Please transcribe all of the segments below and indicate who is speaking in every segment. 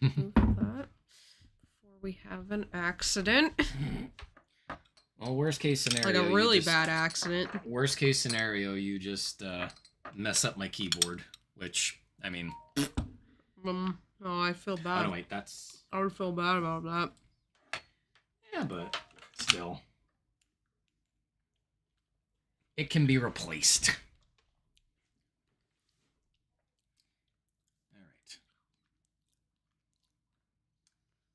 Speaker 1: Move that before we have an accident.
Speaker 2: Well, worst case scenario.
Speaker 1: Like a really bad accident.
Speaker 2: Worst case scenario, you just mess up my keyboard, which, I mean...
Speaker 1: Oh, I feel bad.
Speaker 2: Oh, wait, that's...
Speaker 1: I would feel bad about that.
Speaker 2: Yeah, but still. It can be replaced. All right.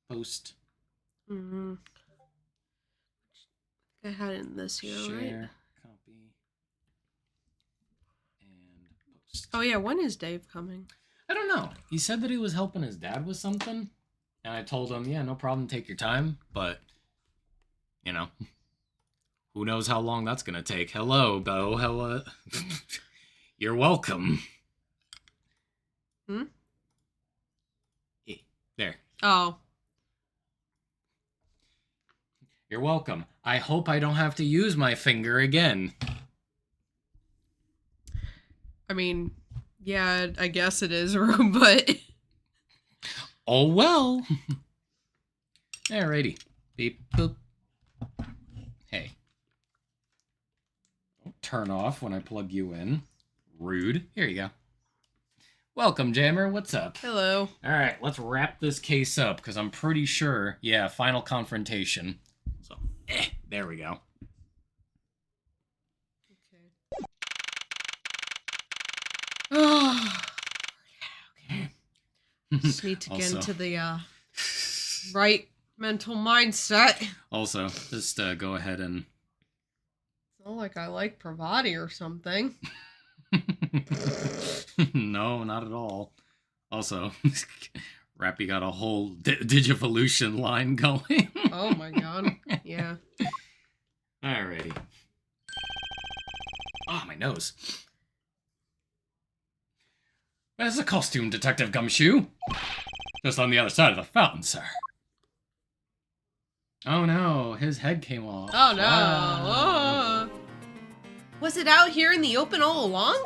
Speaker 2: Post.
Speaker 1: Mm-hmm. I had it in this here,
Speaker 2: Share,
Speaker 1: right?
Speaker 2: copy, and post.
Speaker 1: Oh yeah, when is Dave coming?
Speaker 2: I don't know. He said that he was helping his dad with something, and I told him, yeah, no problem, take your time, but, you know, who knows how long that's gonna take. Hello, Bo. Hello. You're welcome.
Speaker 1: Hmm?
Speaker 2: There.
Speaker 1: Oh.
Speaker 2: You're welcome. I hope I don't have to use my finger again.
Speaker 1: I mean, yeah, I guess it is, but...
Speaker 2: Oh, well. Alrighty. Beep, boop. Hey. Don't turn off when I plug you in. Rude. Here you go. Welcome, Jammer. What's up?
Speaker 1: Hello.
Speaker 2: Alright, let's wrap this case up, because I'm pretty sure, yeah, final confrontation. So, there we go.
Speaker 1: Okay. Oh. Okay. Just need to get
Speaker 2: Also-
Speaker 1: into the right mental mindset.
Speaker 2: Also, just go ahead and...
Speaker 1: It's not like I like Pravati or something.
Speaker 2: No, not at all. Also, Rappy got a whole Digivolution line going.
Speaker 1: Oh my god. Yeah.
Speaker 2: Alrighty. Oh, my nose. Where's the costume, Detective Gumshoe? Just on the other side of the fountain, sir. Oh no, his head came off.
Speaker 1: Oh no.
Speaker 2: Ah.
Speaker 1: Oh. Was it out here in the open all along?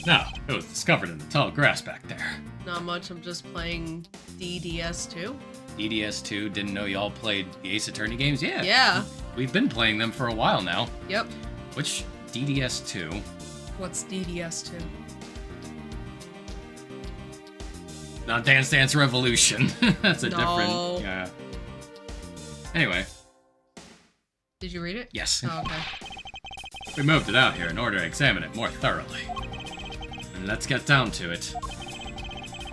Speaker 2: No, it was discovered in the tall grass back there.
Speaker 1: Not much, I'm just playing DDS2.
Speaker 2: DDS2, didn't know y'all played the Ace Attorney games? Yeah.
Speaker 1: Yeah.
Speaker 2: We've been playing them for a while now.
Speaker 1: Yep.
Speaker 2: Which DDS2?
Speaker 1: What's DDS2?
Speaker 2: Not Dance Dance Revolution. That's a
Speaker 1: No.
Speaker 2: different... Yeah. Anyway.
Speaker 1: Did you read it?
Speaker 2: Yes.
Speaker 1: Oh, okay.
Speaker 2: We moved it out here in order to examine it more thoroughly. And let's get down to it.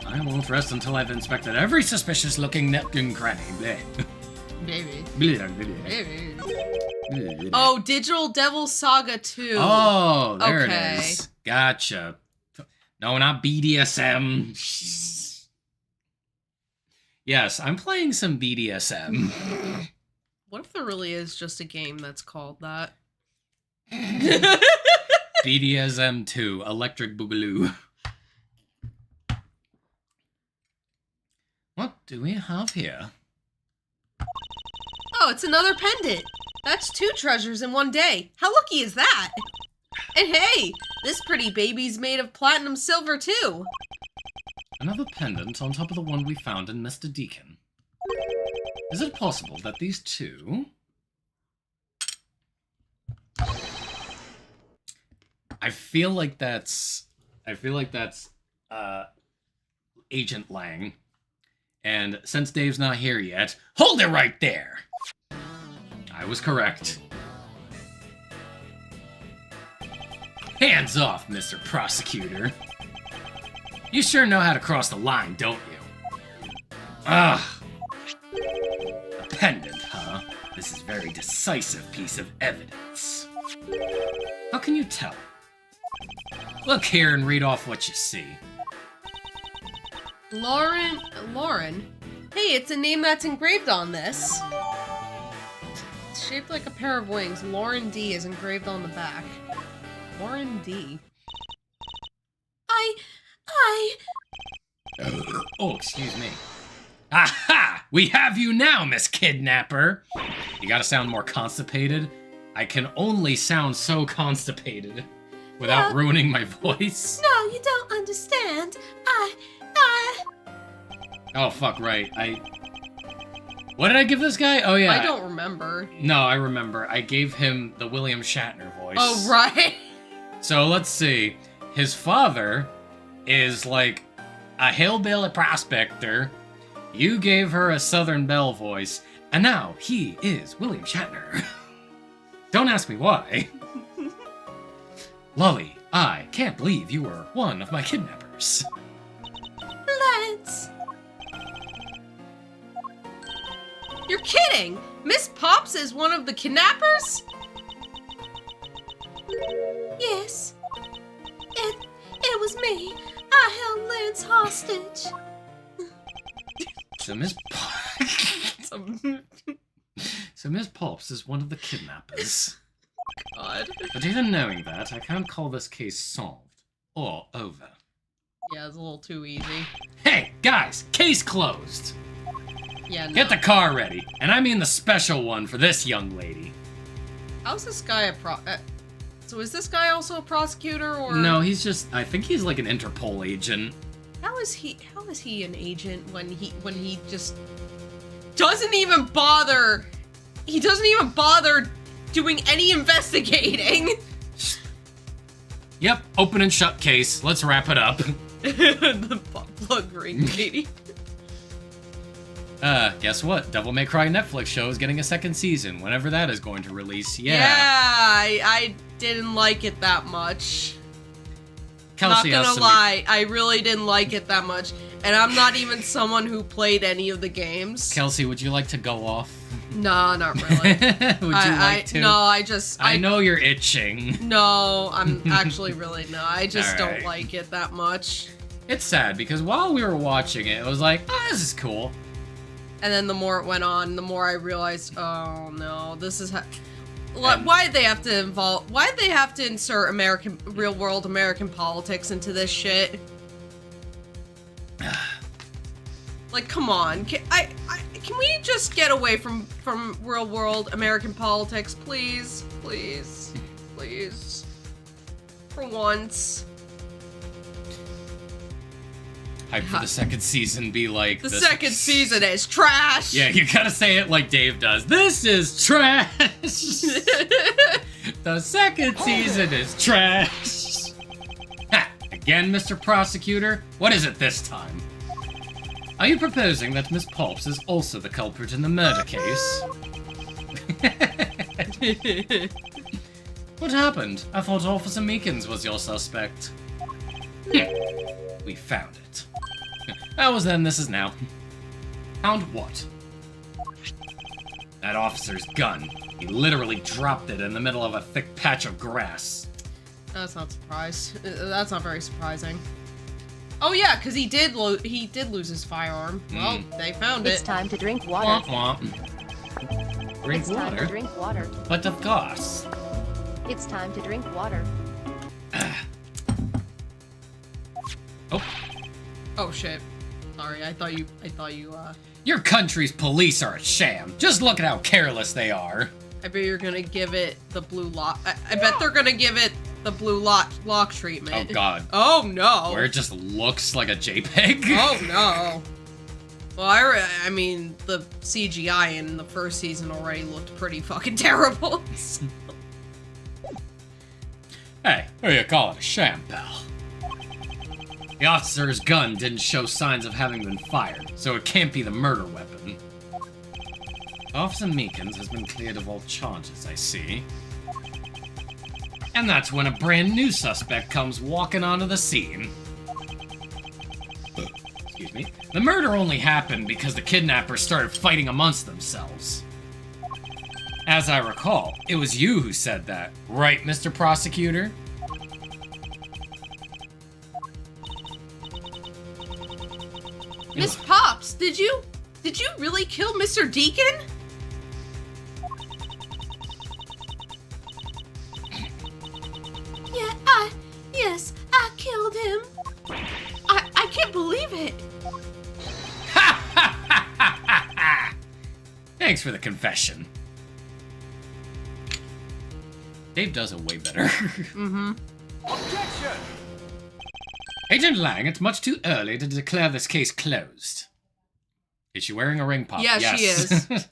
Speaker 2: I won't rest until I've inspected every suspicious-looking nook and cranny. Bleh.
Speaker 1: Maybe.
Speaker 2: Bleh, bleh.
Speaker 1: Maybe.
Speaker 2: Bleh.
Speaker 1: Oh, Digital Devil Saga 2.
Speaker 2: Oh, there
Speaker 1: Okay.
Speaker 2: it is. Gotcha. No, not BDSM. Yes, I'm playing some BDSM.
Speaker 1: What if there really is just a game that's called that?
Speaker 2: BDSM 2, Electric Boogaloo. What do we have here?
Speaker 1: Oh, it's another pendant. That's 2 treasures in one day. How lucky is that? And hey, this pretty baby's made of platinum silver too.
Speaker 2: Another pendant on top of the one we found in Mr. Deacon. Is it possible that these two... I feel like that's Agent Lang. And since Dave's not here yet, hold it right there! I was correct. Hands off, Mr. Prosecutor. You sure know how to cross the line, don't you? Ah. A pendant, huh? This is a very decisive piece of evidence. How can you tell? Look here and read off what you see.
Speaker 1: Lauren? Hey, it's a name that's engraved on this. It's shaped like a pair of wings. Lauren D is engraved on the back. Lauren D.
Speaker 2: Oh, excuse me. Aha! We have you now, Miss Kidnapper! You gotta sound more constipated. I can only sound so constipated without ruining my voice.
Speaker 1: No, you don't understand.
Speaker 2: Oh, fuck, right. What did I give this guy? Oh, yeah.
Speaker 1: I don't remember.
Speaker 2: No, I remember. I gave him the William Shatner voice.
Speaker 1: Oh, right.
Speaker 2: So, let's see. His father is, like, a hillbilly prospector. You gave her a Southern Belle voice, and now he is William Shatner. Don't ask me why. Lolly, I can't believe you were one of my kidnappers.
Speaker 1: Let's. You're kidding! Miss Pops is one of the kidnappers? Yes. It was me. I held Lance hostage.
Speaker 2: So Miss Pops is one of the kidnappers.
Speaker 1: God.
Speaker 2: But even knowing that, I can't call this case solved or over.
Speaker 1: Yeah, it's a little too easy.
Speaker 2: Hey, guys, case closed.
Speaker 1: Yeah, no.
Speaker 2: Get the car ready, and I mean the special one for this young lady.
Speaker 1: How's this guy a so is this guy also a prosecutor, or?
Speaker 2: No, he's just, I think he's like an Interpol agent.
Speaker 1: How is he an agent when he just doesn't even bother? He doesn't even bother doing any investigating.
Speaker 2: Yep, open and shut case. Let's wrap it up.
Speaker 1: The blood ring lady.
Speaker 2: Guess what? Devil May Cry Netflix show is getting a second season, whenever that is going to release. Yeah.
Speaker 1: I didn't like it that much.
Speaker 2: Kelsey
Speaker 1: Not gonna lie, I really didn't like it that much. And I'm not even someone who played any of the games.
Speaker 2: Kelsey, would you like to go off?
Speaker 1: No, not really.
Speaker 2: Would you like to?
Speaker 1: No,
Speaker 2: I know you're itching.
Speaker 1: No, I'm actually really no. I just
Speaker 2: All
Speaker 1: don't
Speaker 2: right.
Speaker 1: like it that much.
Speaker 2: It's sad, because while we were watching it, it was like, oh, this is cool.
Speaker 1: And then the more it went on, the more I realized, oh no, this is why'd they have to insert real world American politics into this shit? Like, come on, can we just get away from real world American politics, please, please, please, for once.
Speaker 2: Hype for the second season be like...
Speaker 1: The second season is trash!
Speaker 2: Yeah, you gotta say it like Dave does. This is trash! The second season is trash! Ha! Again, Mr. Prosecutor? What is it this time? Are you proposing that Miss Pops is also the culprit in the murder case? What happened? I thought Officer Meekins was your suspect. We found it. That was then, this is now. Found what? That officer's gun. He literally dropped it in the middle of a thick patch of grass.
Speaker 1: That's not That's not very surprising. Oh yeah, because he did lose his firearm. Well, they found it.
Speaker 3: It's time to drink water.
Speaker 2: Womp womp. Drink
Speaker 3: It's
Speaker 2: water?
Speaker 3: time to drink water.
Speaker 2: But of course.
Speaker 3: It's time to drink water.
Speaker 2: Oh.
Speaker 1: Oh shit. Sorry, I thought you
Speaker 2: Your country's police are a sham. Just look at how careless they are.
Speaker 1: I bet you're gonna give it the blue lock. I bet they're gonna give it the blue lock treatment.
Speaker 2: Oh god.
Speaker 1: Oh no.
Speaker 2: Where it just looks like a JPEG.
Speaker 1: Oh no. Well, I mean, the CGI in the first season already looked pretty fucking terrible.
Speaker 2: Hey, what do you call it? A sham, pal. The officer's gun didn't show signs of having been fired, so it can't be the murder weapon. Officer Meekins has been cleared of all charges, I see. And that's when a brand new suspect comes walking onto the scene. Excuse me. The murder only happened because the kidnappers started fighting amongst themselves. As I recall, it was you who said that, right, Mr. Prosecutor?
Speaker 1: Miss Pops, did you really kill Mr. Deacon? Yeah, yes, I killed him. I can't believe it.
Speaker 2: Thanks for the confession. Dave does it way better.
Speaker 1: Mm-hmm.
Speaker 4: Objection!
Speaker 2: Agent Lang, it's much too early to declare this case closed. Is she wearing a ring pop?
Speaker 1: Yeah,
Speaker 2: yes.
Speaker 1: she is.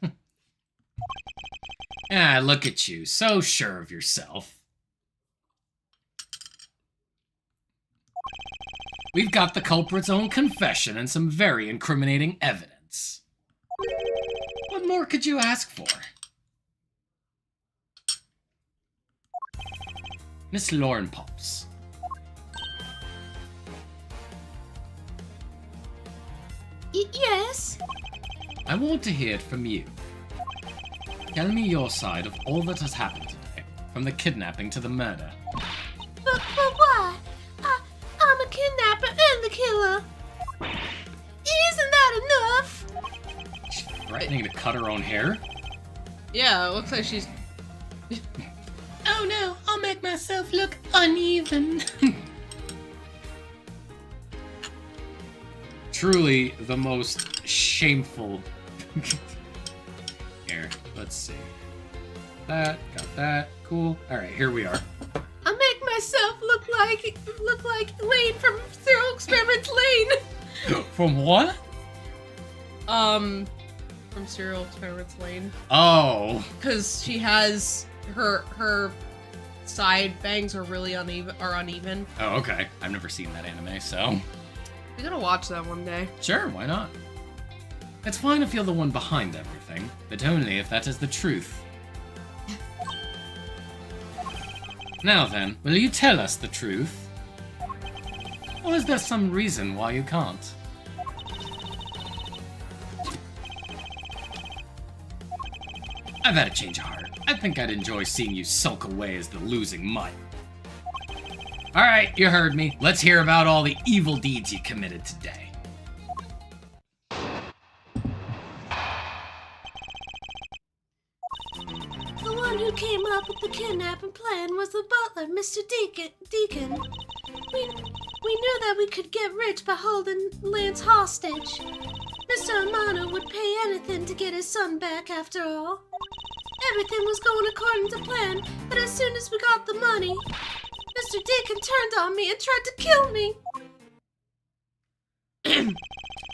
Speaker 2: Ah, look at you. So sure of yourself. We've got the culprit's own confession and some very incriminating evidence. What more could you ask for? Miss Lauren Pops.
Speaker 4: Yes?
Speaker 2: I want to hear it from you. Tell me your side of all that has happened today, from the kidnapping to the murder.
Speaker 4: But why? I'm a kidnapper and the killer. Isn't that enough?
Speaker 2: She's threatening to cut her own hair?
Speaker 1: Yeah, it looks like she's...
Speaker 2: Oh no, I'll make myself look uneven. Truly the most shameful. Here, let's see. Got that. Cool. Alright, here we are.
Speaker 4: I make myself look like Lane from Serial Experiments Lane.
Speaker 2: From what?
Speaker 1: From Serial Experiments Lane.
Speaker 2: Oh.
Speaker 1: Because she has... Her side bangs are really uneven.
Speaker 2: Oh, okay. I've never seen that anime, so...
Speaker 1: We gotta watch that one day.
Speaker 2: Sure, why not? It's fine if you're the one behind everything, but only if that is the truth. Now then, will you tell us the truth? Or is there some reason why you can't? I've had a change of heart. I think I'd enjoy seeing you sulk away as the losing mite. Alright, you heard me. Let's hear about all the evil deeds you committed today.
Speaker 4: The one who came up with the kidnapping plan was the butler, Mr. Deacon. We knew that we could get rich by holding Lance hostage. Mr. Amano would pay anything to get his son back after all. Everything was going according to plan, but as soon as we got the money, Mr. Deacon turned on me and tried to kill me.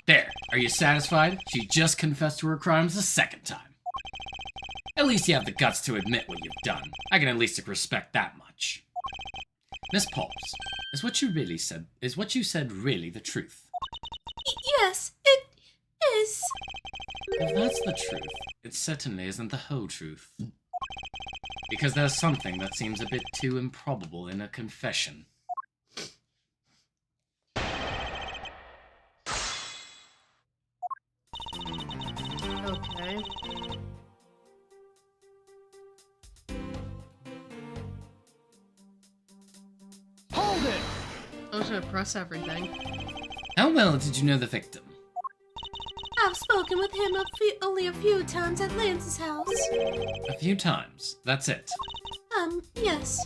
Speaker 2: There, are you satisfied? She just confessed to her crimes a second time. At least you have the guts to admit what you've done. I can at least respect that much. Miss Pops, is what you said really the truth?
Speaker 4: Yes, it is.
Speaker 2: If that's the truth, it certainly isn't the whole truth. Because there's something that seems a bit too improbable in a confession.
Speaker 1: Okay.
Speaker 5: Hold it!
Speaker 1: I was gonna press everything.
Speaker 2: How well did you know the victim?
Speaker 4: I've spoken with him only a few times at Lance's house.
Speaker 2: A few times, that's it.
Speaker 4: Yes.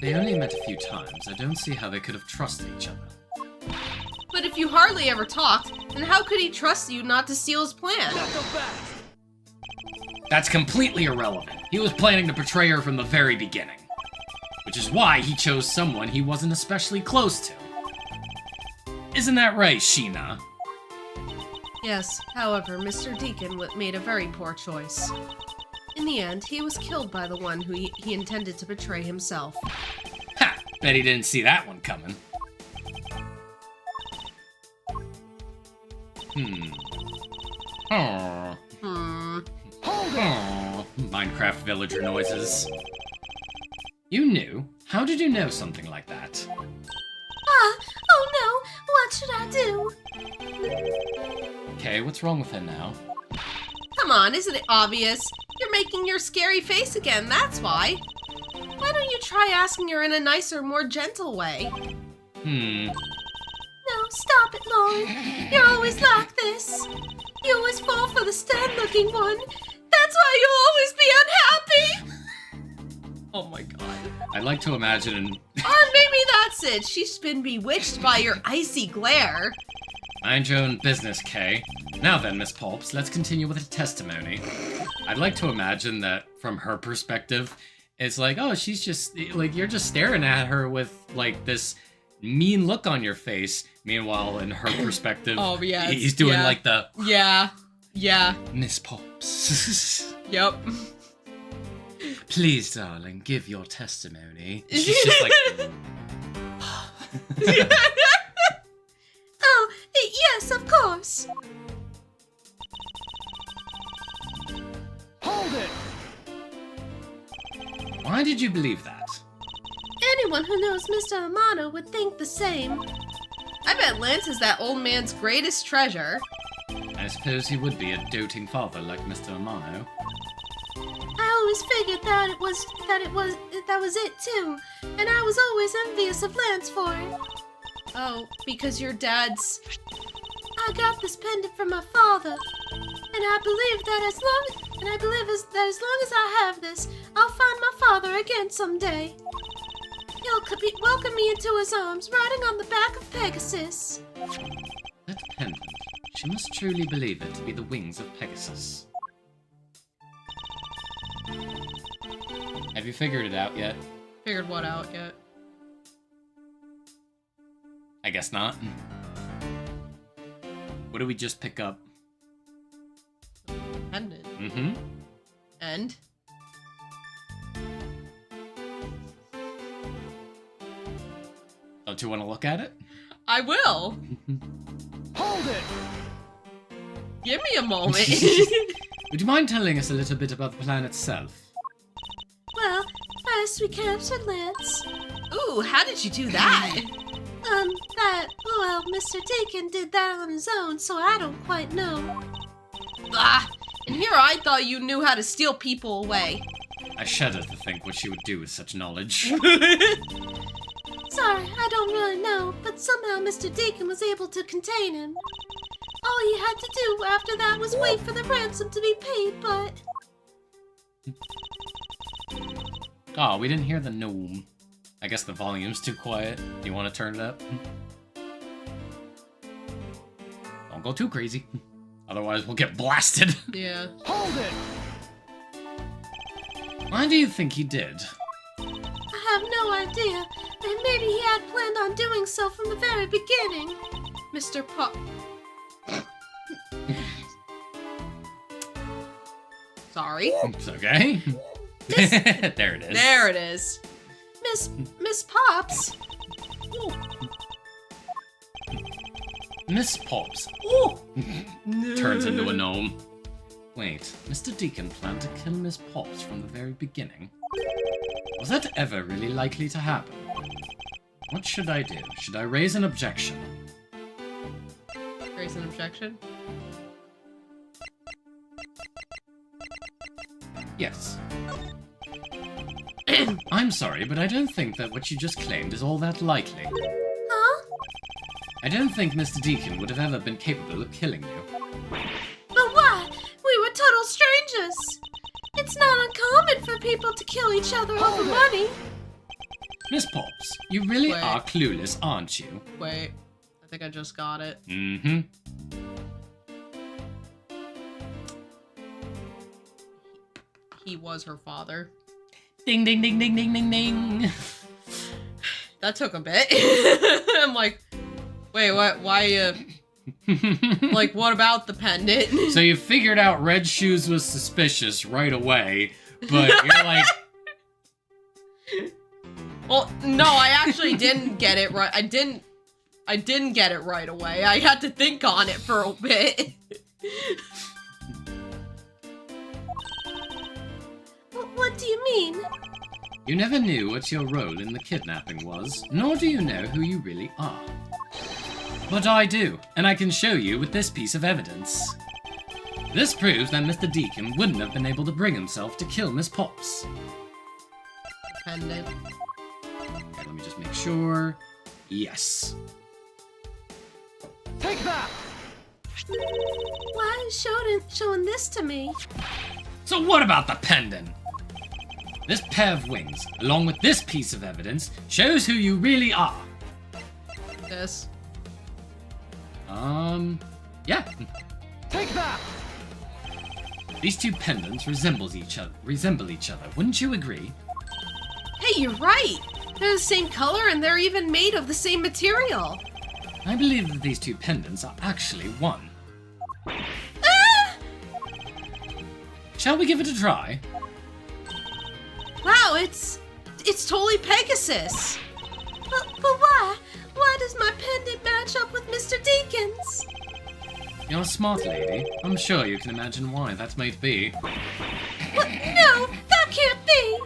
Speaker 2: They only met a few times. I don't see how they could have trusted each other.
Speaker 1: But if you hardly ever talked, then how could he trust you not to steal his plan?
Speaker 5: Not so fast!
Speaker 2: That's completely irrelevant. He was planning to betray her from the very beginning. Which is why he chose someone he wasn't especially close to. Isn't that right, Sheena?
Speaker 1: Yes, however, Mr. Deacon made a very poor choice. In the end, he was killed by the one who he intended to betray himself.
Speaker 2: Ha! Bet he didn't see that one coming. Aww. Aww. Minecraft villager noises. You knew? How did you know something like that?
Speaker 4: Oh no, what should I do?
Speaker 2: Okay, what's wrong with her now?
Speaker 1: Come on, isn't it obvious? You're making your scary face again, that's why. Why don't you try asking her in a nicer, more gentle way?
Speaker 4: No, stop it, Lauren. You're always like this. You always fall for the stern-looking one. That's why you'll always be unhappy.
Speaker 1: Oh my god.
Speaker 2: I'd like to imagine
Speaker 1: Or maybe that's it. She's been bewitched by your icy glare.
Speaker 2: Mind your own business, Kay. Now then, Miss Pulps, let's continue with the testimony. I'd like to imagine that from her perspective, it's like, oh, she's just, like, you're just staring at her with, like, this mean look on your face. Meanwhile, in her perspective,
Speaker 1: Oh, yeah,
Speaker 2: he's doing
Speaker 1: yeah.
Speaker 2: like the
Speaker 1: Yeah.
Speaker 2: Miss Pops.
Speaker 1: Yep.
Speaker 2: Please, darling, give your testimony. And she's just like,
Speaker 4: Oh, yes, of course.
Speaker 5: Hold it!
Speaker 2: why did you believe that?
Speaker 4: Anyone who knows Mr. Amano would think the same.
Speaker 1: I bet Lance is that old man's greatest treasure.
Speaker 2: I suppose he would be a doting father like Mr. Amano.
Speaker 4: I always figured that was it too, and I was always envious of Lance for it.
Speaker 1: Oh, because your dad's...
Speaker 4: I got this pendant from my father, and I believe that as long as I have this, I'll find my father again someday. He'll welcome me into his arms, riding on the back of Pegasus.
Speaker 2: That pendant. She must truly believe it to be the wings of Pegasus. Have you figured it out yet?
Speaker 1: Figured what out yet?
Speaker 2: I guess not. What do we just pick up?
Speaker 1: Pendant.
Speaker 2: Mm-hmm.
Speaker 1: And?
Speaker 2: Don't you want to look at it?
Speaker 1: I will.
Speaker 5: Hold it!
Speaker 1: Give me a moment.
Speaker 2: Would you mind telling us a little bit about the plan itself?
Speaker 4: Well, first we captured Lance.
Speaker 1: Ooh, how did you do that?
Speaker 4: Mr. Deacon did that on his own, so I don't quite know.
Speaker 1: Ah, and here I thought you knew how to steal people away.
Speaker 2: I shudder to think what she would do with such knowledge.
Speaker 4: Sorry, I don't really know, but somehow Mr. Deacon was able to contain him. All he had to do after that was wait for the ransom to be paid, but...
Speaker 2: Oh, we didn't hear the gnome. I guess the volume's too quiet. Do you want to turn it up? Don't go too crazy. Otherwise we'll get blasted.
Speaker 1: Yeah.
Speaker 5: Hold it!
Speaker 2: Why do you think he did?
Speaker 4: I have no idea, and maybe he had planned on doing so from the very beginning.
Speaker 1: Mr. Pop. Sorry.
Speaker 2: It's okay. There it is.
Speaker 1: There it is.
Speaker 4: Miss Pops?
Speaker 2: Miss Pops. Oh! Turns into a gnome. Wait, Mr. Deacon planned to kill Miss Pops from the very beginning? Was that ever really likely to happen? What should I do? Should I raise an objection?
Speaker 1: Raise an objection?
Speaker 2: Yes. I'm sorry, but I don't think that what you just claimed is all that likely.
Speaker 4: Huh?
Speaker 2: I don't think Mr. Deacon would have ever been capable of killing you.
Speaker 4: But why? We were total strangers. It's not uncommon for people to kill each other over money.
Speaker 2: Miss Pops, you really
Speaker 1: Wait.
Speaker 2: are clueless, aren't you?
Speaker 1: Wait. I think I just got it.
Speaker 2: Mm-hmm.
Speaker 1: He was her father.
Speaker 2: Ding, ding, ding, ding, ding, ding, ding.
Speaker 1: That took a bit. I'm like, wait, what? Why, like, what about the pendant?
Speaker 2: So you figured out Red Shoes was suspicious right away, but you're like...
Speaker 1: Well, no, I actually didn't get it right. I didn't get it right away. I had to think on it for a bit.
Speaker 4: What do you mean?
Speaker 2: You never knew what your role in the kidnapping was, nor do you know who you really are. But I do, and I can show you with this piece of evidence. This proves that Mr. Deacon wouldn't have been able to bring himself to kill Miss Pops.
Speaker 1: Pendant.
Speaker 2: Okay, let me just make sure. Yes.
Speaker 5: Take that!
Speaker 4: Why are you showing this to me?
Speaker 2: So what about the pendant? This pair of wings, along with this piece of evidence, shows who you really are.
Speaker 1: This.
Speaker 2: Yeah.
Speaker 5: Take that!
Speaker 2: These two pendants resemble each other, wouldn't you agree?
Speaker 1: Hey, you're right. They're the same color and they're even made of the same material.
Speaker 2: I believe that these two pendants are actually one.
Speaker 4: Ah!
Speaker 2: Shall we give it a try?
Speaker 1: Wow, it's totally Pegasus.
Speaker 4: But why? Why does my pendant match up with Mr. Deacon's?
Speaker 2: You're a smart lady. I'm sure you can imagine why that might be.
Speaker 4: What? No, that can't be.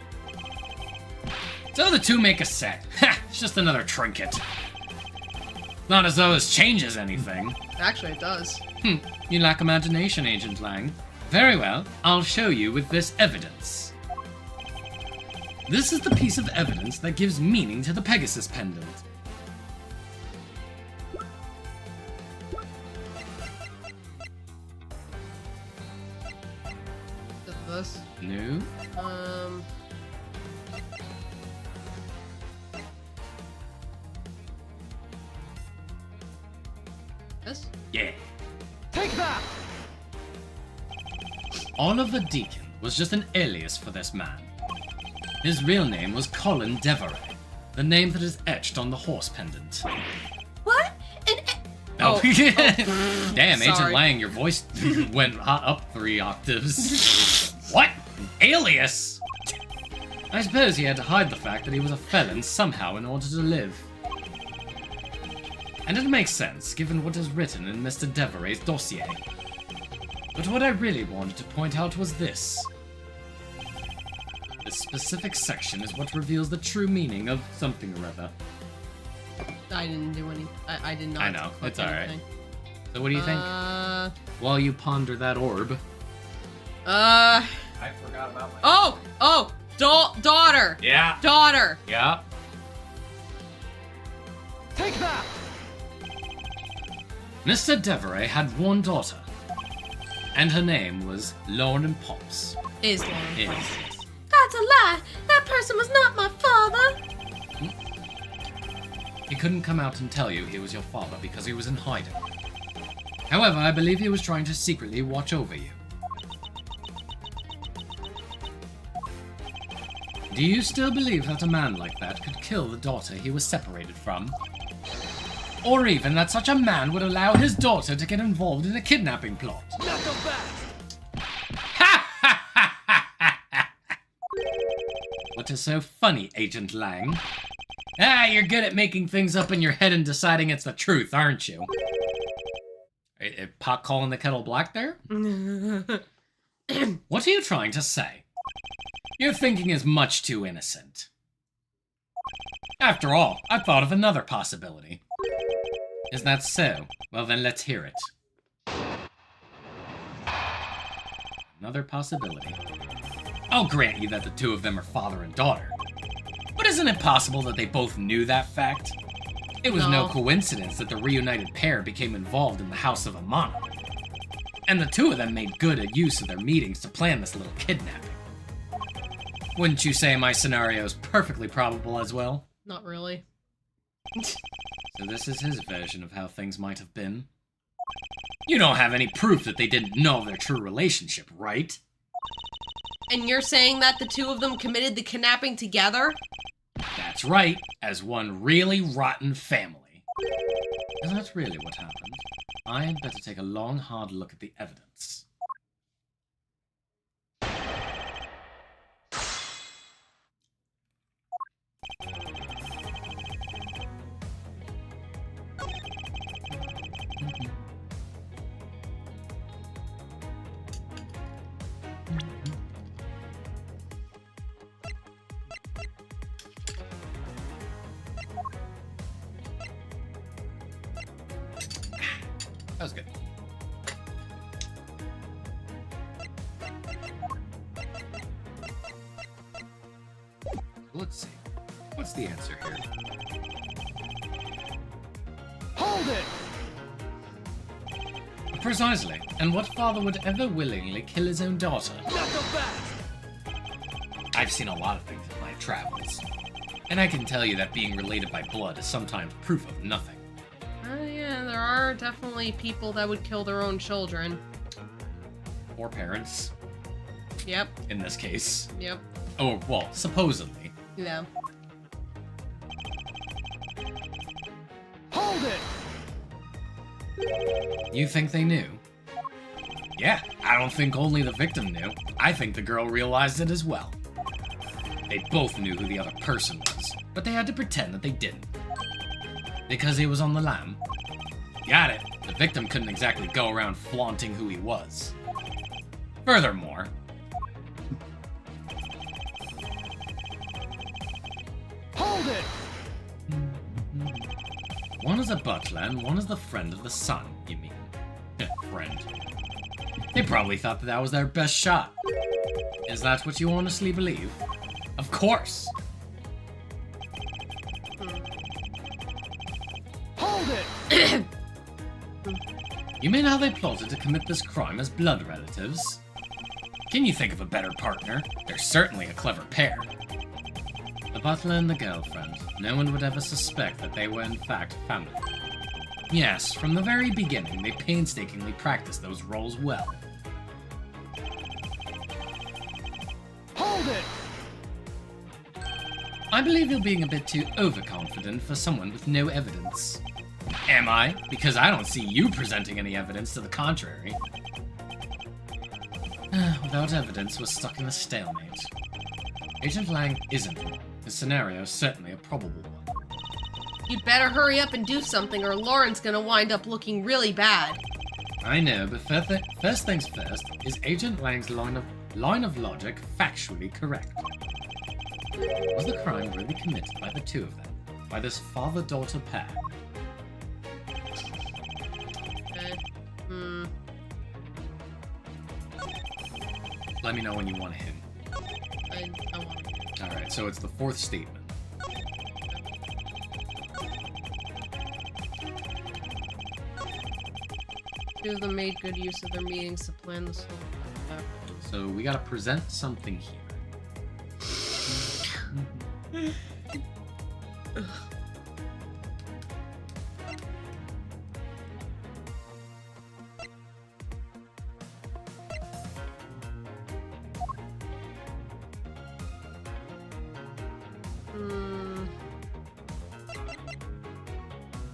Speaker 2: So the two make a set. Ha! It's just another trinket. Not as though this changes anything.
Speaker 1: Actually, it does.
Speaker 2: You lack imagination, Agent Lang. Very well, I'll show you with this evidence. This is the piece of evidence that gives meaning to the Pegasus pendant.
Speaker 1: This.
Speaker 2: No?
Speaker 1: This?
Speaker 2: Yeah.
Speaker 5: Take that!
Speaker 2: Oliver Deacon was just an alias for this man. His real name was Colin Devereux, the name that is etched on the horse pendant.
Speaker 4: What?
Speaker 2: Oh,
Speaker 1: Oh.
Speaker 2: Damn, Agent
Speaker 1: Sorry.
Speaker 2: Lang, your voice went up 3 octaves. What? An alias? I suppose he had to hide the fact that he was a felon somehow in order to live. And it makes sense, given what is written in Mr. Devereux's dossier. But what I really wanted to point out was this. This specific section is what reveals the true meaning of something or other.
Speaker 1: I didn't do any. I did not.
Speaker 2: I know,
Speaker 1: click
Speaker 2: it's alright.
Speaker 1: anything.
Speaker 2: So what do you think? While you ponder that orb.
Speaker 1: I
Speaker 2: forgot about my...
Speaker 1: Oh! Daughter!
Speaker 2: Yeah.
Speaker 1: Daughter!
Speaker 2: Yeah.
Speaker 5: Take that!
Speaker 2: Mr. Devereux had one daughter. And her name was Lauren Pops.
Speaker 1: Is Lauren.
Speaker 2: Yes.
Speaker 4: That's a lie. That person was not my father.
Speaker 2: He couldn't come out and tell you he was your father because he was in hiding. However, I believe he was trying to secretly watch over you. Do you still believe that a man like that could kill the daughter he was separated from? Or even that such a man would allow his daughter to get involved in a kidnapping plot?
Speaker 5: Knuckle back!
Speaker 2: What is so funny, Agent Lang? You're good at making things up in your head and deciding it's the truth, aren't you? Pot calling the kettle black there? What are you trying to say? Your thinking is much too innocent. After all, I thought of another possibility. Is that so? Well then, let's hear it. Another possibility. I'll grant you that the two of them are father and daughter. But isn't it possible that they both knew that fact? It was no
Speaker 1: No.
Speaker 2: coincidence that the reunited pair became involved in the House of Amana. And the two of them made good use of their meetings to plan this little kidnapping. Wouldn't you say my scenario is perfectly probable as well?
Speaker 1: Not really.
Speaker 2: So this is his version of how things might have been? You don't have any proof that they didn't know of their true relationship, right?
Speaker 1: And you're saying that the two of them committed the kidnapping together?
Speaker 2: That's right, as one really rotten family. Is that really what happened? I had better take a long, hard look at the evidence. That was good. Let's see. What's the answer here?
Speaker 5: Hold it!
Speaker 2: Precisely. And what father would ever willingly kill his own daughter?
Speaker 5: Knuckle back!
Speaker 2: I've seen a lot of things in my travels. And I can tell you that being related by blood is sometimes proof of nothing.
Speaker 1: Yeah, there are definitely people that would kill their own children.
Speaker 2: Or parents,
Speaker 1: Yep,
Speaker 2: in this case.
Speaker 1: yep,
Speaker 2: Oh, well, supposedly.
Speaker 1: yeah.
Speaker 5: Hold it!
Speaker 2: You think they knew? Yeah, I don't think only the victim knew. I think the girl realized it as well. They both knew who the other person was, but they had to pretend that they didn't. Because he was on the lam. Got it. The victim couldn't exactly go around flaunting who he was. Furthermore,
Speaker 5: Hold it!
Speaker 2: one is a butler and one is the friend of the son, you mean? Friend. They probably thought that was their best shot. Is that what you honestly believe? Of course!
Speaker 5: Hold it!
Speaker 2: You mean how they plotted to commit this crime as blood relatives? Can you think of a better partner? They're certainly a clever pair. The butler and the girlfriend. No one would ever suspect that they were in fact family. Yes, from the very beginning, they painstakingly practiced those roles well.
Speaker 5: Hold it!
Speaker 2: I believe you're being a bit too overconfident for someone with no evidence. Am I? Because I don't see you presenting any evidence to the contrary. Without evidence, we're stuck in a stalemate. Agent Lang isn't wrong. His scenario is certainly a probable one.
Speaker 1: You'd better hurry up and do something, or Lauren's gonna wind up looking really bad.
Speaker 2: I know, but first things first, is Agent Lang's line of logic factually correct? Was the crime really committed by the two of them? By this father-daughter pair?
Speaker 1: Okay.
Speaker 2: Let me know when you want a hint.
Speaker 1: I want to.
Speaker 2: Alright, so it's the fourth statement.
Speaker 1: Two of them made good use of their meetings to plan this whole.
Speaker 2: So we gotta present something here.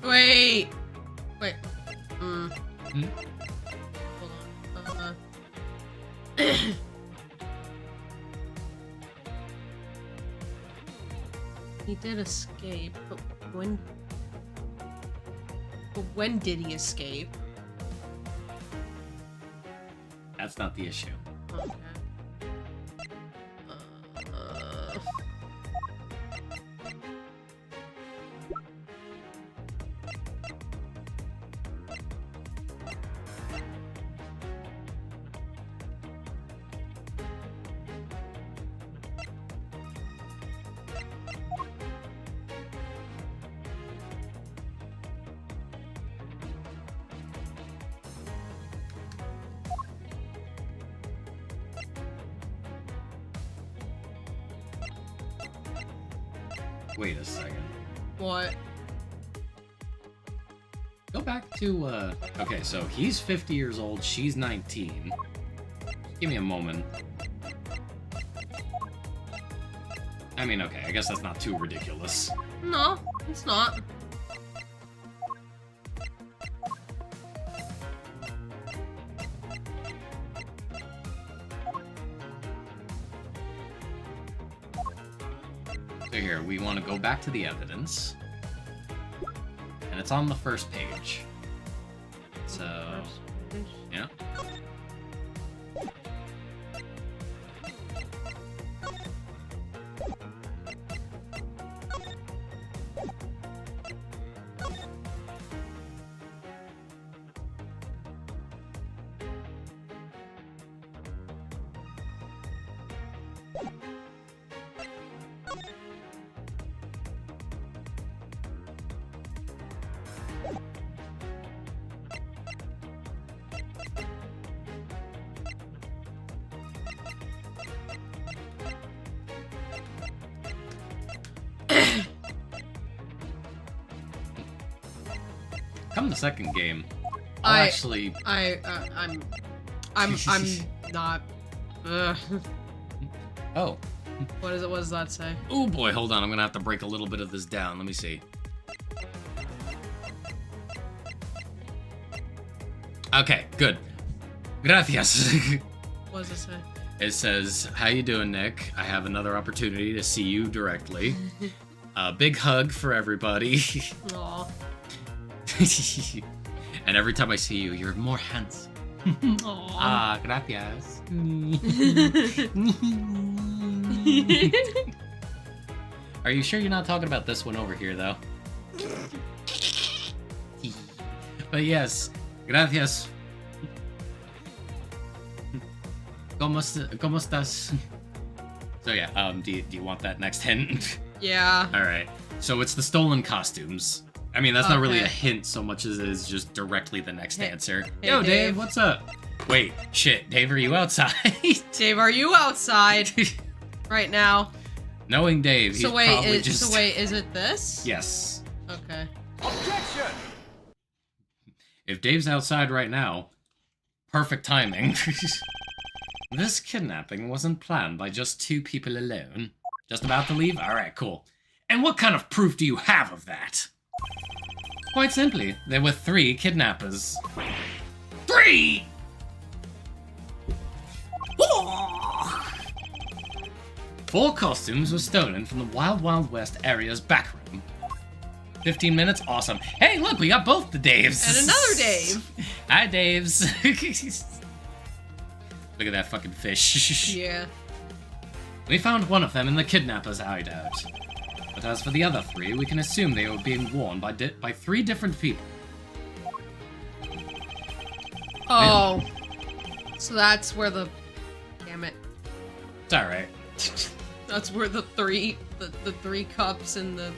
Speaker 1: Wait.
Speaker 2: Hmm?
Speaker 1: Hold on. He did escape, but when? But when did he escape?
Speaker 2: That's not the issue.
Speaker 1: Okay.
Speaker 2: Wait a second.
Speaker 1: What?
Speaker 2: Go back to, okay, so he's 50 years old, she's 19. Give me a moment. I mean, okay, I guess that's not too ridiculous.
Speaker 1: No, it's not.
Speaker 2: So here, we want to go back to the evidence. And it's on the first page. So, yeah. Come the second game, I'll actually...
Speaker 1: I'm not.
Speaker 2: Oh.
Speaker 1: What does that say?
Speaker 2: Oh boy, hold on. I'm gonna have to break a little bit of this down. Let me see. Okay, good. Gracias.
Speaker 1: What does it say?
Speaker 2: It says, how you doing, Nick? I have another opportunity to see you directly. A big hug for everybody.
Speaker 1: Aw.
Speaker 2: And every time I see you, you're more handsome. Ah, gracias. Are you sure you're not talking about this one over here, though? But yes, gracias. ¿Cómo estás? So yeah, do you want that next hint?
Speaker 1: Yeah.
Speaker 2: All right. So it's the stolen costumes. I mean, that's not really a
Speaker 1: Okay.
Speaker 2: hint so much as it is just directly the next answer.
Speaker 1: hey,
Speaker 2: Yo, Dave,
Speaker 1: Dave.
Speaker 2: what's up? Wait, shit, Dave, are you outside?
Speaker 1: Dave, are you outside right now?
Speaker 2: Knowing Dave, he's
Speaker 1: So wait,
Speaker 2: probably just...
Speaker 1: so wait, is it this?
Speaker 2: Yes.
Speaker 1: Okay.
Speaker 5: Objection!
Speaker 2: If Dave's outside right now, perfect timing. This kidnapping wasn't planned by just 2 people alone. Just about to leave? Alright, cool. And what kind of proof do you have of that? Quite simply, there were 3 kidnappers. 3! 4 costumes were stolen from the Wild Wild West area's back room. 15 minutes? Awesome. Hey, look, we got both the Daves.
Speaker 1: And another Dave.
Speaker 2: Hi, Daves. Look at that fucking fish.
Speaker 1: Yeah.
Speaker 2: We found one of them in the kidnapper's hideout. But as for the other 3, we can assume they were being worn by 3 different people.
Speaker 1: Oh. So that's where the... Damn it.
Speaker 2: It's alright.
Speaker 1: That's where the 3 cups and the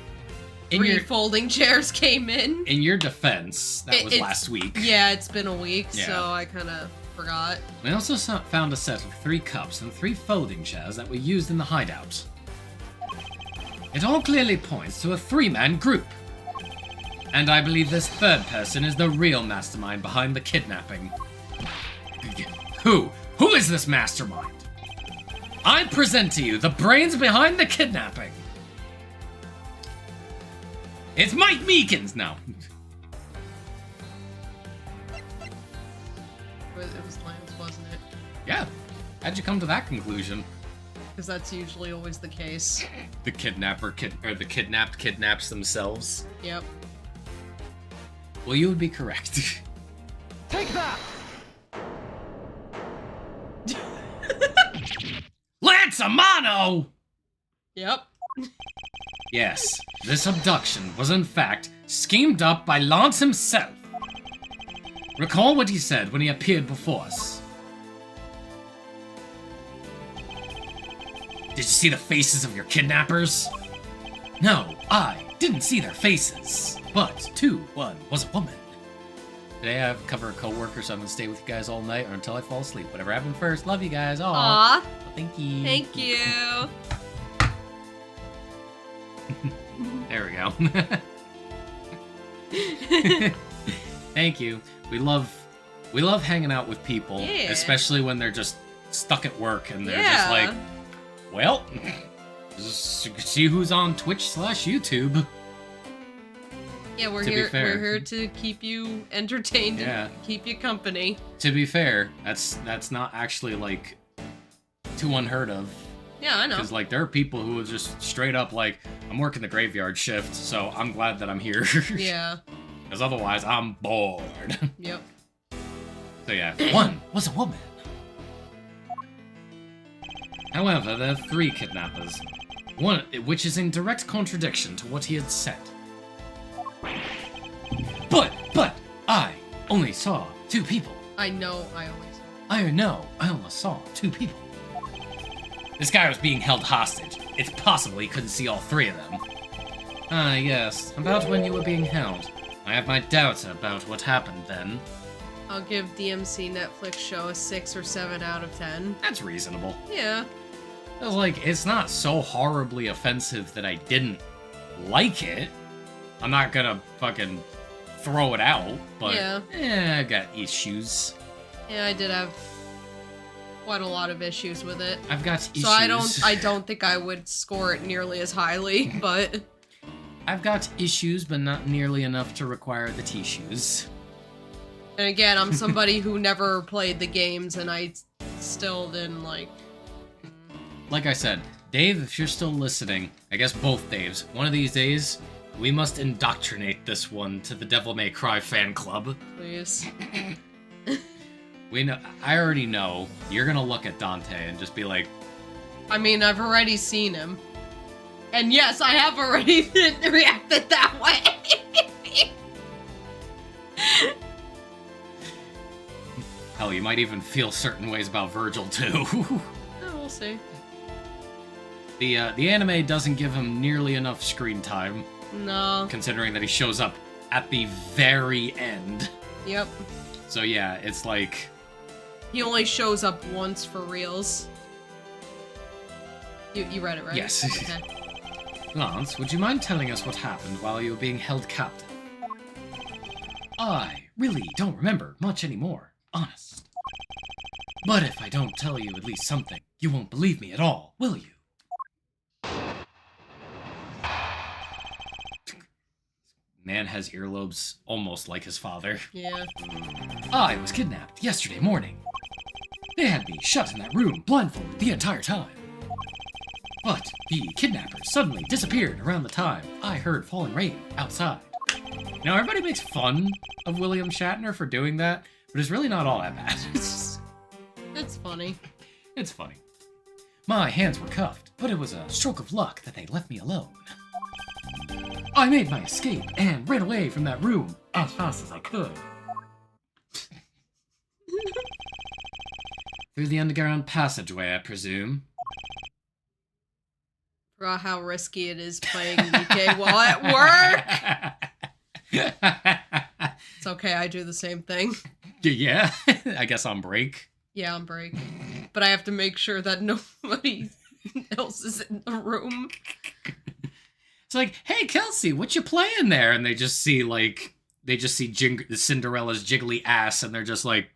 Speaker 2: In
Speaker 1: 3
Speaker 2: your,
Speaker 1: folding chairs came in.
Speaker 2: in your defense, that was
Speaker 1: It's-
Speaker 2: last week.
Speaker 1: Yeah, it's been a week,
Speaker 2: Yeah.
Speaker 1: so I kind of forgot.
Speaker 2: We also found a set of 3 cups and 3 folding chairs that were used in the hideout. It all clearly points to a 3-man group. And I believe this 3rd person is the real mastermind behind the kidnapping. Who? Who is this mastermind? I present to you the brains behind the kidnapping. It's Mike Meekins now.
Speaker 1: It was Lance, wasn't it?
Speaker 2: Yeah. How'd you come to that conclusion?
Speaker 1: Because that's usually always the case.
Speaker 2: The kidnapper or the kidnapped kidnaps themselves.
Speaker 1: Yep.
Speaker 2: Well, you would be correct.
Speaker 5: Take that!
Speaker 2: Lance Amano!
Speaker 1: Yep.
Speaker 2: Yes, this abduction was in fact schemed up by Lance himself. Recall what he said when he appeared before us. Did you see the faces of your kidnappers? No, I didn't see their faces. But 1 was a woman. Today I have cover a co-worker, so I'm gonna stay with you guys all night or until I fall asleep. Whatever happened first. Love you guys.
Speaker 1: Aw.
Speaker 2: Thank you.
Speaker 1: Thank you.
Speaker 2: There we go. Thank you. We love hanging out with people,
Speaker 1: Yeah.
Speaker 2: especially when they're just stuck at work and they're
Speaker 1: Yeah.
Speaker 2: just like, well, just see who's on Twitch/YouTube.
Speaker 1: Yeah, we're
Speaker 2: To be
Speaker 1: here.
Speaker 2: fair.
Speaker 1: We're here to keep you entertained
Speaker 2: Yeah.
Speaker 1: and keep you company.
Speaker 2: To be fair, that's not actually like too unheard of.
Speaker 1: Yeah, I know.
Speaker 2: Because like there are people who are just straight up like, I'm working the graveyard shift, so I'm glad that I'm here.
Speaker 1: Yeah.
Speaker 2: Because otherwise I'm bored.
Speaker 1: Yep.
Speaker 2: So yeah, 1 was a woman. However, there are 3 kidnappers. 1, which is in direct contradiction to what he had said. But, I only saw 2 people.
Speaker 1: I know. I always.
Speaker 2: I only saw 2 people. This guy was being held hostage. It's possible he couldn't see all 3 of them. Ah, yes, about when you were being held. I have my doubts about what happened then.
Speaker 1: I'll give DMC Netflix show a 6 or 7 out of 10.
Speaker 2: That's reasonable.
Speaker 1: Yeah.
Speaker 2: I was like, it's not so horribly offensive that I didn't like it. I'm not gonna fucking throw it out, but
Speaker 1: Yeah.
Speaker 2: I got issues.
Speaker 1: Yeah, I did have quite a lot of issues with it.
Speaker 2: I've got issues.
Speaker 1: So I don't think I would score it nearly as highly, but
Speaker 2: I've got issues, but not nearly enough to require the tissues.
Speaker 1: And again, I'm somebody who never played the games, and I still didn't like.
Speaker 2: Like I said, Dave, if you're still listening, I guess both Daves, one of these days, we must indoctrinate this one to the Devil May Cry fan club.
Speaker 1: Please.
Speaker 2: We know. I already know you're gonna look at Dante and just be like,
Speaker 1: I mean, I've already seen him. And yes, I have already reacted that way.
Speaker 2: hell, you might even feel certain ways about Virgil too.
Speaker 1: We'll see.
Speaker 2: The anime doesn't give him nearly enough screen time,
Speaker 1: No.
Speaker 2: considering that he shows up at the very end.
Speaker 1: Yep.
Speaker 2: So yeah, it's like,
Speaker 1: He only shows up once for reals. You read it, right?
Speaker 2: Yes.
Speaker 1: Okay.
Speaker 2: Lance, would you mind telling us what happened while you were being held captive? I really don't remember much anymore, honest. But if I don't tell you at least something, you won't believe me at all, will you? Man has earlobes almost like his father.
Speaker 1: Yeah.
Speaker 2: I was kidnapped yesterday morning. They had me shut in that room, blindfolded the entire time. But the kidnappers suddenly disappeared around the time I heard falling rain outside. Now, everybody makes fun of William Shatner for doing that, but it's really not all that bad.
Speaker 1: That's funny.
Speaker 2: It's funny. My hands were cuffed, but it was a stroke of luck that they left me alone. I made my escape and ran away from that room as fast as I could. Through the underground passageway, I presume.
Speaker 1: Forgot how risky it is playing DK while at work. It's okay, I do the same thing.
Speaker 2: Yeah, I guess on break.
Speaker 1: Yeah, on break. But I have to make sure that nobody else is in the room.
Speaker 2: It's like, hey, Kelsey, what you playing there? And they just see, Cinderella's jiggly ass, and they're just like,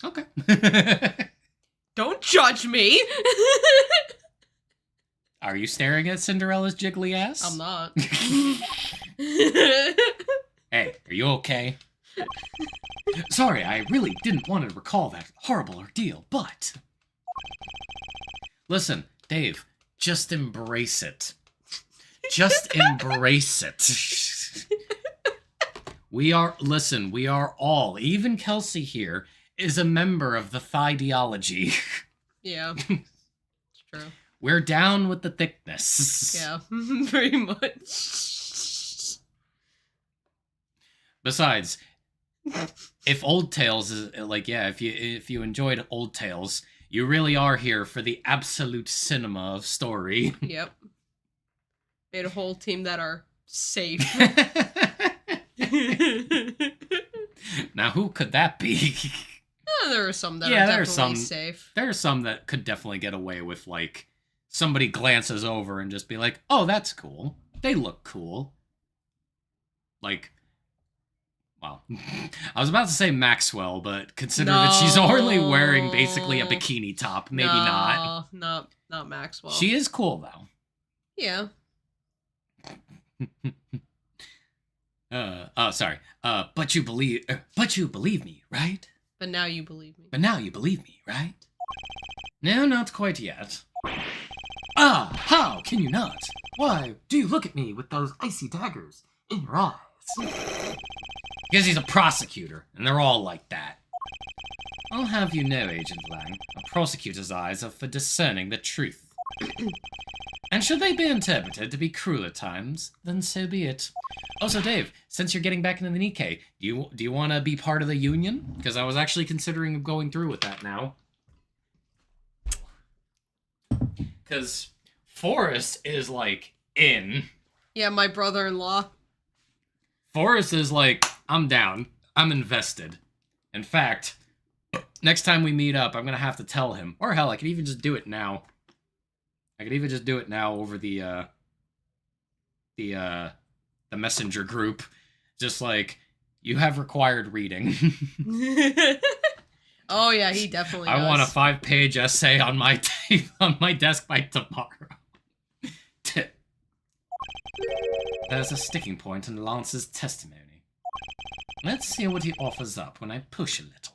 Speaker 2: okay.
Speaker 1: Don't judge me!
Speaker 2: Are you staring at Cinderella's jiggly ass?
Speaker 1: I'm not.
Speaker 2: Hey, are you okay? Sorry, I really didn't want to recall that horrible ordeal, but... Listen, Dave, just embrace it. Just embrace it. We are all, even Kelsey here, is a member of the Thideology.
Speaker 1: Yeah, it's true.
Speaker 2: We're down with the thickness.
Speaker 1: Yeah, very much.
Speaker 2: Besides, if Old Tales is like, yeah, if you enjoyed Old Tales, you really are here for the absolute cinema of story.
Speaker 1: Yep. Made a whole team that are safe.
Speaker 2: Now, who could that be?
Speaker 1: There are some that
Speaker 2: Yeah,
Speaker 1: are
Speaker 2: there are
Speaker 1: definitely
Speaker 2: some-
Speaker 1: safe.
Speaker 2: There are some that could definitely get away with, like, somebody glances over and just be like, oh, that's cool. They look cool. Like, well, I was about to say Maxwell, but consider that she's only wearing basically a bikini top. Maybe not.
Speaker 1: No, not Maxwell.
Speaker 2: She is cool, though.
Speaker 1: Yeah.
Speaker 2: Sorry. But you believe me, right?
Speaker 1: But now you believe me.
Speaker 2: But now you believe me, right? No, not quite yet. Ah, how can you not? Why do you look at me with those icy daggers in your eyes? Because he's a prosecutor, and they're all like that. I'll have you know, Agent Lang, a prosecutor's eyes are for discerning the truth. And should they be interpreted to be cruel at times, then so be it. Also, Dave, since you're getting back into the Nikkei, do you want to be part of the union? Because I was actually considering going through with that now. Because Forrest is, like, in.
Speaker 1: Yeah, my brother-in-law.
Speaker 2: Forrest is like, I'm down. I'm invested. In fact, next time we meet up, I'm going to have to tell him. Or hell, I could even just do it now. Over the messenger group. Just like, you have required reading.
Speaker 1: Oh yeah, he definitely does.
Speaker 2: I want a 5-page essay on my on my desk by tomorrow. There's a sticking point in Lance's testimony. Let's see what he offers up when I push a little.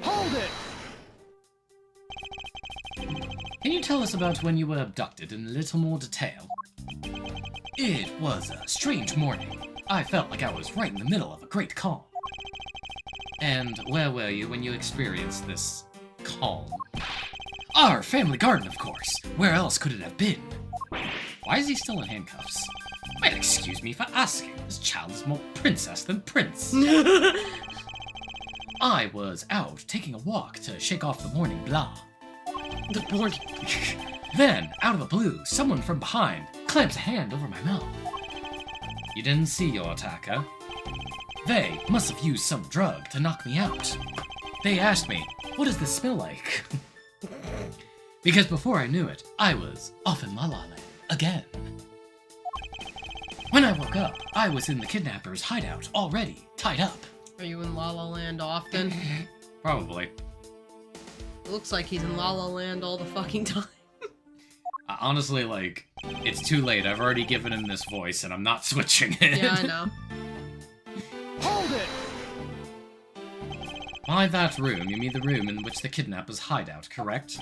Speaker 5: Hold it!
Speaker 2: Can you tell us about when you were abducted in a little more detail? It was a strange morning. I felt like I was right in the middle of a great calm. And where were you when you experienced this calm? Our family garden, of course. Where else could it have been? Why is he still in handcuffs? Well, excuse me for asking. This child is more princess than prince. I was out taking a walk to shake off the morning blah.
Speaker 1: The board.
Speaker 2: Then, out of the blue, someone from behind clamps a hand over my mouth. You didn't see your attacker. They must have used some drug to knock me out. They asked me, what does this smell like? Because before I knew it, I was off in La La Land again. When I woke up, I was in the kidnapper's hideout already, tied up.
Speaker 1: Are you in La La Land often?
Speaker 2: Probably.
Speaker 1: It looks like he's in La La Land all the fucking time.
Speaker 2: Honestly, like, it's too late. I've already given him this voice, and I'm not switching it.
Speaker 1: Yeah, I know.
Speaker 5: Hold it!
Speaker 2: By that room, you mean the room in which the kidnappers hideout, correct?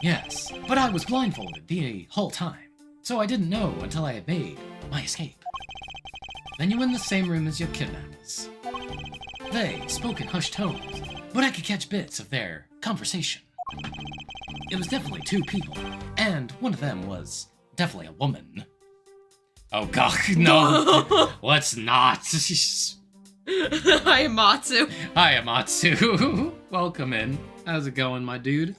Speaker 2: Yes, but I was blindfolded the whole time, so I didn't know until I had made my escape. Then you were in the same room as your kidnappers. They spoke in hushed tones, but I could catch bits of their conversation. It was definitely two people, and one of them was definitely a woman. Oh god, no! Let's not!
Speaker 1: Hi, Amatsu.
Speaker 2: Hi, Amatsu. Welcome in. How's it going, my dude?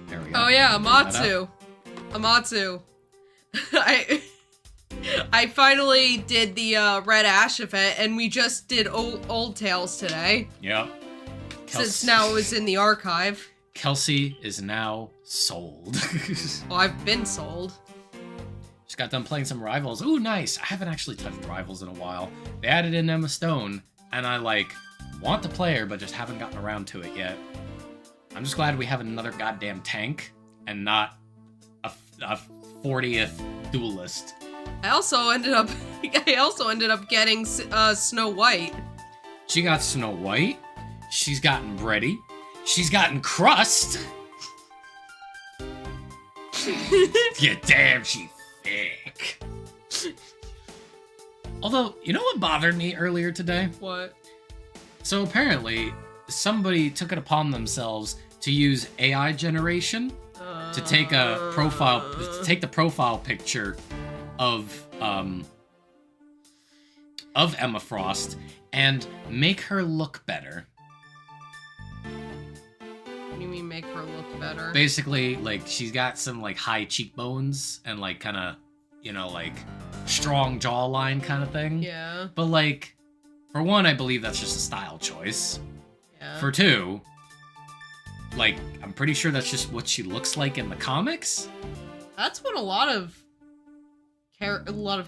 Speaker 2: There we go.
Speaker 1: Oh yeah, Amatsu. Amatsu. I finally did the Red Ash event, and we just did old Tales today.
Speaker 2: Yep.
Speaker 1: Since now it was in the archive.
Speaker 2: Kelsey is now sold.
Speaker 1: Oh, I've been sold.
Speaker 2: Just got done playing some Rivals. Ooh, nice. I haven't actually touched Rivals in a while. They added in Emma Stone, and I, like, want to play her, but just haven't gotten around to it yet. I'm just glad we have another goddamn tank, and not a 40th duelist.
Speaker 1: I also ended up getting Snow White.
Speaker 2: She got Snow White. She's gotten Bready. She's gotten Crust. Yeah, damn, she thick. Although, you know what bothered me earlier today?
Speaker 1: What?
Speaker 2: So apparently, somebody took it upon themselves to use AI generation to take the profile picture of Emma Frost and make her look better.
Speaker 1: What do you mean make her look better?
Speaker 2: Basically, like, she's got some, like, high cheekbones and, like, kind of, you know, like, strong jawline kind of thing.
Speaker 1: Yeah.
Speaker 2: But, like, for one, I believe that's just a style choice.
Speaker 1: Yeah.
Speaker 2: For two, like, I'm pretty sure that's just what she looks like in the comics.
Speaker 1: That's what a lot of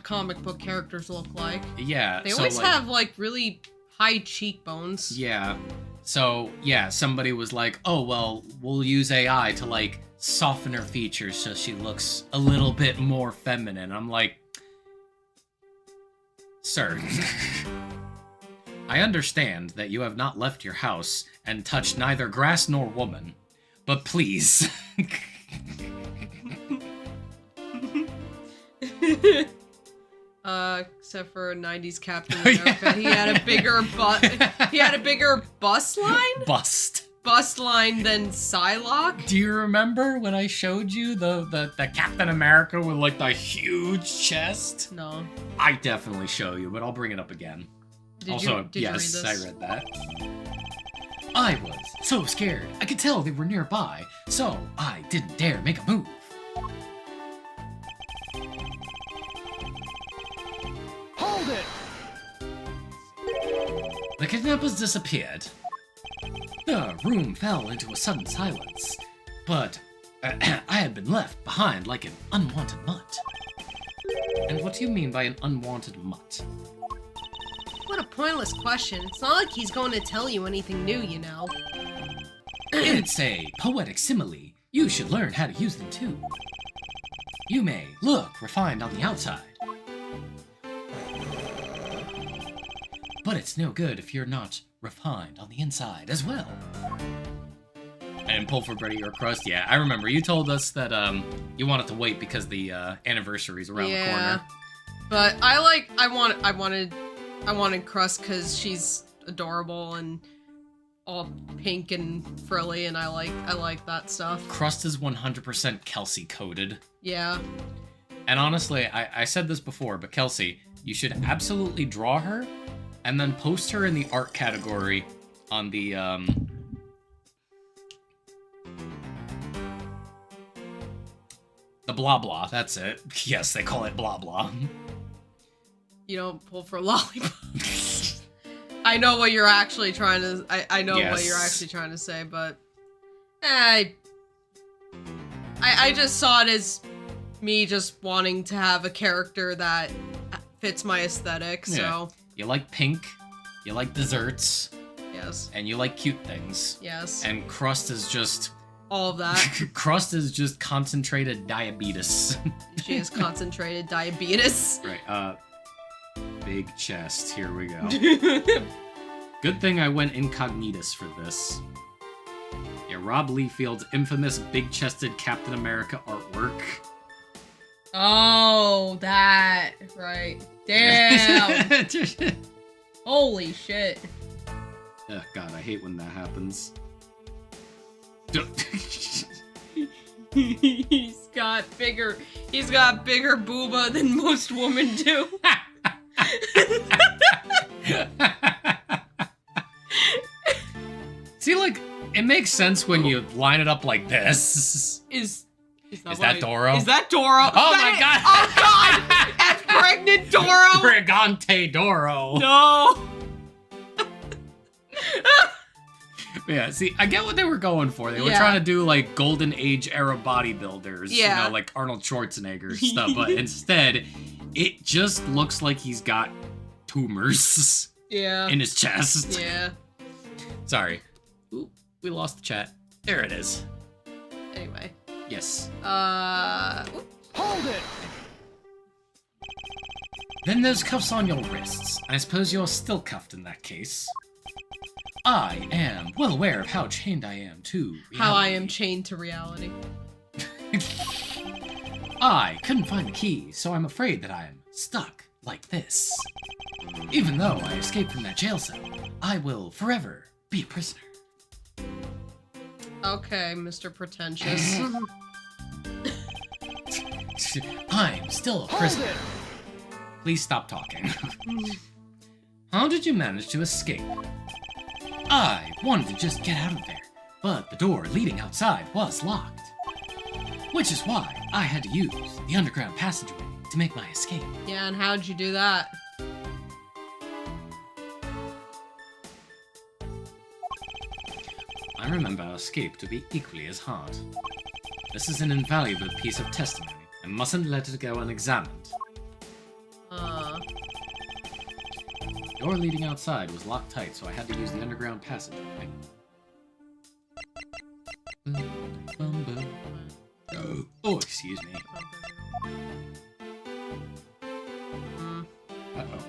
Speaker 1: comic book characters look like.
Speaker 2: Yeah.
Speaker 1: They always have, like, really high cheekbones.
Speaker 2: Yeah. So, yeah, somebody was like, oh, well, we'll use AI to, like, soften her features so she looks a little bit more feminine. I'm like, sir, I understand that you have not left your house and touched neither grass nor woman, but please.
Speaker 1: Except for 90s Captain America, he had a bigger he had a bigger bust line than Psylocke.
Speaker 2: Do you remember when I showed you the Captain America with, like, the huge chest?
Speaker 1: No.
Speaker 2: I definitely show you, but I'll bring it up again.
Speaker 1: Did you read
Speaker 2: yes,
Speaker 1: this?
Speaker 2: I read that. I was so scared. I could tell they were nearby, so I didn't dare make a move.
Speaker 5: Hold it!
Speaker 2: The kidnappers disappeared. The room fell into a sudden silence, but I had been left behind like an unwanted mutt. And what do you mean by an unwanted mutt?
Speaker 1: What a pointless question. It's not like he's going to tell you anything new, you know.
Speaker 2: It's a poetic simile. You should learn how to use them too. You may look refined on the outside, but it's no good if you're not refined on the inside as well. And pull for bread or crust? Yeah, I remember. You told us that you wanted to wait because the anniversary's around the corner.
Speaker 1: But I wanted crust because she's adorable and all pink and frilly, and I like that stuff.
Speaker 2: Crust is 100% Kelsey coded.
Speaker 1: Yeah.
Speaker 2: And honestly, I said this before, but Kelsey, you should absolutely draw her and then post her in the art category on the blah blah. That's it. Yes, they call it blah blah.
Speaker 1: You don't pull for lollipops. I know what you're actually trying to. I know what you're actually trying to say, but I just saw it as me just wanting to have a character that fits my aesthetic. So
Speaker 2: yeah. You like pink, you like desserts,
Speaker 1: yes,
Speaker 2: and you like cute things.
Speaker 1: Yes.
Speaker 2: And crust is just
Speaker 1: all of that.
Speaker 2: Crust is just concentrated diabetes.
Speaker 1: She has concentrated diabetes.
Speaker 2: Right. Big chest. Here we go. Good thing I went incognitus for this. Yeah, Rob Liefeld's infamous big-chested Captain America artwork.
Speaker 1: Oh, that. Right. Damn. Holy shit.
Speaker 2: Oh, God, I hate when that happens.
Speaker 1: He's got bigger booba than most women do.
Speaker 2: See, like, it makes sense when you line it up like this.
Speaker 1: Is
Speaker 2: that Doro?
Speaker 1: Is that Doro?
Speaker 2: Oh my God!
Speaker 1: Oh God! That's pregnant Doro!
Speaker 2: Brigante Doro!
Speaker 1: No!
Speaker 2: Yeah, see, I get what they were going for. They were trying to do, like, golden age era bodybuilders.
Speaker 1: Yeah.
Speaker 2: You know, like Arnold Schwarzenegger stuff. But instead, it just looks like he's got tumors in his chest.
Speaker 1: Yeah.
Speaker 2: Sorry. Ooh, we lost the chat. There it is.
Speaker 1: Anyway.
Speaker 2: Yes.
Speaker 5: Hold it!
Speaker 2: Then there's cuffs on your wrists. I suppose you're still cuffed in that case. I am well aware of how chained I am to reality.
Speaker 1: How I am chained to reality.
Speaker 2: I couldn't find the key, so I'm afraid that I am stuck like this. Even though I escaped from that jail cell, I will forever be a prisoner.
Speaker 1: Okay, Mr. Pretentious.
Speaker 2: I'm still a prisoner. Please stop talking. How did you manage to escape? I wanted to just get out of there, but the door leading outside was locked. Which is why I had to use the underground passageway to make my escape.
Speaker 1: Yeah, and how'd you do that?
Speaker 2: I remember our escape to be equally as hard. This is an invaluable piece of testimony. I mustn't let it go unexamined. The door leading outside was locked tight, so I had to use the underground passageway. Oh, excuse me. Uh-oh.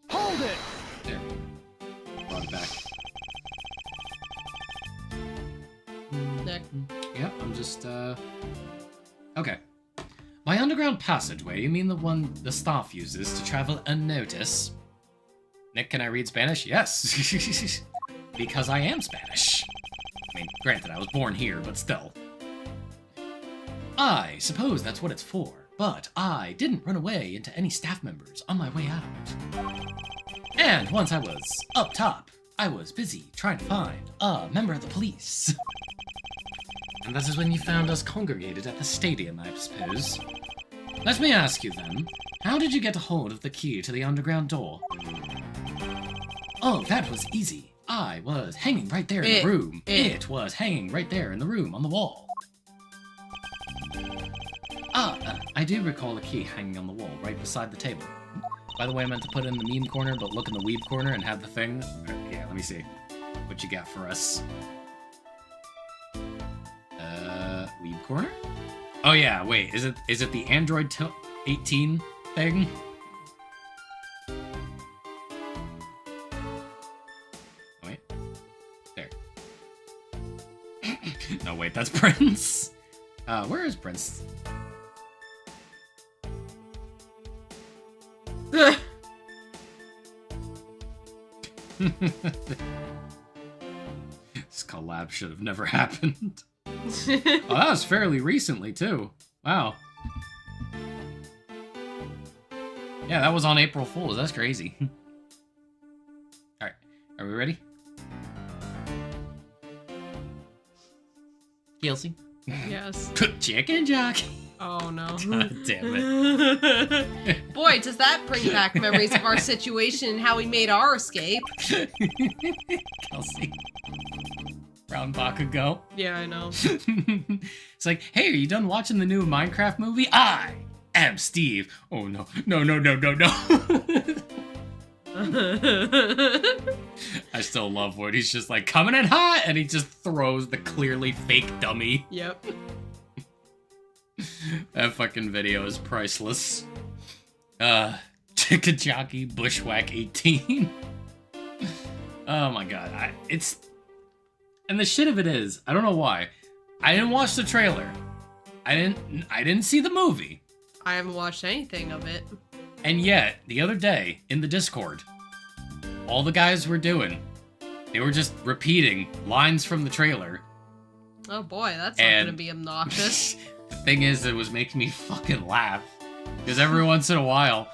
Speaker 5: Hold it!
Speaker 2: There we go. Brought it back.
Speaker 1: Nick.
Speaker 2: Yep, I'm just, Okay. By underground passageway, you mean the one the staff uses to travel unnoticed? Nick, can I read Spanish? Yes! Because I am Spanish. I mean, granted, I was born here, but still. I suppose that's what it's for, but I didn't run away into any staff members on my way out. And once I was up top, I was busy trying to find a member of the police. And that is when you found us congregated at the stadium, I suppose. Let me ask you then, how did you get a hold of the key to the underground door? Oh, that was easy. I was hanging right there in the room. It was hanging right there in the room on the wall. I do recall a key hanging on the wall right beside the table. By the way, I meant to put it in the meme corner, but look in the weeb corner and have the thing. Yeah, let me see what you got for us. Weeb corner? Oh yeah, wait, is it the Android 18 thing? Wait. There. No, wait, that's Prince. Where is Prince? This collab should have never happened. Oh, that was fairly recently, too. Wow. Yeah, that was on April Fool's. That's crazy. Alright, are we ready? Kelsey?
Speaker 1: Yes.
Speaker 2: Chicken jockey.
Speaker 1: Oh no.
Speaker 2: God damn it.
Speaker 1: Boy, does that bring back memories of our situation and how we made our escape.
Speaker 2: Kelsey. Round Bakugo.
Speaker 1: Yeah, I know.
Speaker 2: It's like, hey, are you done watching the new Minecraft movie? I am Steve. Oh no, no, no, no, no, no. I still love when he's just like coming in hot and he just throws the clearly fake dummy.
Speaker 1: Yep.
Speaker 2: That fucking video is priceless. Chicken Jockey Bushwhack 18. Oh my god, and the shit of it is, I don't know why. I didn't watch the trailer. I didn't see the movie.
Speaker 1: I haven't watched anything of it.
Speaker 2: And yet, the other day, in the Discord, all the guys were doing, they were just repeating lines from the trailer.
Speaker 1: Oh boy, that's not gonna be obnoxious.
Speaker 2: The thing is, it was making me fucking laugh. Because every once in a while,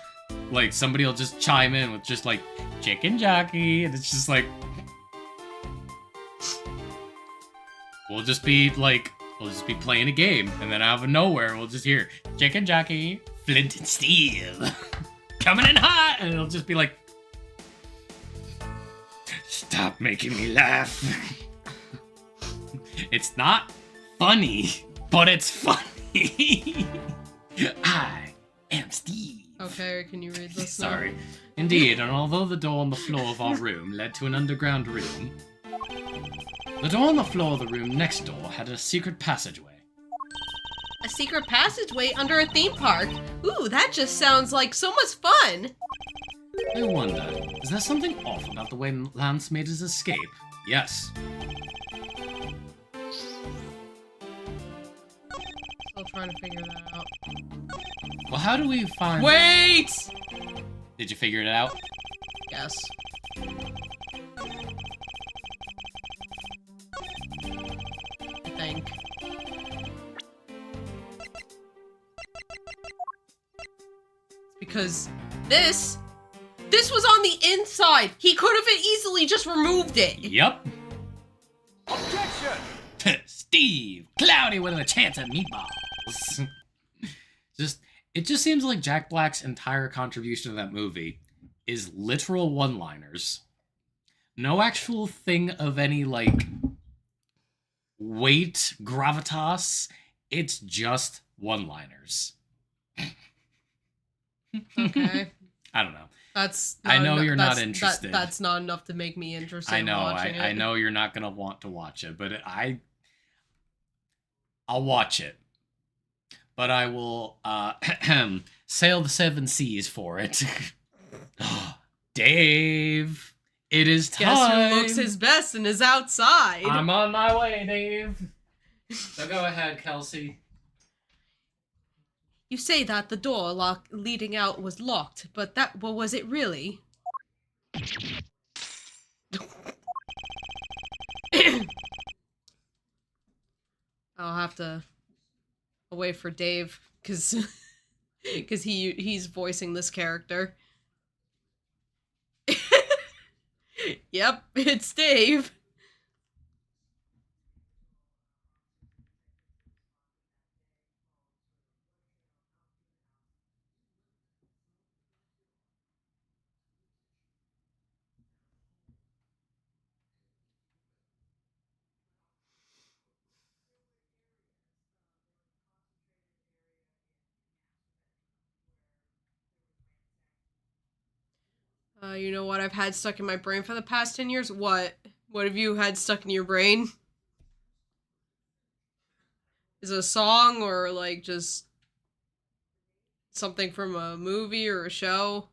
Speaker 2: like, somebody will just chime in with just like, Chicken Jockey, and it's just like... We'll just be playing a game, and then out of nowhere, we'll just hear, Chicken Jockey, Flint and Steel, coming in hot, and it'll just be like, stop making me laugh. It's not funny, but it's funny. I am Steve.
Speaker 1: Okay, can you read this now?
Speaker 2: Sorry. Indeed, and although the door on the floor of our room led to an underground room, the door on the floor of the room next door had a secret passageway.
Speaker 1: A secret passageway under a theme park? Ooh, that just sounds like so much fun!
Speaker 2: I wonder, is there something off about the way Lance made his escape? Yes.
Speaker 1: Still trying to figure that out.
Speaker 2: Well, how do we find...
Speaker 1: Wait!
Speaker 2: Did you figure it out?
Speaker 1: Yes. I think. Because this was on the inside. He could have easily just removed it.
Speaker 2: Yep.
Speaker 5: Objection!
Speaker 2: Steve, Cloudy with a chance at meatballs. It just seems like Jack Black's entire contribution to that movie is literal one-liners. No actual thing of any, like, weight, gravitas. It's just one-liners.
Speaker 1: Okay.
Speaker 2: I don't know.
Speaker 1: That's.
Speaker 2: I know you're not
Speaker 1: that's-
Speaker 2: interested.
Speaker 1: That's not enough to make me interested.
Speaker 2: I know.
Speaker 1: In watching
Speaker 2: I
Speaker 1: it.
Speaker 2: know you're not gonna want to watch it, but I'll watch it. But I will sail the 7 seas for it. Dave, it is time.
Speaker 1: Guess who looks his best and is outside?
Speaker 2: I'm on my way, Dave. So go ahead, Kelsey.
Speaker 1: You say that the door leading out was locked, but was it really? I'll have to wait for Dave, because he's voicing this character. Yep, it's Dave. You know what I've had stuck in my brain for the past 10 years? What? What have you had stuck in your brain? Is it a song or like just something from a movie or a show?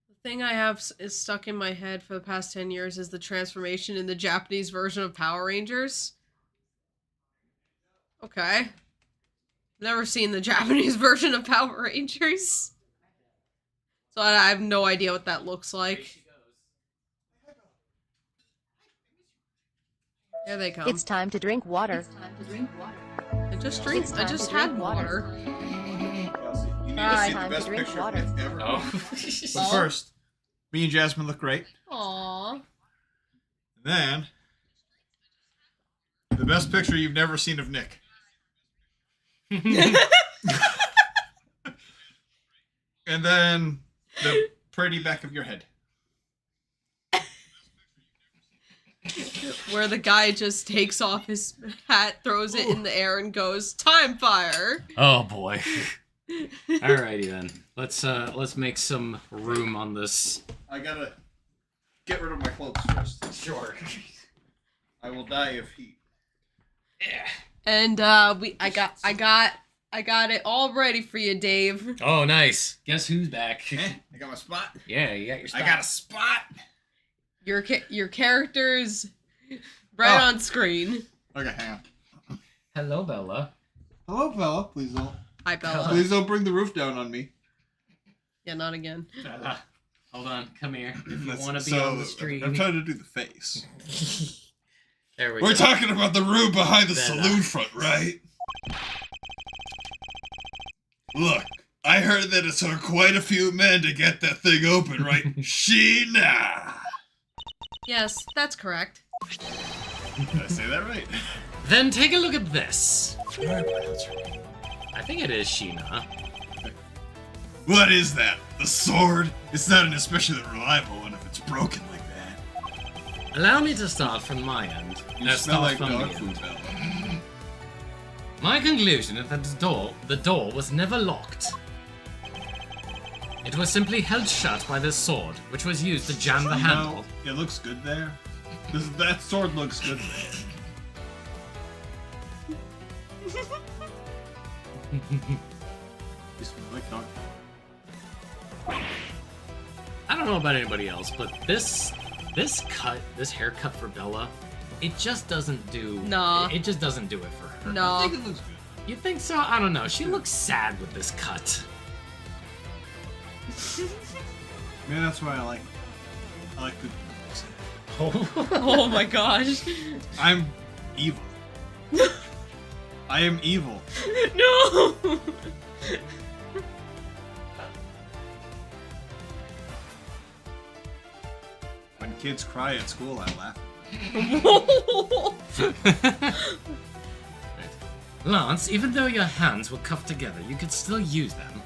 Speaker 1: The thing I have is stuck in my head for the past 10 years is the transformation in the Japanese version of Power Rangers. Okay. Never seen the Japanese version of Power Rangers. So I have no idea what that looks like. Here they come.
Speaker 3: It's time to drink water.
Speaker 1: I just drink.
Speaker 3: It's
Speaker 1: I
Speaker 3: time
Speaker 1: just
Speaker 3: to drink
Speaker 1: had
Speaker 3: water.
Speaker 1: water.
Speaker 6: Kelsey, you need
Speaker 1: Hi.
Speaker 6: to see the
Speaker 3: Time to
Speaker 6: best
Speaker 3: drink
Speaker 6: picture
Speaker 3: water.
Speaker 6: of Nick ever.
Speaker 2: Oh.
Speaker 6: But first, me and Jasmine look great.
Speaker 1: Aww.
Speaker 6: And then, the best picture you've never seen of Nick. And then, the pretty back of your head.
Speaker 1: Where the guy just takes off his hat, throws it in the air, and goes, "Time fire!"
Speaker 2: Oh boy. Alrighty then. Let's make some room on this.
Speaker 6: I gotta get rid of my clothes first.
Speaker 2: Sure.
Speaker 6: I will die of heat.
Speaker 1: And I got it all ready for you, Dave.
Speaker 2: Oh, nice. Guess who's back?
Speaker 6: I got my spot.
Speaker 2: Yeah, you got your spot.
Speaker 6: I got a spot.
Speaker 1: Your character's right
Speaker 6: Oh.
Speaker 1: on screen.
Speaker 6: Okay, hang on.
Speaker 2: Hello, Bella.
Speaker 6: Hello, Bella. Please don't.
Speaker 1: Hi, Bella.
Speaker 6: Please don't bring the roof down on me.
Speaker 1: Yeah, not again.
Speaker 2: Bella. Hold on. Come here. If you
Speaker 6: That's-
Speaker 2: want to be
Speaker 6: so,
Speaker 2: on the stream.
Speaker 6: I'm trying to do the face.
Speaker 2: There we
Speaker 6: We're
Speaker 2: go.
Speaker 6: talking about the room behind the
Speaker 2: Bella.
Speaker 6: saloon front, right? Look, I heard that it took quite a few men to get that thing open, right? Sheena!
Speaker 1: Yes, that's correct.
Speaker 6: Did I say that right?
Speaker 2: Then take a look at this. I think it is Sheena.
Speaker 6: What is that? The sword? It's not an especially reliable one if it's broken like that.
Speaker 2: Allow me to start from my end.
Speaker 6: You
Speaker 2: No,
Speaker 6: smell
Speaker 2: start
Speaker 6: like
Speaker 2: from
Speaker 6: dog
Speaker 2: the
Speaker 6: food,
Speaker 2: end.
Speaker 6: Bella.
Speaker 2: My conclusion is that the door was never locked. It was simply held shut by this sword, which was used to jam the handle.
Speaker 6: No, it looks good there. That sword looks good there. You smell like dog food.
Speaker 2: I don't know about anybody else, but this haircut for Bella, it just doesn't do.
Speaker 1: Nah.
Speaker 2: It just doesn't do it for her.
Speaker 6: I
Speaker 1: No.
Speaker 6: think it looks good.
Speaker 2: You think so? I don't know. She looks sad with this cut.
Speaker 6: Maybe that's why I like good things.
Speaker 2: Oh.
Speaker 1: Oh my gosh.
Speaker 6: I'm evil. I am evil.
Speaker 1: No.
Speaker 6: When kids cry at school, I laugh.
Speaker 2: Lance, even though your hands were cuffed together, you could still use them.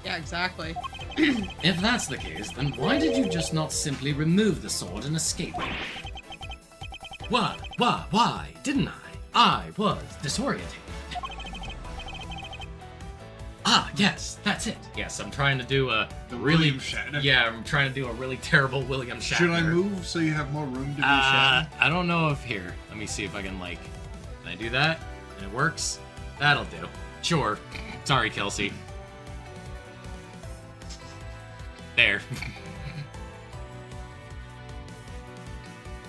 Speaker 1: Yeah, exactly.
Speaker 2: If that's the case, then why did you just not simply remove the sword and escape? Why? Didn't I? I was disorientated. Ah, yes, that's it. Yes, I'm trying to do a
Speaker 6: The
Speaker 2: really
Speaker 6: William Shatner?
Speaker 2: Yeah, I'm trying to do a really terrible William Shatner.
Speaker 6: Should I move so you have more room to be shot?
Speaker 2: I don't know if here. Let me see if I can can I do that? And it works? That'll do. Sure. Sorry, Kelsey. There.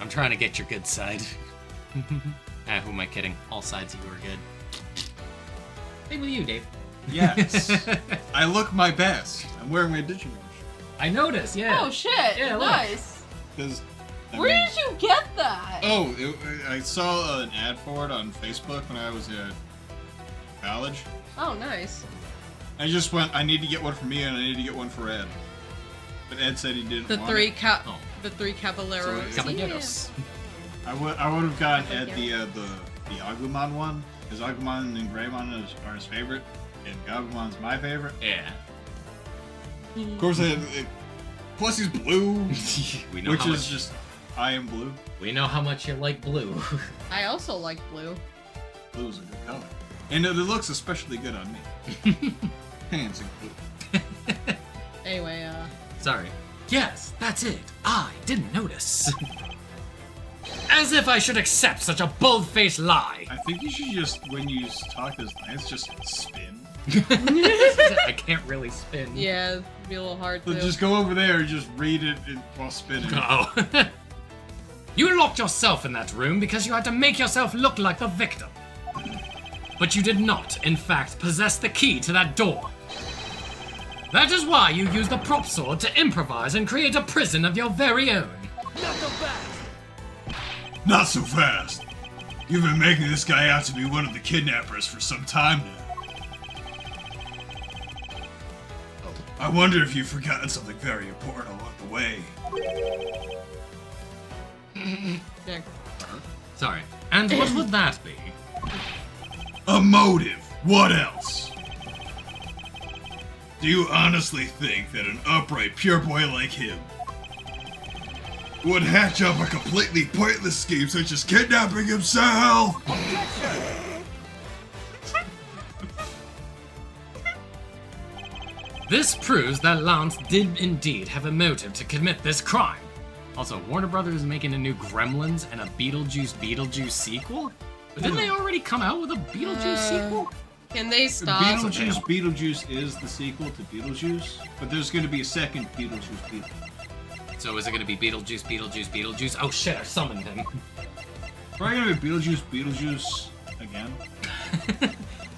Speaker 2: I'm trying to get your good side. Who am I kidding? All sides of you are good. Same with you, Dave.
Speaker 6: Yes. I look my best. I'm wearing my Digimon shirt.
Speaker 2: I noticed, yeah.
Speaker 1: Oh shit!
Speaker 2: Yeah, look.
Speaker 1: Nice.
Speaker 6: Because
Speaker 1: Where did you get that?
Speaker 6: Oh, I saw an ad for it on Facebook when I was at college.
Speaker 1: Oh, nice.
Speaker 6: I just went, I need to get one for me and I need to get one for Ed. But Ed said he didn't
Speaker 1: The
Speaker 6: want
Speaker 1: three
Speaker 6: it.
Speaker 1: the three caballeros.
Speaker 6: So,
Speaker 2: Caballeros.
Speaker 6: I would have gotten Ed the the Agumon one, because Agumon and Greymon are his favorite, and Gabumon's my favorite.
Speaker 2: Yeah.
Speaker 6: Of course, plus he's blue,
Speaker 2: We know
Speaker 6: which
Speaker 2: how
Speaker 6: is
Speaker 2: much,
Speaker 6: just I am blue.
Speaker 2: we know how much you like blue.
Speaker 1: I also like blue.
Speaker 6: Blue is a good color, and it looks especially good on me. Hands included.
Speaker 1: Anyway,
Speaker 2: Sorry. Yes, that's it. I didn't notice. As if I should accept such a bold-faced lie.
Speaker 6: I think you should just, when you talk as Lance, just spin.
Speaker 2: I can't really spin.
Speaker 1: yeah, it'd be a little hard
Speaker 6: So
Speaker 1: to.
Speaker 6: just go over there and just read it while spinning.
Speaker 2: Oh. You locked yourself in that room because you had to make yourself look like the victim. But you did not, in fact, possess the key to that door. That is why you used the prop sword to improvise and create a prison of your very own.
Speaker 6: Not so fast. You've been making this guy out to be one of the kidnappers for some time now. I wonder if you've forgotten something very important along the way.
Speaker 1: Yeah.
Speaker 2: Sorry. And what would that be?
Speaker 6: A motive. What else? Do you honestly think that an upright, pure boy like him would hatch up a completely pointless scheme such as kidnapping himself?
Speaker 2: This proves that Lance did indeed have a motive to commit this crime. Also, Warner Brothers is making a new Gremlins and a Beetlejuice sequel? But didn't they already come out with a Beetlejuice sequel?
Speaker 1: Can they stop?
Speaker 6: Beetlejuice is the sequel to Beetlejuice, but there's going to be a second Beetlejuice.
Speaker 2: So is it going to be Beetlejuice? Oh shit, I summoned him.
Speaker 6: Probably going to be Beetlejuice again.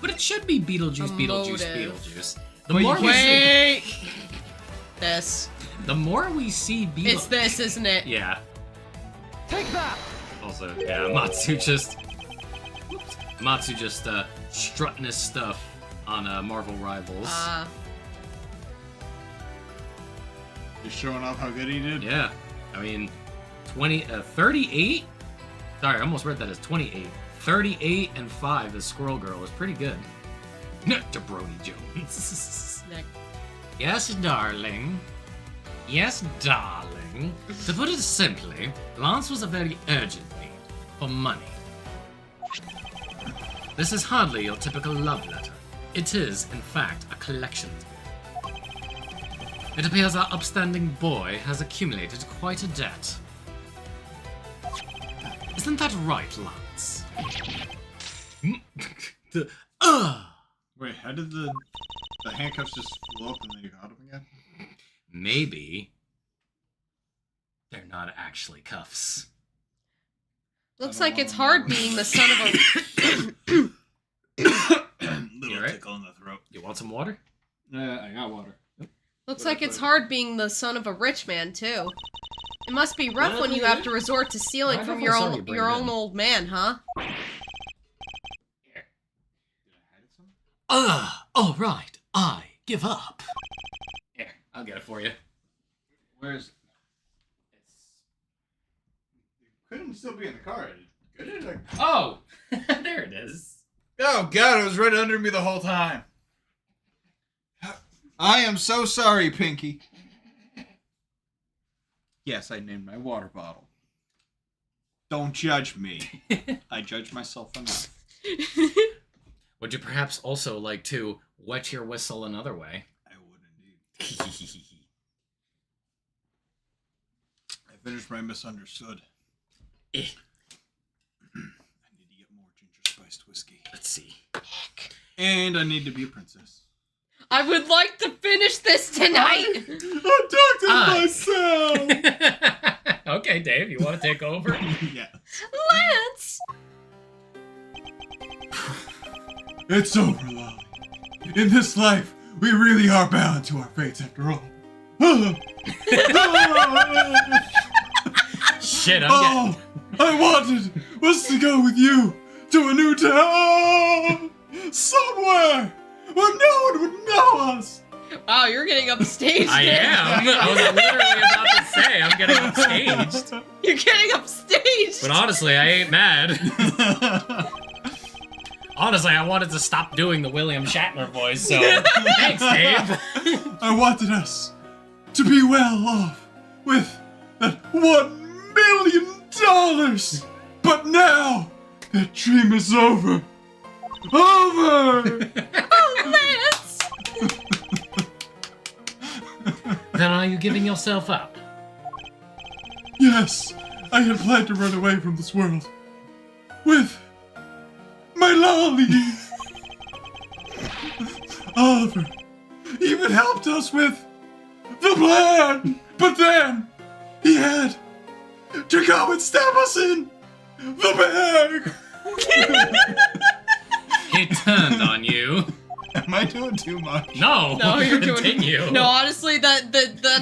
Speaker 2: But it should be Beetlejuice.
Speaker 1: Motive.
Speaker 2: The
Speaker 6: Well, you
Speaker 2: more
Speaker 6: can't
Speaker 2: we
Speaker 1: Wait. This.
Speaker 2: the more we see Beetlejuice.
Speaker 1: It's this, isn't it?
Speaker 2: Yeah.
Speaker 5: Take that!
Speaker 2: Also, yeah, Matsu just strutting his stuff on Marvel Rivals.
Speaker 6: Just showing off how good he did.
Speaker 2: Yeah, I mean, 38? Sorry, I almost read that as 28. 38 and 5 as Squirrel Girl is pretty good. Jabroni Jones.
Speaker 1: Nick.
Speaker 2: Yes, darling. Yes, darling. To put it simply, Lance was a very urgent need for money. This is hardly your typical love letter. It is, in fact, a collections bill. It appears our upstanding boy has accumulated quite a debt. Isn't that right, Lance?
Speaker 6: Wait, how did the handcuffs just flow up and then you got him again?
Speaker 2: Maybe they're not actually cuffs.
Speaker 1: Looks
Speaker 6: I don't
Speaker 1: like it's
Speaker 6: wanna
Speaker 1: hard
Speaker 6: know.
Speaker 1: being the son of a.
Speaker 6: Little
Speaker 2: right?
Speaker 6: tickle in the throat.
Speaker 2: You want some water?
Speaker 6: I got water.
Speaker 1: Looks like it's hard being the son of a rich man too. It must be rough when you have to resort to stealing
Speaker 2: I
Speaker 1: from
Speaker 2: definitely saw you bring
Speaker 1: your
Speaker 2: it
Speaker 1: own
Speaker 2: in.
Speaker 1: old man, huh?
Speaker 2: All right. I give up. Here, I'll get it for you.
Speaker 6: Where's it? It couldn't still be in the car. Could it?
Speaker 2: Oh, there it is.
Speaker 6: Oh god, it was right under me the whole time. I am so sorry, Pinky. Yes, I named my water bottle. Don't judge me. I judge myself enough.
Speaker 2: Would you perhaps also like to wet your whistle another way?
Speaker 6: I would indeed. I finished my misunderstood.
Speaker 2: Eh.
Speaker 6: I need to get more ginger spiced whiskey.
Speaker 2: Let's see.
Speaker 6: And I need to be a princess.
Speaker 1: I would like to finish this tonight.
Speaker 6: I'm talking to myself!
Speaker 2: Okay, Dave, you want to take over?
Speaker 6: Yeah.
Speaker 1: Lance!
Speaker 6: It's over, Lolly. In this life, we really are bound to our fates after all.
Speaker 2: Shit, I'm
Speaker 6: All I wanted was to go with you to a new town! Somewhere where no one would know us!
Speaker 1: Wow, you're getting upstaged.
Speaker 2: I am. I was literally about to say I'm getting upstaged.
Speaker 1: You're getting upstaged.
Speaker 2: But honestly, I ain't mad. Honestly, I wanted to stop doing the William Shatner voice, so thanks, Dave.
Speaker 6: I wanted us to be well off with that $1 million. But now, that dream is over. Over!
Speaker 1: Oh, Lance!
Speaker 2: Then are you giving yourself up?
Speaker 6: Yes, I had planned to run away from this world. With my lolly. Oliver even helped us with the plan. But then he had to go and stab us in the bag.
Speaker 2: He turned on you.
Speaker 6: Am I doing too much?
Speaker 2: No,
Speaker 1: No, you're
Speaker 2: continue.
Speaker 1: doing. No, honestly, that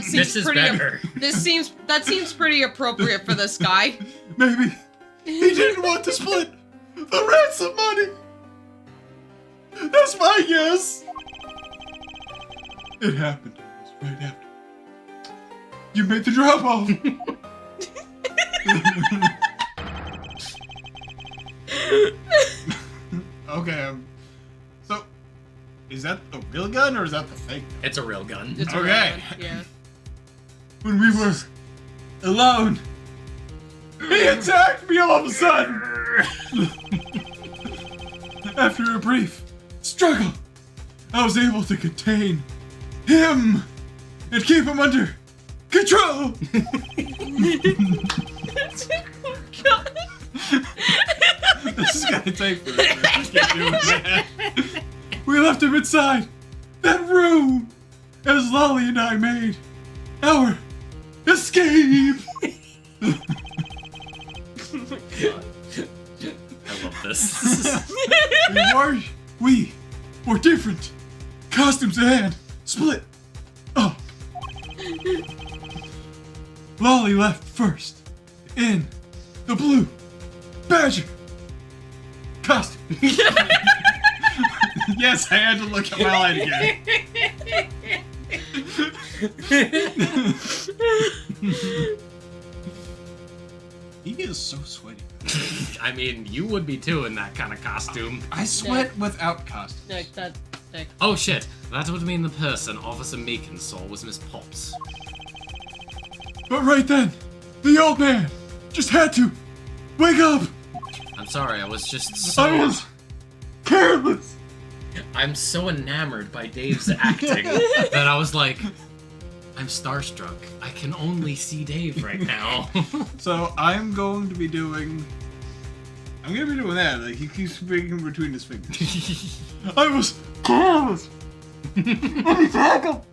Speaker 1: seems
Speaker 2: This is
Speaker 1: pretty.
Speaker 2: better.
Speaker 1: That seems pretty appropriate for this guy.
Speaker 6: Maybe he didn't want to split the ransom money. That's my guess. It happened right after you made the drop off. Okay, so is that the real gun or is that the fake gun?
Speaker 2: It's a real gun.
Speaker 1: It's
Speaker 6: Okay.
Speaker 1: relevant, yeah.
Speaker 6: When we were alone, he attacked me all of a sudden. After a brief struggle, I was able to contain him and keep him under control.
Speaker 1: God.
Speaker 6: This is gonna take forever. I can't do it. We left him inside that room as Lolly and I made our escape.
Speaker 2: I love this.
Speaker 6: We were different. Costumes in hand, split up. Lolly left first in the blue badger costume. Yes, I had to look at my line again. He is so sweaty.
Speaker 2: I mean, you would be too in that kind of costume.
Speaker 6: I sweat without costumes.
Speaker 1: Nick, Nick.
Speaker 2: Oh shit, that would mean the person Officer Meekin saw was Miss Pops.
Speaker 6: But right then, the old man just had to wake up.
Speaker 2: I'm sorry, I was just
Speaker 6: I was careless.
Speaker 2: I'm so enamored by Dave's acting that I was like, I'm starstruck. I can only see Dave right now.
Speaker 6: So I'm going to be doing. I'm gonna be doing that. Like he keeps speaking between his fingers. I was careless. And he tackled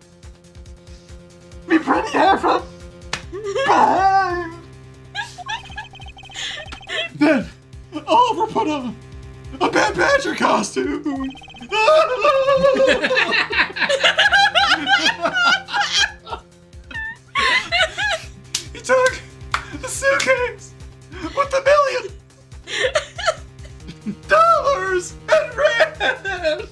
Speaker 6: me pretty hair from behind. Then Oliver put on a Bad Badger costume. He took the suitcase with the $1 million and ran.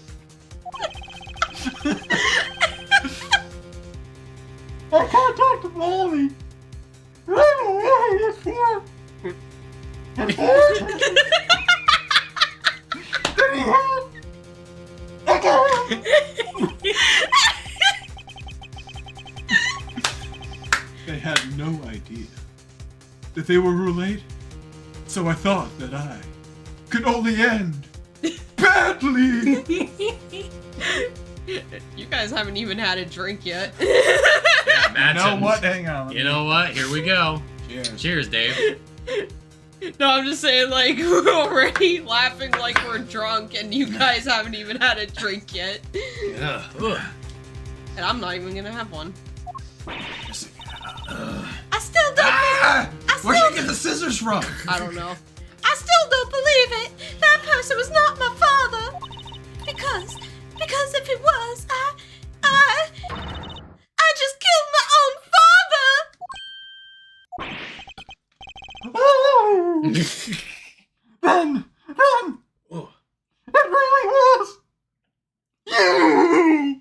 Speaker 6: I contacted Molly right away this year. And then he had a gun. They had no idea that they were related, so I thought that I could only end badly.
Speaker 1: You guys haven't even had a drink yet.
Speaker 2: Yeah, imagine.
Speaker 6: Hang on.
Speaker 2: You know what? Here we go.
Speaker 6: Cheers.
Speaker 2: Cheers, Dave.
Speaker 1: No, I'm just saying, like, we're already laughing like we're drunk, and you guys haven't even had a drink yet.
Speaker 2: Ugh.
Speaker 1: And I'm not even gonna have one.
Speaker 4: I still don't
Speaker 6: Where'd you get the scissors from?
Speaker 1: I don't know.
Speaker 4: I still don't believe it. That person was not my father. Because if it was, I just killed my own father.
Speaker 6: Then,
Speaker 2: Oh.
Speaker 6: it really was you.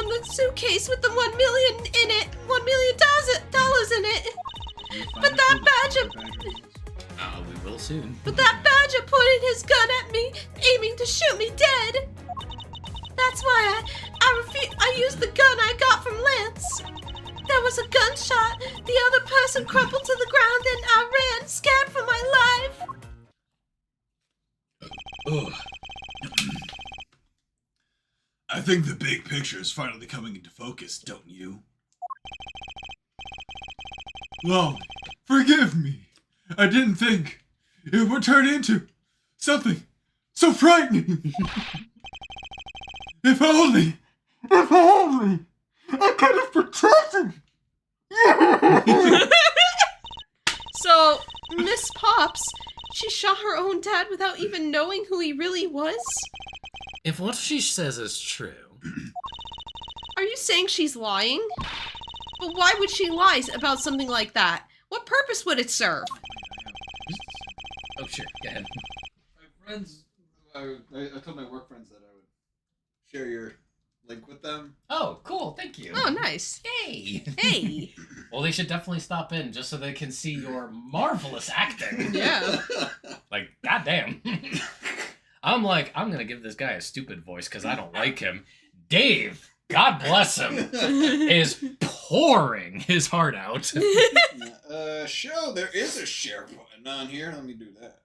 Speaker 4: found the suitcase with the $1 million in it. $1 million in it. But that badger,
Speaker 2: We will soon.
Speaker 4: but that badger pointed his gun at me, aiming to shoot me dead. That's why I used the gun I got from Lance. There was a gunshot. The other person crumpled to the ground and I ran, scared for my life.
Speaker 2: Ugh.
Speaker 6: I think the big picture is finally coming into focus, don't you? Well, forgive me. I didn't think it would turn into something so frightening. If only I could have protected you.
Speaker 1: So, Miss Pops, she shot her own dad without even knowing who he really was?
Speaker 2: If what she says is true,
Speaker 1: Are you saying she's lying? But why would she lie about something like that? What purpose would it serve?
Speaker 2: oh sure, go ahead.
Speaker 6: My friends, I told my work friends that I would share your link with them.
Speaker 2: Oh, cool, thank you.
Speaker 1: Oh, nice.
Speaker 2: Yay!
Speaker 1: Hey.
Speaker 2: Well, they should definitely stop in just so they can see your marvelous acting.
Speaker 1: Yeah.
Speaker 2: Like, goddamn. I'm gonna give this guy a stupid voice because I don't like him. Dave, God bless him, is pouring his heart out.
Speaker 6: Show, there is a share button on here. Let me do that.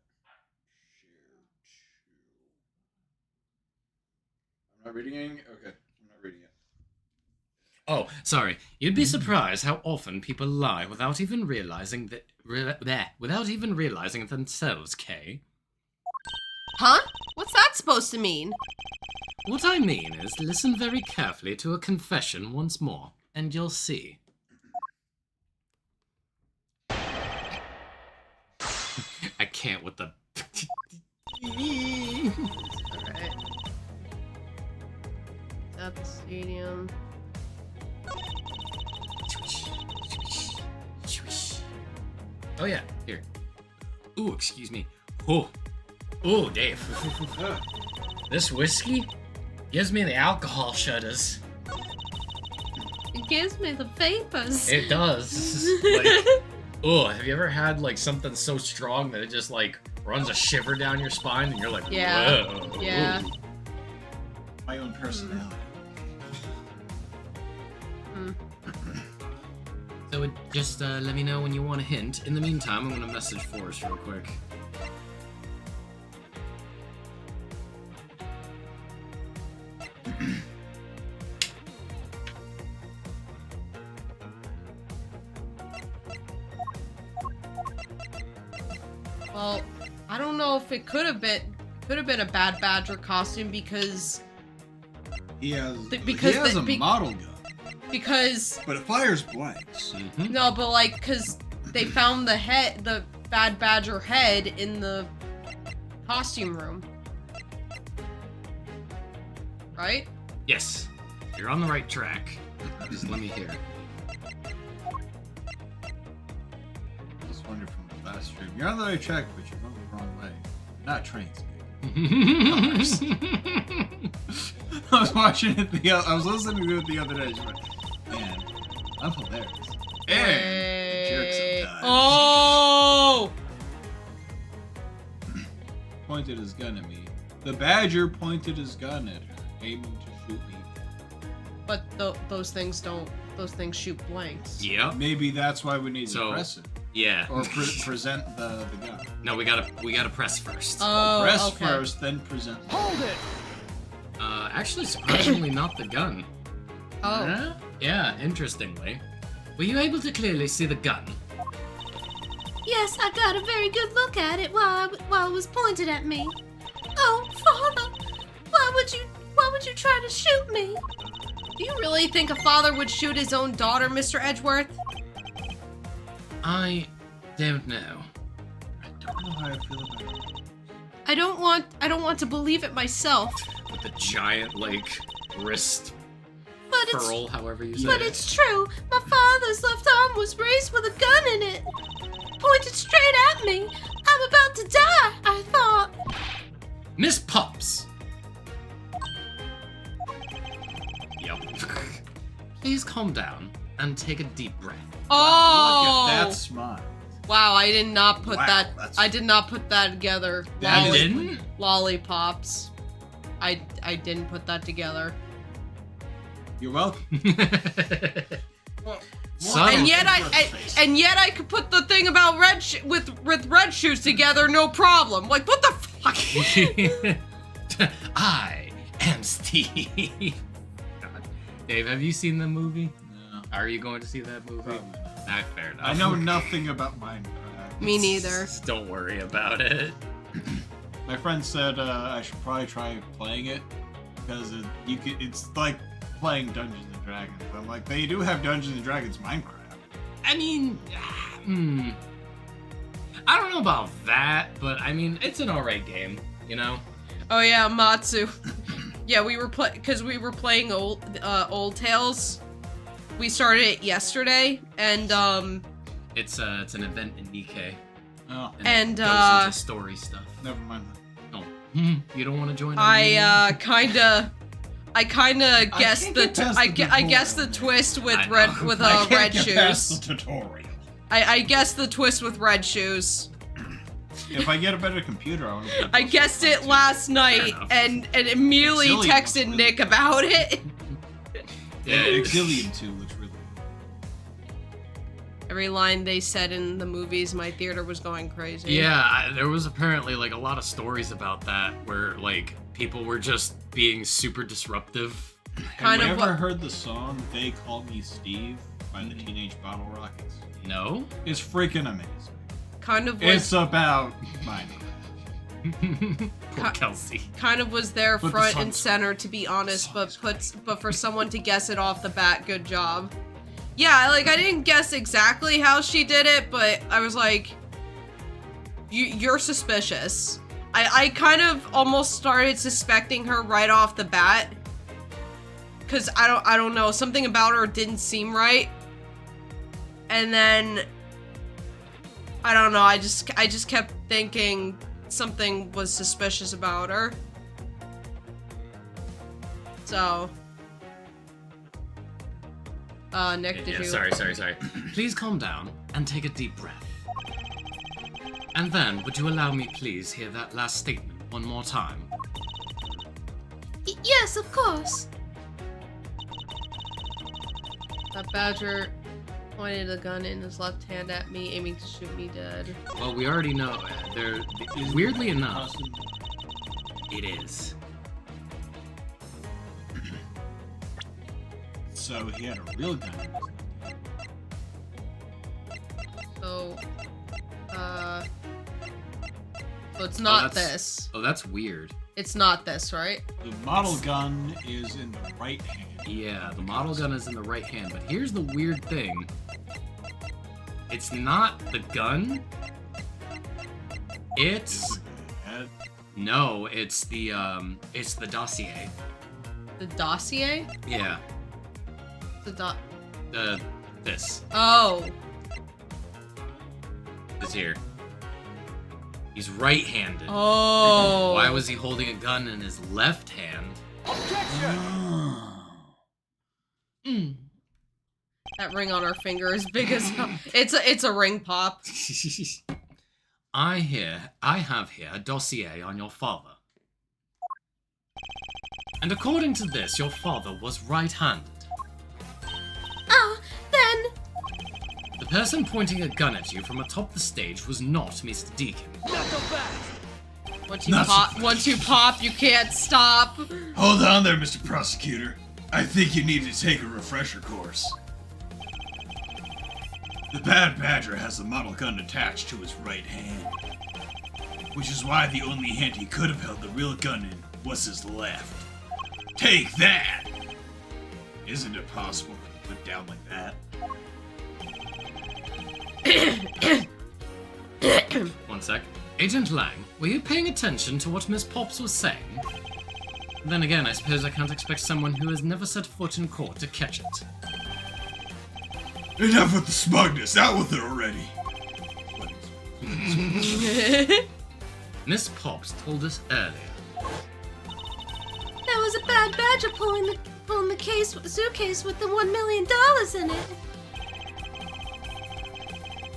Speaker 6: I'm not reading any? Okay, I'm not reading it.
Speaker 2: Oh, sorry. You'd be surprised how often people lie without even realizing that. Without even realizing it themselves, Kay.
Speaker 1: Huh? What's that supposed to mean?
Speaker 2: What I mean is, listen very carefully to a confession once more, and you'll see. I can't with the.
Speaker 1: Alright. At the stadium.
Speaker 2: Oh yeah, here. Ooh, excuse me. Oh, ooh, Dave. This whiskey gives me the alcohol shudders.
Speaker 1: It gives me the vapors.
Speaker 2: It does. Like, oh, have you ever had like something so strong that it just like runs a shiver down your spine and you're like,
Speaker 1: Yeah.
Speaker 2: whoa.
Speaker 1: Yeah.
Speaker 2: Ooh.
Speaker 6: My own personality.
Speaker 2: So just let me know when you want a hint. In the meantime, I'm gonna message Forrest real quick.
Speaker 1: Well, I don't know if it could have been a Bad Badger costume because
Speaker 6: He has,
Speaker 1: because
Speaker 6: he has
Speaker 1: the-
Speaker 6: a
Speaker 1: be-
Speaker 6: model gun,
Speaker 1: because
Speaker 6: but it fires blanks.
Speaker 2: Mm-hmm.
Speaker 1: no, but like because they found the Bad Badger head in the costume room, right?
Speaker 2: Yes, you're on the right track. Just let me hear.
Speaker 6: I just wondered from the last stream. You're on the right track, but you're going the wrong way. Not trains, baby. I was watching it I was listening to it the other day. Just went, man, I'm hilarious. And jerk sometimes.
Speaker 1: Oh!
Speaker 6: Pointed his gun at me. The badger pointed his gun at her, aiming to shoot me.
Speaker 1: But those things shoot blanks.
Speaker 2: Yep.
Speaker 6: Maybe that's why we need
Speaker 2: So-
Speaker 6: to press it.
Speaker 2: Yeah.
Speaker 6: Or present the gun.
Speaker 2: No, we gotta press first.
Speaker 1: Oh,
Speaker 6: Press
Speaker 1: okay.
Speaker 6: first, then present.
Speaker 5: Hold it!
Speaker 2: Actually, surprisingly not the gun.
Speaker 1: Oh.
Speaker 2: Huh? Yeah, interestingly. Were you able to clearly see the gun?
Speaker 4: Yes, I got a very good look at it while it was pointed at me. Oh, Father, why would you try to shoot me?
Speaker 1: Do you really think a father would shoot his own daughter, Mr. Edgeworth?
Speaker 2: I don't know.
Speaker 6: I don't know how I feel about it.
Speaker 1: I don't want to believe it myself.
Speaker 2: With the giant, like, wrist
Speaker 4: But it's
Speaker 2: furl, however you say
Speaker 4: But
Speaker 2: it.
Speaker 4: it's true. My father's left arm was raised with a gun in it. Pointed straight at me. I'm about to die, I thought.
Speaker 2: Miss Pops! Yep. please calm down and take a deep breath.
Speaker 1: Oh,
Speaker 6: Look at that smile.
Speaker 1: wow! I did not put
Speaker 6: Wow,
Speaker 1: that.
Speaker 6: that's-
Speaker 1: I did not put that together.
Speaker 6: That
Speaker 2: You
Speaker 6: is-
Speaker 2: didn't?
Speaker 1: Lollipops. I didn't put that together.
Speaker 6: You're welcome.
Speaker 2: Subtle.
Speaker 1: And yet I could put the thing about with red shoes together, no problem. Like what the fuck?
Speaker 2: I am Steve. God. Dave, have you seen the movie?
Speaker 6: No.
Speaker 2: Are you going to see that movie?
Speaker 6: Probably not.
Speaker 2: Nah, fair enough.
Speaker 6: I know nothing about Minecraft.
Speaker 1: Me neither.
Speaker 2: Just don't worry about it.
Speaker 6: My friend said I should probably try playing it because it's like playing Dungeons and Dragons. I'm like, they do have Dungeons and Dragons Minecraft.
Speaker 2: I mean, I don't know about that, but I mean, it's an alright game, you know?
Speaker 1: Oh yeah, Matsu. Yeah, we were playing Old Tales. We started it yesterday, and
Speaker 2: It's an event in Nikkei.
Speaker 6: Oh,
Speaker 1: And,
Speaker 2: it goes into story stuff.
Speaker 6: never mind.
Speaker 2: Oh, you don't want to join?
Speaker 1: I kinda guessed
Speaker 6: can't
Speaker 1: the
Speaker 6: get past
Speaker 1: I
Speaker 6: the
Speaker 1: guessed the
Speaker 6: tutorial,
Speaker 1: twist with
Speaker 2: I know.
Speaker 1: red with
Speaker 6: I can't
Speaker 1: red
Speaker 6: get
Speaker 1: shoes.
Speaker 6: past the tutorial.
Speaker 1: I guessed the twist with red shoes.
Speaker 6: If I get a better computer, I want to.
Speaker 1: I guessed it last night
Speaker 2: enough.
Speaker 1: and immediately
Speaker 6: Exilium
Speaker 1: texted
Speaker 6: was
Speaker 1: Nick
Speaker 6: really
Speaker 1: about it.
Speaker 2: Yeah,
Speaker 6: Exilium 2 looks really.
Speaker 1: Every line they said in the movies, my theater was going crazy.
Speaker 2: Yeah, there was apparently like a lot of stories about that where like people were just being super disruptive.
Speaker 1: Kind
Speaker 6: Have
Speaker 1: of
Speaker 6: you ever
Speaker 1: what-
Speaker 6: heard the song "They Call Me Steve" by the Teenage Bottle Rockets?
Speaker 2: No?
Speaker 6: It's freaking amazing.
Speaker 1: Kind of
Speaker 6: It's
Speaker 1: was
Speaker 6: about Minecraft.
Speaker 2: Poor Kelsey.
Speaker 1: kind of was there
Speaker 6: But the
Speaker 1: front
Speaker 6: song
Speaker 1: and
Speaker 6: is-
Speaker 1: center, to be honest,
Speaker 6: song
Speaker 1: but
Speaker 6: is
Speaker 1: but for someone to guess it off the bat, good job. Yeah, like I didn't guess exactly how she did it, but I was like, you're suspicious. I kind of almost started suspecting her right off the bat. Cause I don't know, something about her didn't seem right. And then I don't know, I just kept thinking something was suspicious about her. So Nick, did
Speaker 2: Yeah,
Speaker 1: you
Speaker 2: sorry. Please calm down and take a deep breath. And then, would you allow me please hear that last statement one more time?
Speaker 4: Yes, of course.
Speaker 1: That badger pointed a gun in his left hand at me, aiming to shoot me dead.
Speaker 2: Well, we already know. Weirdly enough, it is.
Speaker 6: So he had a real gun.
Speaker 1: So so it's not
Speaker 2: that's-
Speaker 1: this.
Speaker 2: Oh, that's weird.
Speaker 1: It's not this, right?
Speaker 6: The model gun is in the right hand.
Speaker 2: Yeah, the model gun is in the right hand, but here's the weird thing. It's not the gun. It's
Speaker 6: Head.
Speaker 2: no, it's the dossier.
Speaker 1: The dossier?
Speaker 2: Yeah, this
Speaker 1: Oh.
Speaker 2: is here. He's right-handed.
Speaker 1: Oh.
Speaker 2: Why was he holding a gun in his left hand?
Speaker 1: That ring on her finger is big as hell. It's a ring pop.
Speaker 2: I have here a dossier on your father. And according to this, your father was right-handed.
Speaker 4: Oh, then
Speaker 2: The person pointing a gun at you from atop the stage was not Mr. Deacon.
Speaker 1: Once you pop, you can't stop.
Speaker 6: Hold on there, Mr. Prosecutor. I think you need to take a refresher course. The Bad Badger has the model gun attached to his right hand, which is why the only hand he could have held the real gun in was his left. Take that! Isn't it possible to put down like that?
Speaker 2: One sec. Agent Lang, were you paying attention to what Miss Pops was saying? Then again, I suppose I can't expect someone who has never set foot in court to catch it.
Speaker 6: Enough with the smugness, out with it already!
Speaker 2: Miss Pops told us earlier.
Speaker 4: there was a bad badger pulling on the suitcase with the $1 million in it.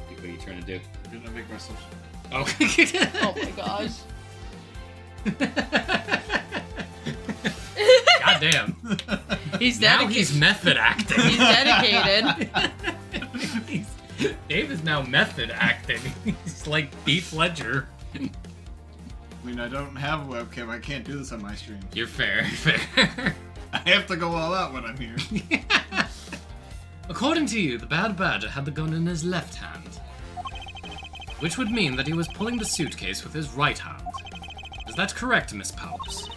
Speaker 2: What are you trying to do?
Speaker 6: I'm gonna make myself.
Speaker 2: Oh.
Speaker 1: Oh my gosh.
Speaker 2: Goddamn.
Speaker 1: He's
Speaker 2: Now
Speaker 1: dedicated.
Speaker 2: he's method acting.
Speaker 1: He's dedicated.
Speaker 2: Dave is now method acting. He's like Heath Ledger.
Speaker 6: I mean, I don't have a webcam. I can't do this on my stream.
Speaker 2: You're fair.
Speaker 6: I have to go all out when I'm here.
Speaker 2: According to you, the Bad Badger had the gun in his left hand, which would mean that he was pulling the suitcase with his right hand. Is that correct, Miss Pops?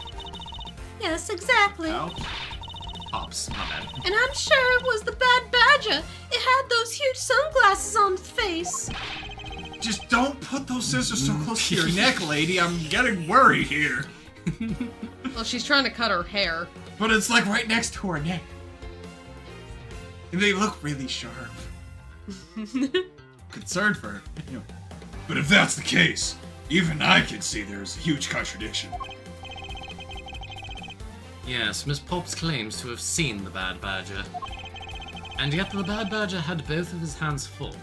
Speaker 4: Yes, exactly.
Speaker 6: Ow.
Speaker 2: Pops, my bad.
Speaker 4: And I'm sure it was the Bad Badger. It had those huge sunglasses on its face.
Speaker 6: Just don't put those scissors so close to your neck, lady. I'm getting worried here.
Speaker 1: Well, she's trying to cut her hair.
Speaker 6: But it's like right next to her neck. And they look really sharp. Concerned for her. You know. But if that's the case, even I can see there's a huge contradiction.
Speaker 2: Yes, Miss Pops claims to have seen the Bad Badger. And yet the Bad Badger had both of his hands full.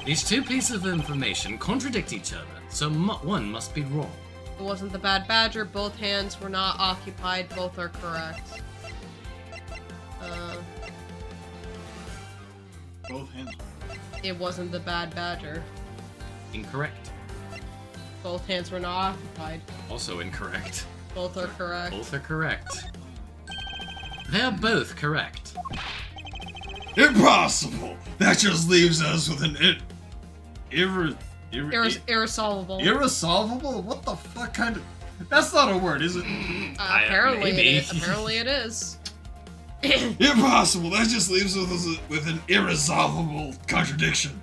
Speaker 2: These two pieces of information contradict each other, so one must be wrong.
Speaker 1: It wasn't the Bad Badger. Both hands were not occupied. Both are correct.
Speaker 6: Both hands.
Speaker 1: It wasn't the Bad Badger.
Speaker 2: Incorrect.
Speaker 1: Both hands were not occupied.
Speaker 2: Also incorrect.
Speaker 1: Both are correct.
Speaker 2: Both are correct. They are both correct.
Speaker 6: Impossible! That just leaves us with an
Speaker 1: Irresolvable.
Speaker 6: irresolvable? What the fuck kind of... That's not a word, is it?
Speaker 1: Apparently,
Speaker 2: maybe.
Speaker 1: apparently it is.
Speaker 6: Impossible! That just leaves us with an irresolvable contradiction.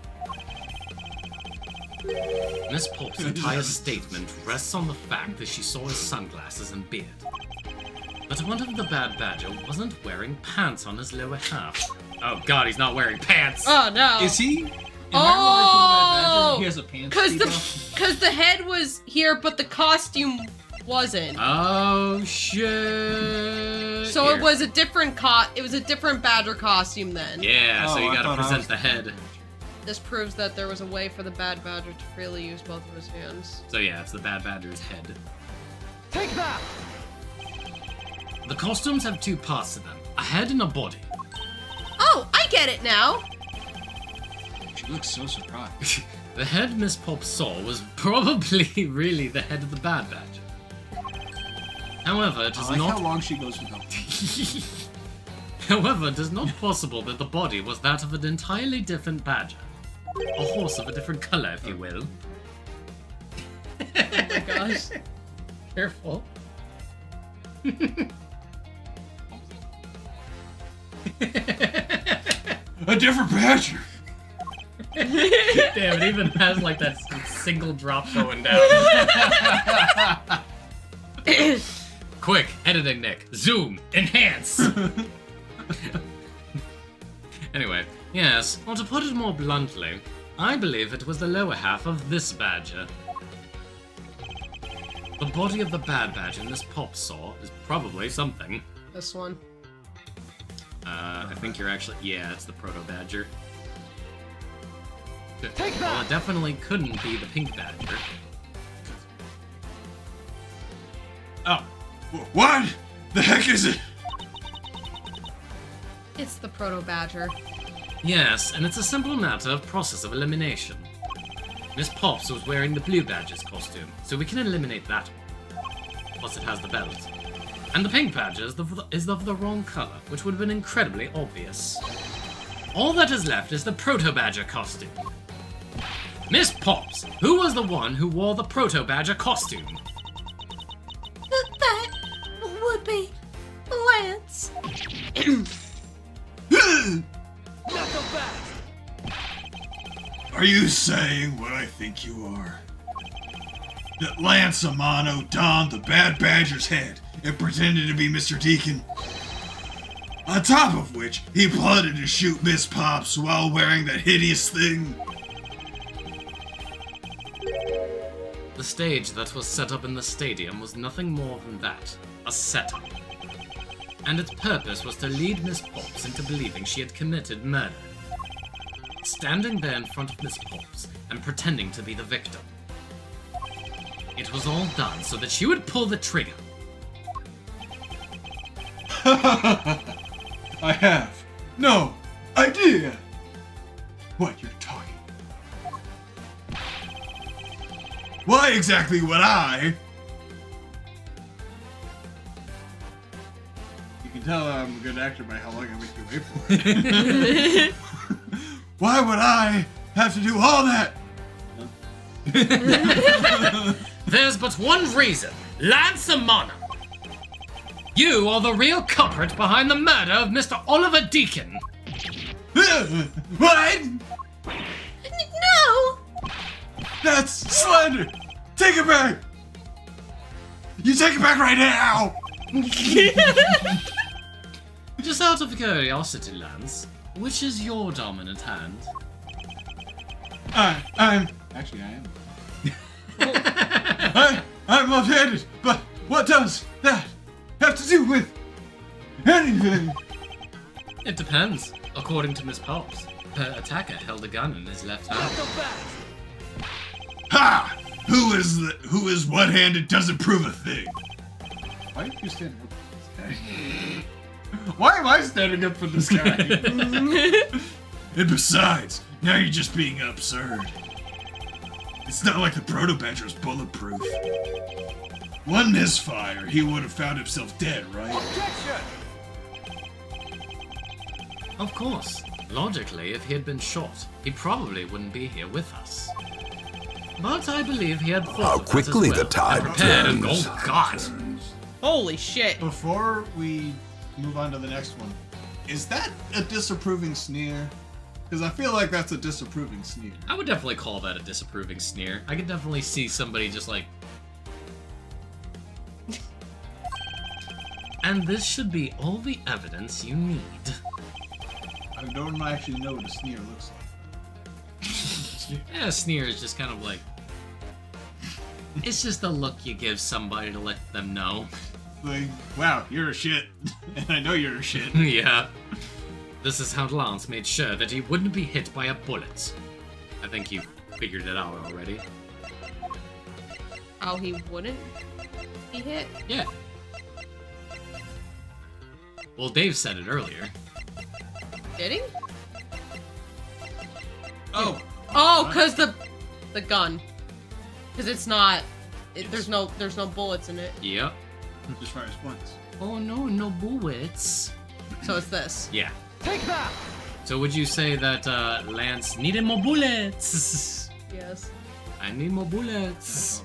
Speaker 2: Miss Pop's entire statement rests on the fact that she saw his sunglasses and beard. But what if the Bad Badger wasn't wearing pants on his lower half? Oh god, he's not wearing pants!
Speaker 1: Oh no!
Speaker 6: Is he? Am
Speaker 1: Oh!
Speaker 6: I right? He has a pants
Speaker 1: Cause the head was here, but the costume wasn't.
Speaker 2: Oh shit!
Speaker 1: So
Speaker 2: Here.
Speaker 1: it was a different Badger costume then.
Speaker 2: Yeah, so
Speaker 6: Oh,
Speaker 2: you
Speaker 6: I
Speaker 2: gotta
Speaker 6: thought I
Speaker 2: present
Speaker 6: was-
Speaker 2: the head.
Speaker 1: This proves that there was a way for the Bad Badger to freely use both of his hands.
Speaker 2: So yeah, it's the Bad Badger's head.
Speaker 5: Take that!
Speaker 2: The costumes have two parts to them, a head and a body.
Speaker 1: Oh, I get it now.
Speaker 6: She looks so surprised.
Speaker 2: The head Miss Pop saw was probably really the head of the Bad Badger. However, it is
Speaker 6: I like
Speaker 2: not
Speaker 6: how long she goes without.
Speaker 2: However, it is not possible that the body was that of an entirely different badger. A horse of a different color, if you will.
Speaker 1: Oh my gosh.
Speaker 2: Careful.
Speaker 6: A different badger!
Speaker 2: Damn, it even has like that single drop going down. Quick, editing Nick. Zoom. Enhance. Anyway, yes, or to put it more bluntly, I believe it was the lower half of this badger. The body of the Bad Badger Miss Pop saw is probably something.
Speaker 1: This one.
Speaker 2: I think you're actually... Yeah, it's the Proto-Badger.
Speaker 5: Take
Speaker 2: Well,
Speaker 5: that!
Speaker 2: it definitely couldn't be the Pink Badger.
Speaker 6: Oh. What? The heck is it?
Speaker 1: It's the Proto Badger.
Speaker 2: Yes, and it's a simple matter of process of elimination. Miss Pops was wearing the Blue Badger's costume, so we can eliminate that one. Plus it has the belt. And the Pink Badger is of the wrong color, which would have been incredibly obvious. All that is left is the Proto-Badger costume. Miss Pops, who was the one who wore the Proto-Badger costume?
Speaker 4: That would be Lance.
Speaker 5: Not so fast!
Speaker 6: Are you saying what I think you are? That Lance Amano donned the Bad Badger's head and pretended to be Mr. Deacon? On top of which, he plotted to shoot Miss Pops while wearing that hideous thing?
Speaker 2: The stage that was set up in the stadium was nothing more than that, a setup. and its purpose was to lead Miss Pops into believing she had committed murder. Standing there in front of Miss Pops and pretending to be the victim. It was all done so that she would pull the trigger.
Speaker 6: I have no idea what you're talking about. Why exactly would I? You can tell I'm a good actor by how long I make you wait for it. Why would I have to do all that?
Speaker 2: There's but one reason. Lance Amana. You are the real culprit behind the murder of Mr. Oliver Deacon.
Speaker 6: What?
Speaker 4: No!
Speaker 6: That's slander! Take it back! You take it back right now!
Speaker 2: Just out of curiosity, Lance, which is your dominant hand?
Speaker 6: I'm actually I am. I'm left-handed, but what does that have to do with anything?
Speaker 2: It depends. According to Miss Pops, her attacker held a gun in his left hand.
Speaker 6: Ha! Who is one-handed doesn't prove a thing. Why are you standing up for this guy? Why am I standing up for this guy? And besides, now you're just being absurd. It's not like the Proto Badger was bulletproof. One misfire, he would have found himself dead, right?
Speaker 2: Of course. Logically, if he had been shot, he probably wouldn't be here with us. But I believe he had thought
Speaker 7: How
Speaker 2: of that
Speaker 7: quickly
Speaker 2: as well,
Speaker 7: the tide
Speaker 2: and prepared and
Speaker 7: turns.
Speaker 2: oh god.
Speaker 1: Holy shit.
Speaker 6: Before we move on to the next one, is that a disapproving sneer? Because I feel like that's a disapproving sneer.
Speaker 2: I would definitely call that a disapproving sneer. I could definitely see somebody just like... And this should be all the evidence you need.
Speaker 6: I don't actually know what a sneer looks like.
Speaker 2: Yeah, a sneer is just kind of like... It's just the look you give somebody to let them know.
Speaker 6: Like, wow, you're a shit. And I know you're a shit.
Speaker 2: Yeah. This is how Lance made sure that he wouldn't be hit by a bullet. I think you figured it out already.
Speaker 1: How he wouldn't be hit?
Speaker 2: Yeah. Well, Dave said it earlier.
Speaker 1: Did he?
Speaker 6: Oh.
Speaker 1: Oh, cause the gun. Cause it's not. There's no bullets in it.
Speaker 2: Yep.
Speaker 6: Just fires once.
Speaker 2: Oh no, no bullets.
Speaker 1: So it's this.
Speaker 2: Yeah.
Speaker 5: Take that!
Speaker 2: So would you say that Lance needed more bullets?
Speaker 1: Yes.
Speaker 2: I need more bullets.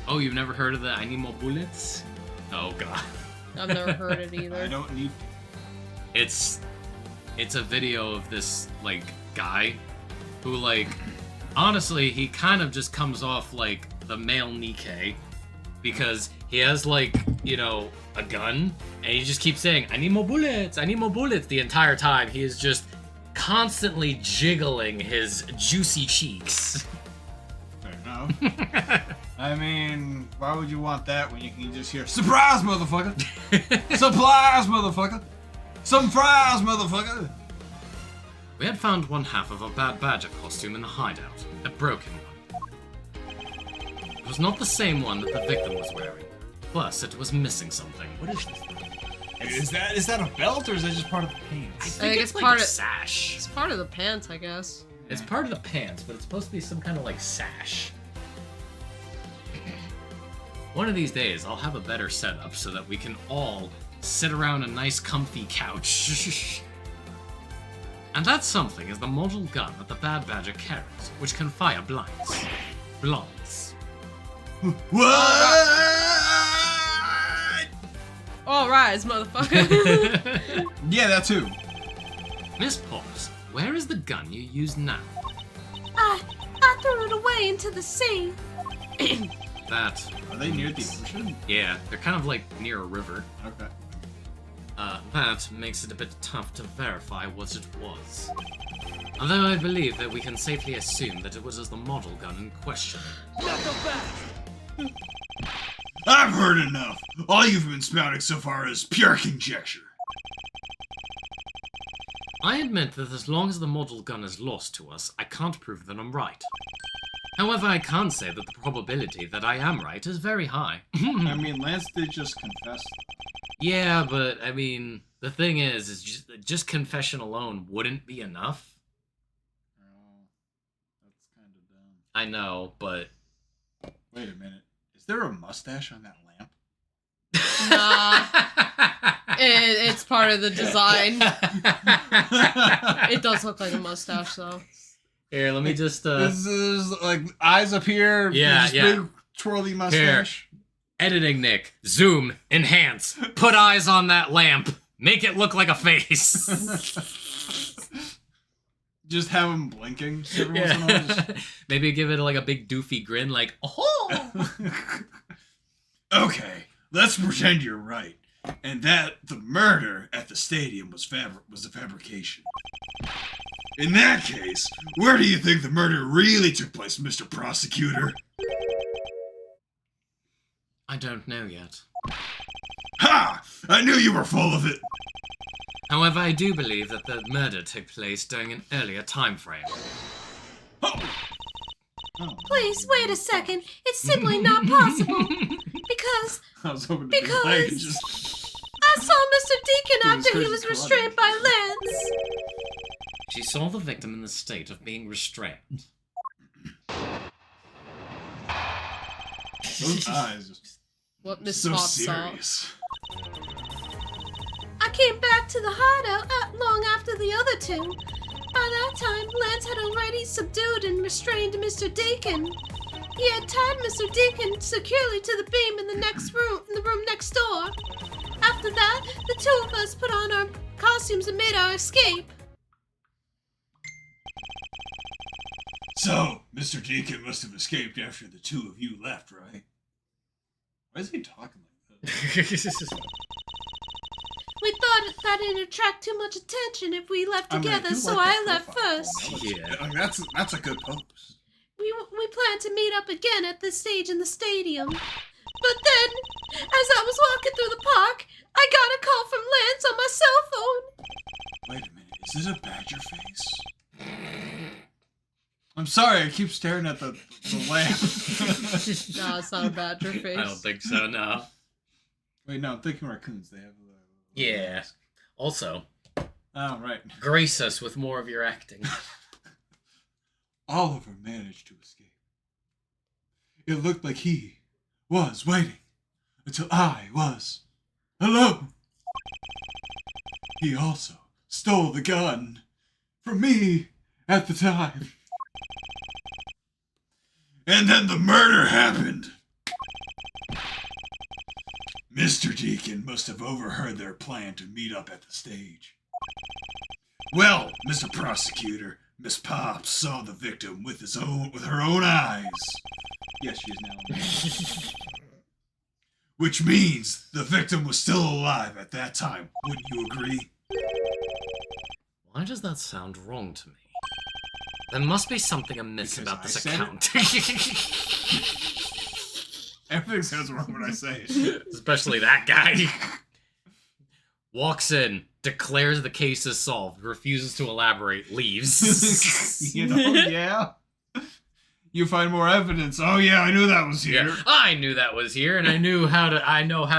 Speaker 2: Oh, you've never heard of the I need more bullets? Oh god.
Speaker 1: I've never heard it
Speaker 6: I
Speaker 1: either.
Speaker 6: don't need.
Speaker 2: It's a video of this like guy who like honestly he kind of just comes off like the male Nikkei because he has like, you know, a gun and he just keeps saying I need more bullets the entire time. He is just constantly jiggling his juicy cheeks.
Speaker 6: Fair enough. I mean, why would you want that when you can just hear surprise, motherfucker? Supplies, motherfucker. Some fries, motherfucker.
Speaker 2: We had found one half of a Bad Badger costume in the hideout, a broken one. It was not the same one that the victim was wearing. Plus, it was missing something. What is this?
Speaker 6: Is that a belt or is that just part of the
Speaker 2: I
Speaker 6: pants?
Speaker 2: think
Speaker 1: it's
Speaker 2: it's like
Speaker 1: part
Speaker 2: a
Speaker 1: of-
Speaker 2: sash.
Speaker 1: It's part of the pants, I guess.
Speaker 2: It's part of the pants, but it's supposed to be some kind of like sash. One of these days, I'll have a better setup so that we can all sit around a nice comfy couch. And that something is the model gun that the Bad Badger carries, which can fire blinds. Blinds.
Speaker 6: What?
Speaker 1: All rise, motherfucker.
Speaker 6: Yeah, that too.
Speaker 2: Miss Pops, where is the gun you use now?
Speaker 4: I threw it away into the sea.
Speaker 2: That,
Speaker 6: Are they near the ocean?
Speaker 2: yeah, they're kind of like near a river.
Speaker 6: Okay.
Speaker 2: That makes it a bit tough to verify what it was. Although I believe that we can safely assume that it was as the model gun in question.
Speaker 5: Not so fast!
Speaker 6: I've heard enough. All you've been spouting so far is pure conjecture.
Speaker 2: I admit that as long as the model gun is lost to us, I can't prove that I'm right. However, I can say that the probability that I am right is very high.
Speaker 6: I mean, Lance did just confess.
Speaker 2: Yeah, but, I mean, the thing is just confession alone wouldn't be enough.
Speaker 6: Oh, that's kind of dumb.
Speaker 2: I know, but...
Speaker 6: Wait a minute. Is there a mustache on that lamp?
Speaker 1: Nah. It's part of the design. It does look like a mustache, though.
Speaker 2: Here, let me just,
Speaker 6: This is like eyes up here.
Speaker 2: Yeah,
Speaker 6: this
Speaker 2: yeah.
Speaker 6: big twirly mustache.
Speaker 2: Editing, Nick. Zoom. Enhance. Put eyes on that lamp. Make it look like a face.
Speaker 6: Just have him blinking every once in a while.
Speaker 2: Yeah. Maybe give it like a big doofy grin like, oh!
Speaker 6: Okay, let's pretend you're right. And that the murder at the stadium was a fabrication. In that case, where do you think the murder really took place, Mr. Prosecutor?
Speaker 2: I don't know yet.
Speaker 6: Ha! I knew you were full of it!
Speaker 2: However, I do believe that the murder took place during an earlier time frame.
Speaker 6: Oh.
Speaker 4: Please, wait a second. It's simply not possible. Because
Speaker 6: I was hoping to be
Speaker 4: Because-
Speaker 6: like, just...
Speaker 4: I saw Mr. Deacon
Speaker 6: It was
Speaker 4: after he
Speaker 6: crazy
Speaker 4: was
Speaker 6: karate.
Speaker 4: restrained by Lance.
Speaker 2: She saw the victim in the state of being restrained.
Speaker 6: Those eyes
Speaker 1: What
Speaker 6: are
Speaker 1: Miss
Speaker 6: so
Speaker 1: Pop saw.
Speaker 6: serious.
Speaker 4: I came back to the hideout long after the other two. By that time, Lance had already subdued and restrained Mr. Deacon. He had tied Mr. Deacon securely to the beam in the room next door. After that, the two of us put on our costumes and made our escape.
Speaker 6: So, Mr. Deacon must have escaped after the two of you left, right? Why is he talking like that?
Speaker 4: We thought that it'd attract too much attention if we left
Speaker 6: I mean,
Speaker 4: together,
Speaker 6: do
Speaker 4: so
Speaker 6: like
Speaker 4: I
Speaker 6: that
Speaker 4: left
Speaker 6: profile
Speaker 4: first.
Speaker 6: photo.
Speaker 2: Yeah.
Speaker 6: Like, that's a good pose.
Speaker 4: We planned to meet up again at the stage in the stadium. But then, as I was walking through the park, I got a call from Lance on my cell phone.
Speaker 6: Wait a minute, is it a badger face? I'm sorry, I keep staring at the lamp.
Speaker 1: No, it's not a badger face.
Speaker 2: I don't think so, no.
Speaker 6: Wait, no, I'm thinking raccoons. They have the
Speaker 2: Yeah. Also,
Speaker 6: Oh, right.
Speaker 2: grace us with more of your acting.
Speaker 6: Oliver managed to escape. It looked like he was waiting until I was alone. He also stole the gun from me at the time. And then the murder happened. Mr. Deacon must have overheard their plan to meet up at the stage. Well, Mr. Prosecutor, Miss Pops saw the victim with her own eyes. Yes, she is now. Which means the victim was still alive at that time. Wouldn't you agree?
Speaker 2: Why does that sound wrong to me? There must be something amiss
Speaker 6: Because
Speaker 2: about
Speaker 6: I
Speaker 2: this
Speaker 6: said
Speaker 2: account.
Speaker 6: Everything sounds wrong when I say it.
Speaker 2: Especially that guy. Walks in, declares the case is solved, refuses to elaborate, leaves.
Speaker 6: You know, yeah. You find more evidence. Oh yeah, I knew that was here.
Speaker 2: Yeah, I knew that was here, and I know how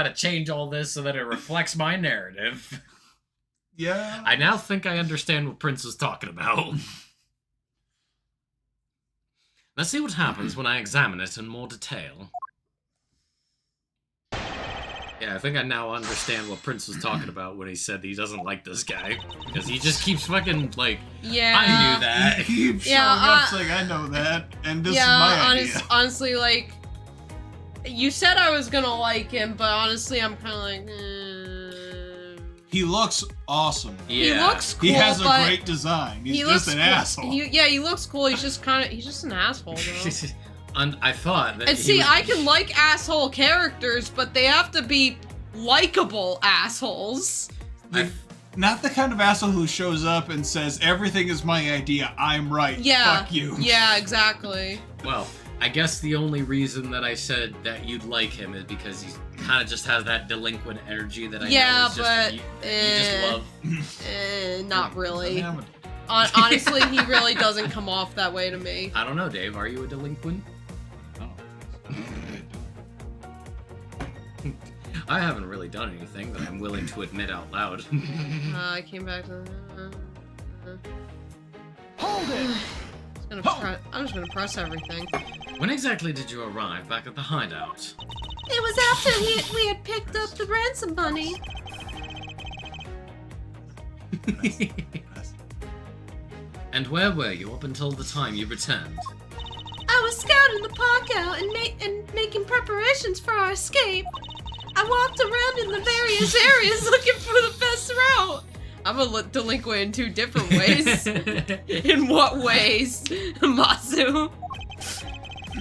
Speaker 2: to change all this so that it reflects my narrative.
Speaker 6: Yeah.
Speaker 2: I now think I understand what Prince was talking about. Let's see what happens when I examine it in more detail. Yeah, I think I now understand what Prince was talking about when he said he doesn't like this guy. Because he just keeps fucking, like,
Speaker 1: Yeah.
Speaker 2: I knew that.
Speaker 6: He keeps showing
Speaker 1: Yeah,
Speaker 6: up saying, I know that, and this is my idea.
Speaker 1: honestly, like, you said I was gonna like him, but honestly, I'm kind of like,
Speaker 6: He looks awesome.
Speaker 1: He
Speaker 2: Yeah.
Speaker 1: looks cool,
Speaker 6: He has a
Speaker 1: but
Speaker 6: great design. He's
Speaker 1: he
Speaker 6: just
Speaker 1: looks
Speaker 6: an
Speaker 1: cool.
Speaker 6: asshole.
Speaker 1: He looks cool. He's just an asshole, though.
Speaker 2: And I thought that
Speaker 1: And
Speaker 2: he
Speaker 1: see,
Speaker 2: was-
Speaker 1: I can like asshole characters, but they have to be likable assholes.
Speaker 6: Not the kind of asshole who shows up and says, everything is my idea, I'm right,
Speaker 1: Yeah.
Speaker 6: fuck you.
Speaker 1: Yeah, exactly.
Speaker 2: Well, I guess the only reason that I said that you'd like him is because he kind of just has that delinquent energy that I know is just, you just love.
Speaker 1: Not really.
Speaker 6: I'm a-
Speaker 1: Honestly, he really doesn't come off that way to me.
Speaker 2: I don't know, Dave. Are you a delinquent?
Speaker 6: Oh.
Speaker 2: I haven't really done anything that I'm willing to admit out loud.
Speaker 1: I came back to.
Speaker 5: Hold it!
Speaker 1: I'm just gonna press everything.
Speaker 2: When exactly did you arrive back at the hideout?
Speaker 4: It was after we had picked up the ransom money.
Speaker 2: And where were you up until the time you returned?
Speaker 4: I was scouting the park out and making preparations for our escape. I walked around in the various areas looking for the best route.
Speaker 1: I'm a delinquent in 2 different ways. In what ways, Masu?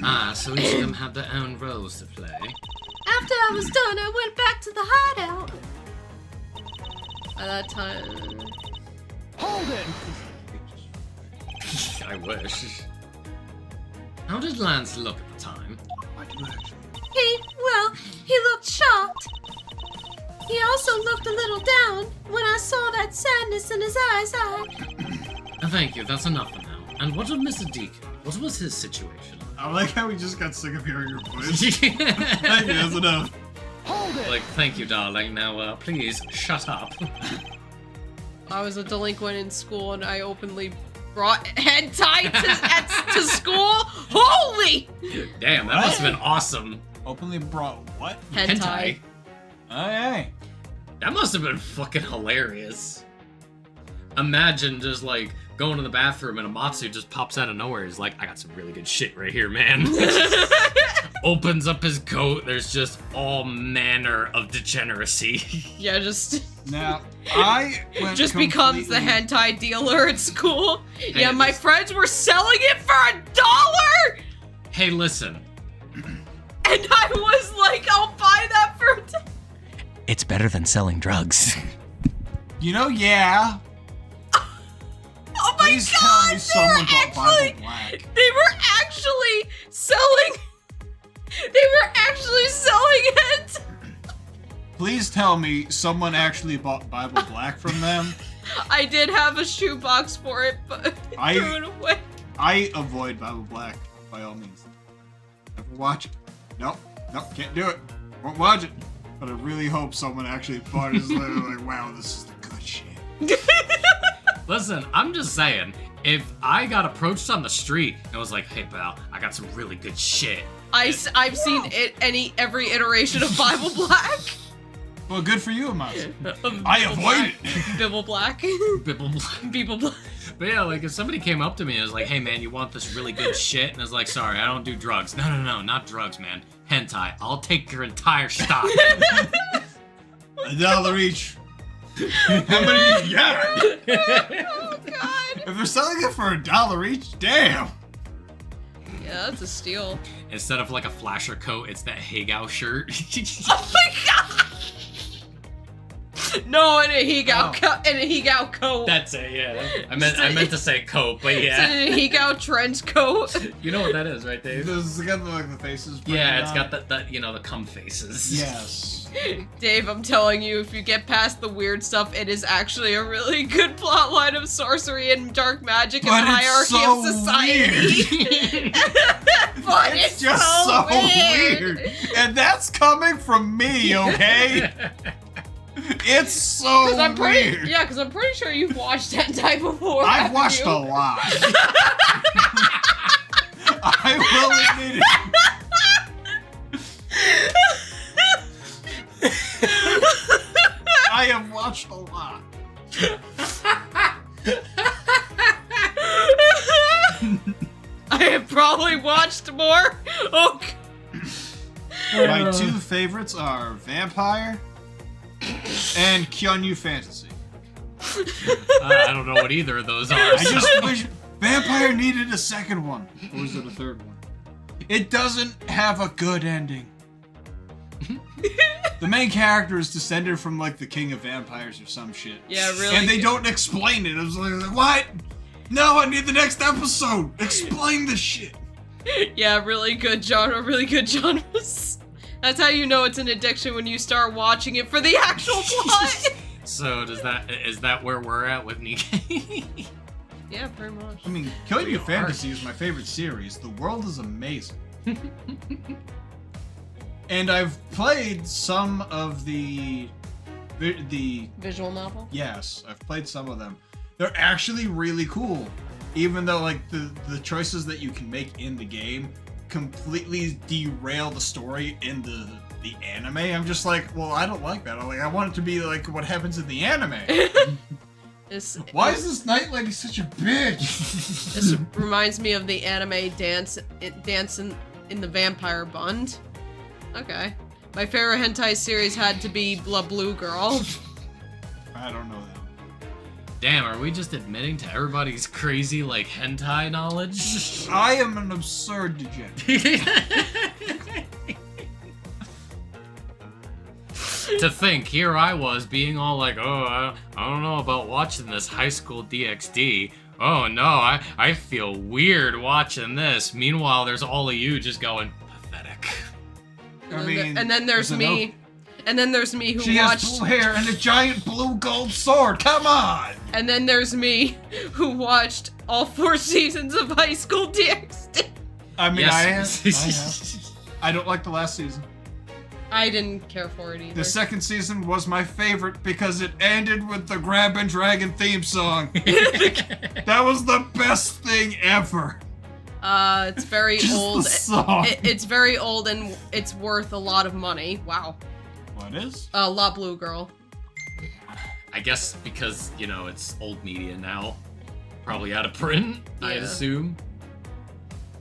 Speaker 2: Ah, so each of them had their own roles to play.
Speaker 4: After I was done, I went back to the hideout.
Speaker 1: At that time.
Speaker 5: Hold it!
Speaker 2: I wish. How did Lance look at the time?
Speaker 6: I do actually.
Speaker 4: He looked shocked. He also looked a little down. When I saw that sadness in his eyes,
Speaker 2: Thank you, that's enough for now. And what of Mr. Deacon? What was his situation?
Speaker 6: I like how we just got sick of hearing your voice. Thank you, that's enough.
Speaker 5: Hold it!
Speaker 2: Like, thank you, darling. Now, please, shut up.
Speaker 1: I was a delinquent in school and I openly brought hentai to school. Holy!
Speaker 2: Damn, that must have been awesome.
Speaker 6: Openly brought what?
Speaker 1: Hentai.
Speaker 6: Oh, hey.
Speaker 2: That must have been fucking hilarious. Imagine just, like, going to the bathroom and Amatsu just pops out of nowhere. He's like, I got some really good shit right here, man. Opens up his coat. There's just all manner of degeneracy.
Speaker 1: Yeah, just
Speaker 6: Now, I went
Speaker 1: just becomes the
Speaker 6: completely-
Speaker 1: hentai dealer at school.
Speaker 2: Hey,
Speaker 1: Yeah, my
Speaker 2: this-
Speaker 1: friends were selling it for $1,
Speaker 2: Hey, listen.
Speaker 1: and I was like, I'll buy that for $1.
Speaker 2: It's better than selling drugs.
Speaker 6: You know, yeah.
Speaker 1: Oh my
Speaker 6: Please tell
Speaker 1: god,
Speaker 6: me
Speaker 1: they
Speaker 6: someone
Speaker 1: were
Speaker 6: bought Bible
Speaker 1: actually,
Speaker 6: Black.
Speaker 1: they were actually selling, it.
Speaker 6: Please tell me someone actually bought Bible Black from them.
Speaker 1: I did have a shoebox for it, but I
Speaker 6: I-
Speaker 1: threw it away.
Speaker 6: I avoid Bible Black by all means. Never watch it. Nope, can't do it. Won't watch it. But I really hope someone actually bought it. Like, wow, this is the good shit.
Speaker 2: Listen, I'm just saying, if I got approached on the street and was like, hey, pal, I got some really good shit.
Speaker 1: I've seen every iteration of Bible Black.
Speaker 6: Well, good for you, Amatsu.
Speaker 1: Of
Speaker 6: I
Speaker 1: Bible
Speaker 6: avoid
Speaker 1: Black. Bible Black.
Speaker 2: Bibble black.
Speaker 1: Bible Black.
Speaker 2: But yeah, like if somebody came up to me and was like, hey man, you want this really good shit? And I was like, sorry, I don't do drugs. No, not drugs, man. Hentai. I'll take your entire stock.
Speaker 6: $1 each. How many you got?
Speaker 1: Oh god.
Speaker 6: If they're selling it for $1 each, damn.
Speaker 1: Yeah, that's a steal.
Speaker 2: Instead of like a flasher coat, it's that Hagao shirt.
Speaker 1: Oh my god. No, and a Higao coat.
Speaker 2: That's it, yeah. I meant to say coat, but yeah.
Speaker 1: It's a Higao trench coat.
Speaker 2: You know what that is, right, Dave?
Speaker 6: It's got like the faces.
Speaker 2: Yeah, it's
Speaker 6: printed
Speaker 2: got the the cum faces.
Speaker 6: on it. Yes.
Speaker 1: Dave, I'm telling you, if you get past the weird stuff, it is actually a really good plot line of sorcery and dark magic and
Speaker 6: But
Speaker 1: the
Speaker 6: it's
Speaker 1: hierarchy
Speaker 6: so
Speaker 1: of society. But
Speaker 6: It's just so
Speaker 1: weird.
Speaker 6: weird. And that's coming from me, okay? It's so
Speaker 1: Because I'm pretty,
Speaker 6: weird.
Speaker 1: yeah, because I'm pretty sure you've watched hentai before.
Speaker 6: I've
Speaker 1: haven't
Speaker 6: watched
Speaker 1: you?
Speaker 6: a lot. I will admit it. I have watched a lot.
Speaker 1: I have probably watched more. Oh,
Speaker 6: My 2 favorites are Vampire and Kyonyu Fantasy.
Speaker 2: I don't know what either of those are.
Speaker 6: I just wish Vampire needed a second one. Or was it a third one? It doesn't have a good ending. The main character is descended from like the king of vampires or some shit.
Speaker 1: yeah, really.
Speaker 6: And they don't explain it. I was like, what? No, I need the next episode. Explain the shit.
Speaker 1: Yeah, really good genres. That's how you know it's an addiction when you start watching it for the actual plot.
Speaker 2: So is that where we're at with Nikkei?
Speaker 1: Yeah, pretty much.
Speaker 6: I mean, Killing
Speaker 2: We
Speaker 6: You
Speaker 2: are.
Speaker 6: Fantasy is my favorite series. The world is amazing. And I've played some of the
Speaker 1: Visual novel?
Speaker 6: yes, I've played some of them. They're actually really cool. Even though like the choices that you can make in the game completely derail the story in the anime. I'm just like, well, I don't like that. I want it to be like what happens in the anime. Why is this night lady such a bitch?
Speaker 1: This reminds me of the anime dance in the Vampire Bund. Okay. My favorite hentai series had to be Blue Girl.
Speaker 6: I don't know that.
Speaker 2: Damn, are we just admitting to everybody's crazy, like, hentai knowledge?
Speaker 6: I am an absurd degenerate.
Speaker 2: To think, here I was being all like, oh, I don't know about watching this High School DxD. Oh no, I feel weird watching this. Meanwhile, there's all of you just going, pathetic.
Speaker 6: I mean,
Speaker 1: and then there's me. And then there's me who
Speaker 6: she
Speaker 1: watched.
Speaker 6: has blue hair and a giant blue gold sword. Come on!
Speaker 1: And then there's me who watched all 4 seasons of High School DxD.
Speaker 6: I mean,
Speaker 2: Yes.
Speaker 6: I have. I don't like the last season.
Speaker 1: I didn't care for it either.
Speaker 6: The second season was my favorite because it ended with the Grab and Dragon theme song. That was the best thing ever.
Speaker 1: It's very
Speaker 6: Just
Speaker 1: old.
Speaker 6: the song.
Speaker 1: It's very old and it's worth a lot of money. Wow.
Speaker 6: What is?
Speaker 1: La Blue Girl.
Speaker 2: I guess because, you know, it's old media now. Probably out of print, I'd
Speaker 1: Yeah.
Speaker 2: assume.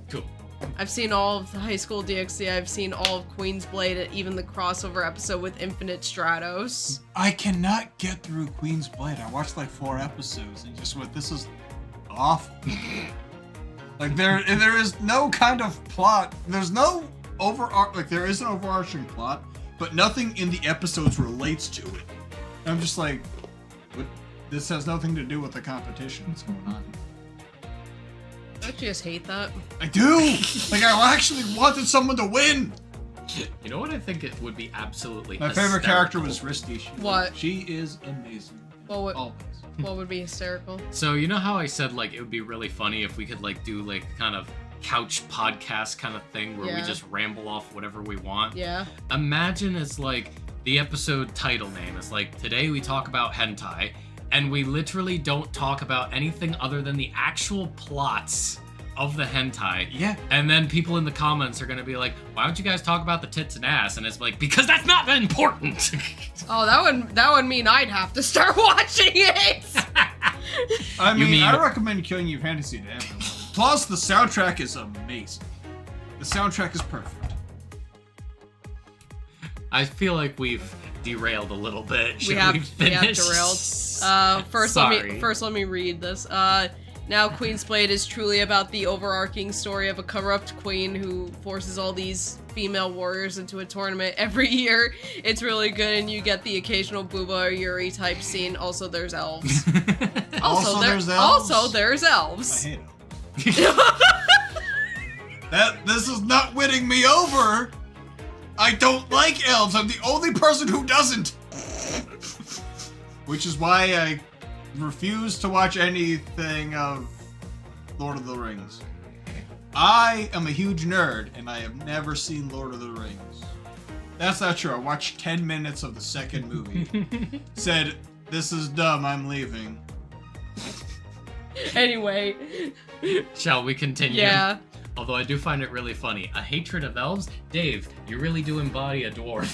Speaker 2: Cool.
Speaker 1: I've seen all of the High School DxD. I've seen all of Queen's Blade, even the crossover episode with Infinite Stratos.
Speaker 6: I cannot get through Queen's Blade. I watched like 4 episodes and just went, this is awful. Like there is no kind of plot. There's no there is an overarching plot, but nothing in the episodes relates to it. And I'm just like, what? This has nothing to do with the competition that's going on.
Speaker 1: Don't you just hate that?
Speaker 6: I do. Like I actually wanted someone to win.
Speaker 2: You know what I think it would be absolutely
Speaker 6: My favorite character
Speaker 2: hysterical?
Speaker 6: was Risty.
Speaker 1: What?
Speaker 6: She is amazing.
Speaker 1: What
Speaker 6: Always.
Speaker 1: would be hysterical?
Speaker 2: So you know how I said like it would be really funny if we could like do like kind of couch podcast kind of thing where we
Speaker 1: Yeah.
Speaker 2: just ramble off whatever we want.
Speaker 1: Yeah.
Speaker 2: Imagine it's like the episode title name is like today we talk about hentai and we literally don't talk about anything other than the actual plots of the hentai.
Speaker 6: Yeah.
Speaker 2: And then people in the comments are gonna be like, why don't you guys talk about the tits and ass? And it's like, because that's not that important.
Speaker 1: Oh, that would mean I'd have to start watching it.
Speaker 6: I
Speaker 2: You
Speaker 6: mean,
Speaker 2: mean-
Speaker 6: I recommend Killing You Fantasy to everyone. Plus, the soundtrack is amazing. The soundtrack is perfect.
Speaker 2: I feel like we've derailed a little bit. Should
Speaker 1: we have
Speaker 2: finish?
Speaker 1: derailed. First
Speaker 2: Sorry.
Speaker 1: let me read this. Now Queen's Blade is truly about the overarching story of a corrupt queen who forces all these female warriors into a tournament every year. It's really good, and you get the occasional Booba or Yuri type scene. Also, there's elves.
Speaker 6: Also, there's elves?
Speaker 1: Also, there's
Speaker 6: I
Speaker 1: elves.
Speaker 6: hate it. This is not winning me over. I don't like elves. I'm the only person who doesn't. Which is why I refuse to watch anything of Lord of the Rings. I am a huge nerd, and I have never seen Lord of the Rings. That's not true. I watched 10 minutes of the second movie. Said, this is dumb, I'm leaving.
Speaker 1: Anyway,
Speaker 2: Shall we continue?
Speaker 1: yeah.
Speaker 2: Although I do find it really funny. A hatred of elves? Dave, you really do embody a dwarf.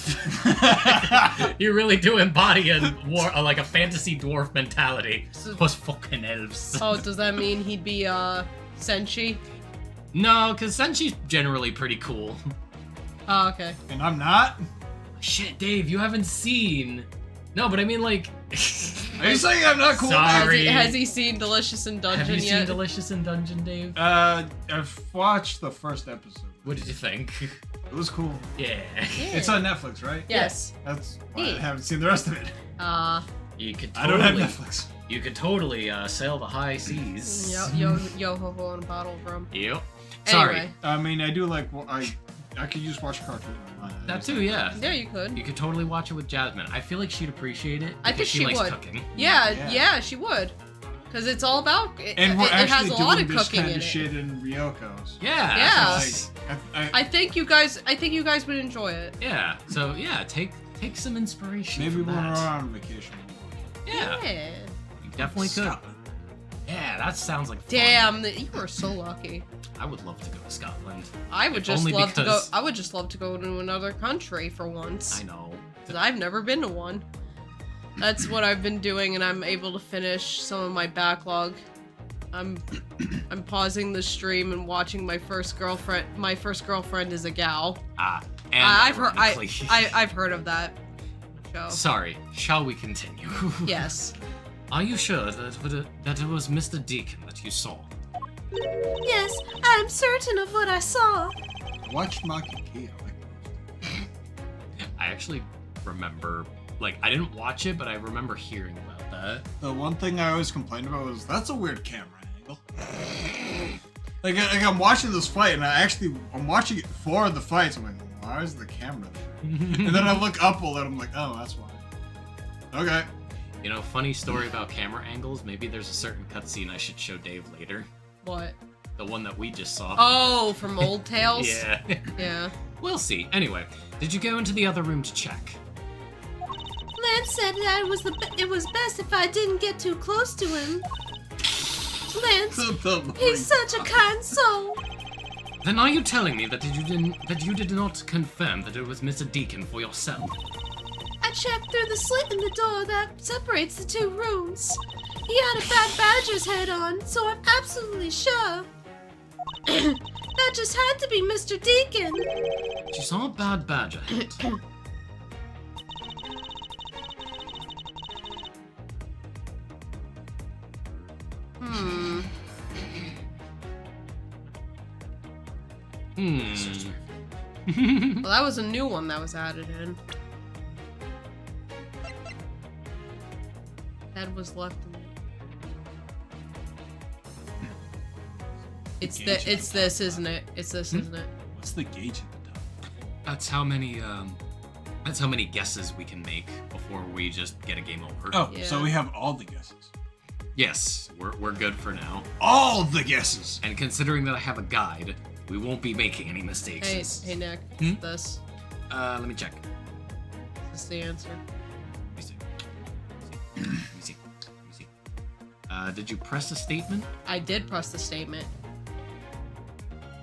Speaker 2: You really do embody like a fantasy dwarf mentality. Those fucking elves.
Speaker 1: Oh, does that mean he'd be Senshi?
Speaker 2: No, because Senshi's generally pretty cool.
Speaker 1: Oh, okay.
Speaker 6: And I'm not?
Speaker 2: Shit, Dave, you haven't seen... No, but I mean, like...
Speaker 6: Are you saying I'm not cool?
Speaker 2: Sorry.
Speaker 1: Has he seen Delicious in Dungeon
Speaker 2: Have you
Speaker 1: yet?
Speaker 2: seen Delicious in Dungeon, Dave?
Speaker 6: I've watched the first episode.
Speaker 2: What did you think?
Speaker 6: It was cool.
Speaker 2: Yeah.
Speaker 6: It's on Netflix, right?
Speaker 1: Yes.
Speaker 6: That's why I
Speaker 1: Neat.
Speaker 6: haven't seen the rest of it.
Speaker 2: You could
Speaker 6: I
Speaker 2: totally...
Speaker 6: don't have Netflix.
Speaker 2: You could totally sail the high seas.
Speaker 1: Yo ho ho on a bottle of rum.
Speaker 2: Yep. Sorry.
Speaker 1: Anyway.
Speaker 6: I mean, I do like. I could just watch cartoon.
Speaker 2: That too, yeah.
Speaker 1: Yeah, you could.
Speaker 2: You could totally watch it with Jasmine. I feel like she'd appreciate it.
Speaker 1: I think
Speaker 2: because
Speaker 1: she
Speaker 2: likes
Speaker 1: would.
Speaker 2: cooking.
Speaker 1: Yeah, she would. Because it's all about.
Speaker 6: And we're
Speaker 1: it has
Speaker 6: actually
Speaker 1: a lot
Speaker 6: doing
Speaker 1: of
Speaker 6: this
Speaker 1: cooking
Speaker 6: kind
Speaker 1: in
Speaker 6: of
Speaker 1: it.
Speaker 6: shit in Ryoko's.
Speaker 2: Yeah.
Speaker 1: Yeah.
Speaker 2: that's nice.
Speaker 1: I think you guys would enjoy it.
Speaker 2: Yeah. So yeah, take some inspiration.
Speaker 6: Maybe
Speaker 2: from
Speaker 6: when we're
Speaker 2: that.
Speaker 6: on vacation.
Speaker 2: Yeah.
Speaker 1: Yeah.
Speaker 2: You definitely could.
Speaker 6: Scotland.
Speaker 2: Yeah, that sounds like fun.
Speaker 1: Damn, you are so lucky.
Speaker 2: I would love to go to Scotland.
Speaker 1: I would
Speaker 2: If
Speaker 1: just
Speaker 2: only
Speaker 1: love to go.
Speaker 2: because-
Speaker 1: I would just love to go to another country for once.
Speaker 2: I know.
Speaker 1: Because I've never been to one. That's what I've been doing, and I'm able to finish some of my backlog. I'm pausing the stream and watching my first girlfriend. My first girlfriend is a gal.
Speaker 2: And
Speaker 1: I've heard.
Speaker 2: ironically-
Speaker 1: I've heard of that show.
Speaker 2: Sorry, shall we continue?
Speaker 1: Yes.
Speaker 2: Are you sure that it was Mr. Deacon that you saw?
Speaker 4: Yes, I'm certain of what I saw.
Speaker 6: Watch Maki Kia.
Speaker 2: I actually remember, like, I didn't watch it, but I remember hearing about that.
Speaker 6: The one thing I always complained about was that's a weird camera angle. like I'm watching this fight, and I'm watching it for the fights. I'm like, why is the camera there? And then I look up a little, I'm like, oh, that's why. Okay.
Speaker 2: You know, funny story about camera angles. Maybe there's a certain cutscene I should show Dave later.
Speaker 1: What?
Speaker 2: The one that we just saw.
Speaker 1: Oh, from Old Tales.
Speaker 2: Yeah.
Speaker 1: Yeah.
Speaker 2: We'll see. Anyway, did you go into the other room to check?
Speaker 4: Lance said that it was best if I didn't get too close to him. Lance, he's such a kind soul.
Speaker 2: Then are you telling me that you did not confirm that it was Mr. Deacon for yourself?
Speaker 4: I checked through the slit in the door that separates the two rooms. He had a Bad Badger's head on, so I'm absolutely sure. That just had to be Mr. Deacon.
Speaker 2: She saw a bad badger head.
Speaker 1: Hmm. Well, that was a new one that was added in. Head was left in It's this, isn't it? It's this, isn't it?
Speaker 6: What's the gauge at the top?
Speaker 2: That's how many guesses we can make before we just get a game over.
Speaker 6: Oh,
Speaker 1: Yeah.
Speaker 6: so we have all the guesses.
Speaker 2: Yes, we're good for now.
Speaker 6: All the guesses!
Speaker 2: And considering that I have a guide, we won't be making any mistakes.
Speaker 1: Hey, Nick.
Speaker 2: Hmm?
Speaker 1: This.
Speaker 2: Let me check.
Speaker 1: This is the answer.
Speaker 2: Let me see. Let me see. Let me see. Did you press a statement?
Speaker 1: I did press the statement.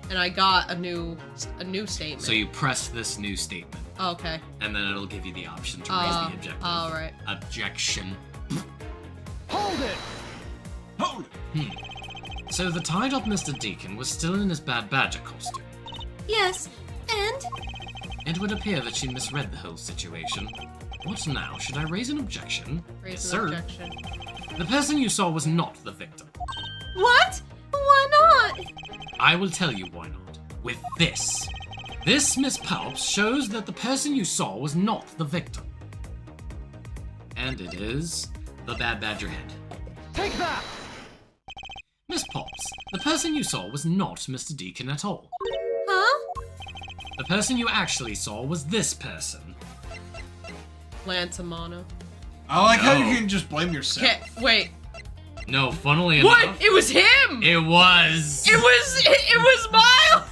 Speaker 1: And I got a new statement.
Speaker 2: So you press this new statement,
Speaker 1: Oh, okay.
Speaker 2: and then it'll give you the option to raise the objective.
Speaker 1: All right.
Speaker 2: Objection.
Speaker 5: Hold it!
Speaker 6: Hold it!
Speaker 2: So the tied-up Mr. Deacon was still in his Bad Badger costume.
Speaker 4: Yes, and
Speaker 2: It would appear that she misread the whole situation. What now? Should I raise an objection?
Speaker 1: Raise
Speaker 2: Yes,
Speaker 1: an
Speaker 2: sir.
Speaker 1: objection.
Speaker 2: The person you saw was not the victim.
Speaker 4: what? Why not?
Speaker 2: I will tell you why not. With this. This, Miss Palps, shows that the person you saw was not the victim. And it is the Bad Badger head.
Speaker 5: Take that!
Speaker 2: Miss Palps, the person you saw was not Mr. Deacon at all.
Speaker 4: Huh?
Speaker 2: The person you actually saw was this person.
Speaker 1: Lance Amano.
Speaker 6: I like how
Speaker 2: No.
Speaker 6: you can just blame yourself.
Speaker 1: Okay, wait.
Speaker 2: No, funnily
Speaker 1: What?
Speaker 2: enough,
Speaker 1: It was him!
Speaker 2: it was.
Speaker 1: It was Miles!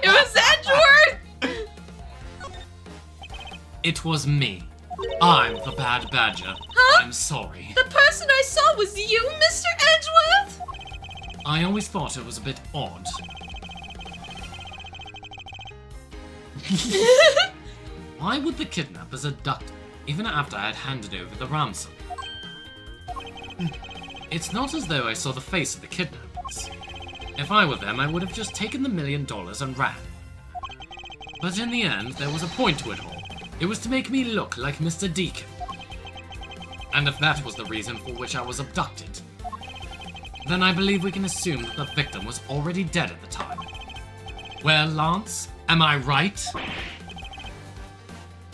Speaker 1: It was Edgeworth!
Speaker 2: It was me. I'm the Bad Badger.
Speaker 4: Huh?
Speaker 2: I'm sorry.
Speaker 4: The person I saw was you, Mr. Edgeworth?
Speaker 2: I always thought it was a bit odd. Why would the kidnappers abduct me, even after I had handed over the ransom? It's not as though I saw the face of the kidnappers. If I were them, I would have just taken the $1 million and ran. But in the end, there was a point to it all. It was to make me look like Mr. Deacon. And if that was the reason for which I was abducted, then I believe we can assume that the victim was already dead at the time. Well, Lance, am I right?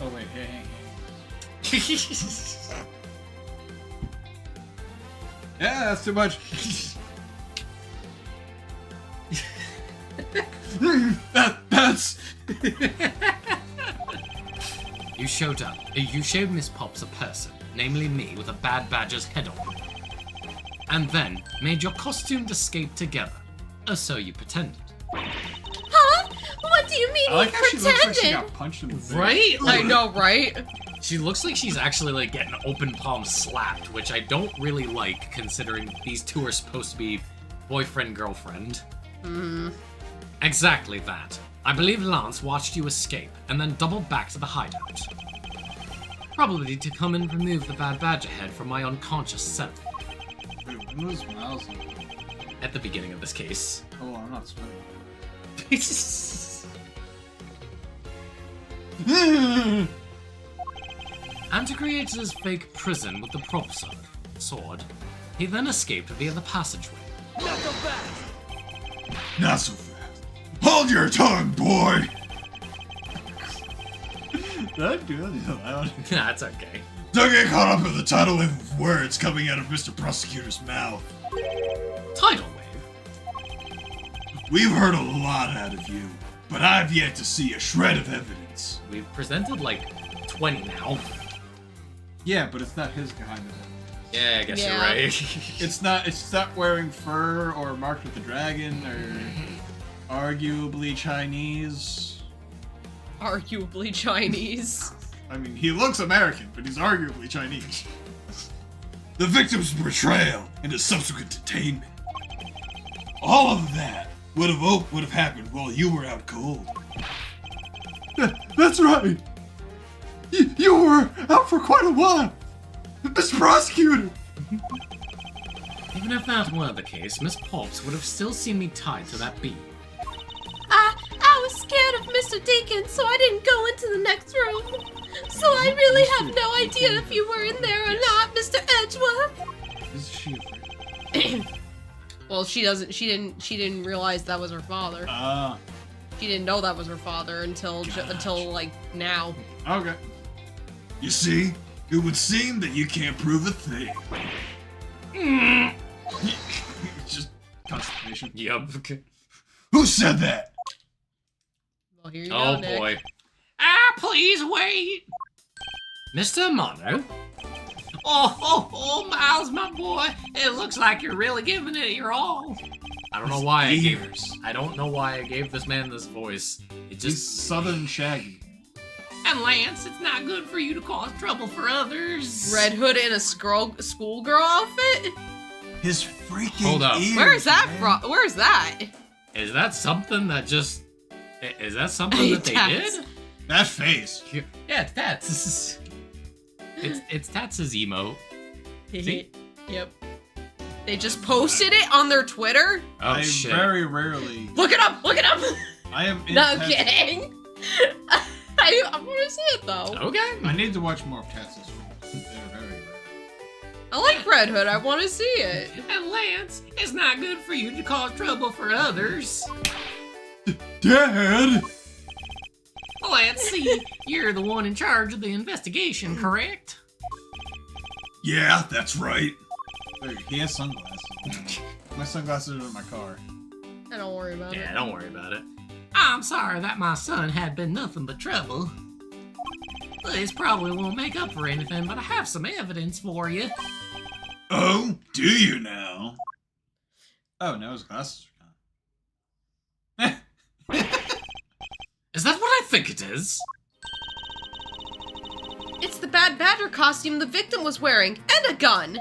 Speaker 6: Oh wait, hey. Yeah, that's too much. That's...
Speaker 2: You showed up. You showed Miss Pops a person, namely me, with a bad badger's head on. And then made your costumed escape together. Or so you pretended.
Speaker 4: Huh? What do you mean
Speaker 6: I like
Speaker 4: he
Speaker 6: how she looks like she
Speaker 4: pretended?
Speaker 6: got punched in the face.
Speaker 2: Right?
Speaker 1: I know, right?
Speaker 2: She looks like she's actually like getting open palm slapped, which I don't really like considering these two are supposed to be boyfriend-girlfriend. Exactly that. I believe Lance watched you escape and then doubled back to the hideout. Probably to come and remove the bad badger head from my unconscious self.
Speaker 6: Wait, when was Miles?
Speaker 2: At the beginning of this case.
Speaker 6: Oh, I'm not spinning.
Speaker 2: And to create his fake prison with the prop sword, he then escaped via the passageway.
Speaker 5: Not so fast.
Speaker 6: Not so fast. Hold your tongue, boy! Did I do that loud?
Speaker 2: That's okay.
Speaker 6: Don't get caught up in the tidal wave of words coming out of Mr. Prosecutor's mouth.
Speaker 2: Tidal wave?
Speaker 6: We've heard a lot out of you, but I've yet to see a shred of evidence.
Speaker 2: We've presented like 20 now.
Speaker 6: Yeah, but it's not his kind of evidence.
Speaker 2: Yeah, I guess
Speaker 1: Yeah.
Speaker 2: you're right.
Speaker 6: It's not wearing fur or marked with the dragon or arguably Chinese.
Speaker 1: Arguably Chinese.
Speaker 6: I mean, he looks American, but he's arguably Chinese. The victim's betrayal and his subsequent detainment. All of that would have happened while you were out cold. That's right. You were out for quite a while, Mr. Prosecutor.
Speaker 2: Even if that were the case, Miss Pops would have still seen me tied to that beam.
Speaker 4: I was scared of Mr. Deacon, so I didn't go into the next room. So I really have no idea if you were in there or not, Mr. Edgeworth.
Speaker 6: Is she afraid?
Speaker 1: Well, she didn't realize that was her father. She didn't know that was her father until like now.
Speaker 6: Okay. You see, it would seem that you can't prove a thing. Just constipation.
Speaker 2: Yup.
Speaker 6: Who said that?
Speaker 1: Well, here you
Speaker 2: Oh
Speaker 1: go, Nick.
Speaker 2: boy. Please wait! Mr. Mono? Oh, Miles, my boy. It looks like you're really giving it your all. I don't know why I gave this man this voice. It
Speaker 6: He's
Speaker 2: just...
Speaker 6: Southern Shaggy.
Speaker 2: And Lance, it's not good for you to cause trouble for others.
Speaker 1: Red Hood in a schoolgirl outfit?
Speaker 6: His freaking
Speaker 2: Hold up.
Speaker 6: ears,
Speaker 1: Where is that
Speaker 6: man.
Speaker 1: from? Where is that?
Speaker 2: Is that something that just... Is that something that they
Speaker 1: Tats.
Speaker 2: did?
Speaker 6: That face.
Speaker 2: Yeah, it's Tats. It's Tats' emo. See?
Speaker 1: Yep. They just posted it on their Twitter?
Speaker 2: Oh,
Speaker 6: I
Speaker 2: shit.
Speaker 6: very rarely.
Speaker 1: Look it up! Look it up!
Speaker 6: I am.
Speaker 1: No, I'm
Speaker 6: intense-
Speaker 1: kidding. I want to see it though.
Speaker 2: Okay.
Speaker 6: I need to watch more of Tats' films. They're very rare.
Speaker 1: I like Red Hood. I want to see it.
Speaker 2: And Lance, it's not good for you to cause trouble for others.
Speaker 6: Dad.
Speaker 2: Lance, see, you're the one in charge of the investigation, correct?
Speaker 6: Yeah, that's right. Wait, he has sunglasses. My sunglasses are in my car.
Speaker 1: Don't worry about
Speaker 2: Yeah,
Speaker 1: it.
Speaker 2: don't worry about it. I'm sorry that my son had been nothing but trouble. This probably won't make up for anything, but I have some evidence for you.
Speaker 6: Oh, do you now? Oh, now his glasses are gone.
Speaker 2: Is that what I think it is?
Speaker 1: It's the Bad Badger costume the victim was wearing, and a gun.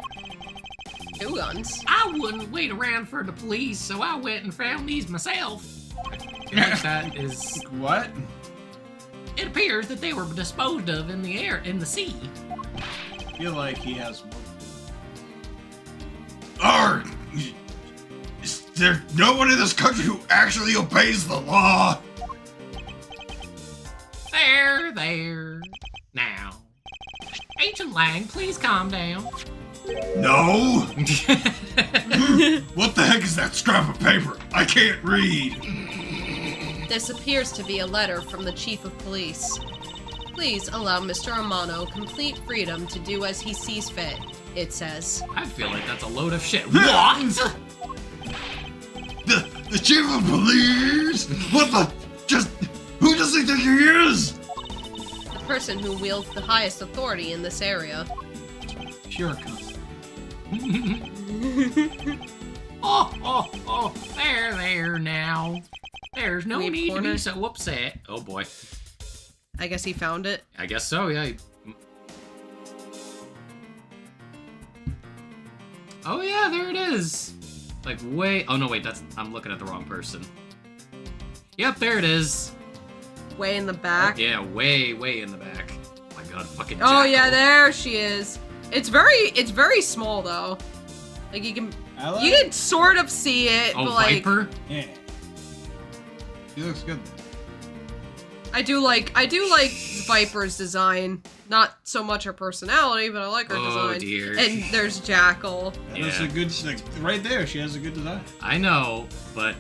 Speaker 1: 2 guns.
Speaker 2: I wouldn't wait around for the police, so I went and found these myself. That is...
Speaker 6: What?
Speaker 2: It appears that they were disposed of in the sea.
Speaker 6: I feel like he has more. Arg! Is there no one in this country who actually obeys the law?
Speaker 2: There. Now. Agent Lang, please calm down.
Speaker 6: No! What the heck is that scrap of paper? I can't read.
Speaker 1: This appears to be a letter from the Chief of Police. Please allow Mr. Amano complete freedom to do as he sees fit, it says.
Speaker 2: I feel like that's a load of shit. What?
Speaker 6: The chief of police? What the? Who does he think he is?
Speaker 1: The person who wields the highest authority in this area.
Speaker 6: Pure cunt.
Speaker 2: Oh, there now. There's no
Speaker 1: Weeb
Speaker 2: need to
Speaker 1: corner.
Speaker 2: be so upset. Oh boy.
Speaker 1: I guess he found it.
Speaker 2: I guess so, yeah. Oh yeah, there it is. Like way, oh no wait, I'm looking at the wrong person. Yep, there it is.
Speaker 1: Way in the back.
Speaker 2: Yeah, way in the back. Oh my god, fucking
Speaker 1: Oh
Speaker 2: jackal.
Speaker 1: yeah, there she is. It's very small though. Like you can sort of see it,
Speaker 2: Oh,
Speaker 1: but like
Speaker 2: Viper?
Speaker 6: Yeah. He looks good.
Speaker 1: I do like Viper's design. Not so much her personality, but I like her
Speaker 2: Oh,
Speaker 1: design.
Speaker 2: dear.
Speaker 1: And there's Jackal.
Speaker 6: That's
Speaker 2: Yeah.
Speaker 6: a good, like, right there, she has a good design.
Speaker 2: I know, but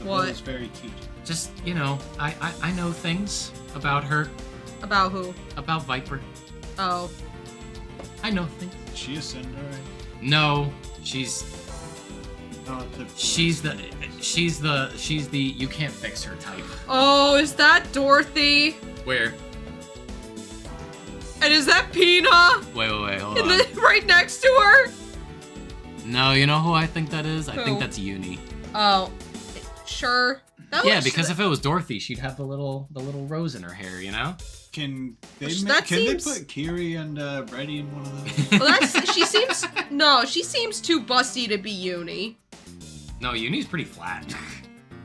Speaker 6: The
Speaker 1: What?
Speaker 6: bull is very cute.
Speaker 2: just, you know, I know things about her,
Speaker 1: About who?
Speaker 2: about Viper.
Speaker 1: Oh.
Speaker 2: I know things.
Speaker 6: Is she a Cinder?
Speaker 2: No, she's
Speaker 6: No,
Speaker 2: the you can't fix her type.
Speaker 1: Oh, is that Dorothy?
Speaker 2: Where?
Speaker 1: And is that Pina?
Speaker 2: Wait, hold
Speaker 1: In
Speaker 2: on.
Speaker 1: the, right next to her?
Speaker 2: No, you know who I think that is? I
Speaker 1: Who?
Speaker 2: think that's Uni.
Speaker 1: Oh. Sure. That
Speaker 2: Yeah,
Speaker 1: looks-
Speaker 2: because if it was Dorothy, she'd have the little rose in her hair, you know?
Speaker 6: Can they
Speaker 1: That
Speaker 6: can
Speaker 1: seems-
Speaker 6: they put Kiri and Brady in one of those?
Speaker 1: Well, she seems too busty to be Uni.
Speaker 2: No, Uni's pretty flat.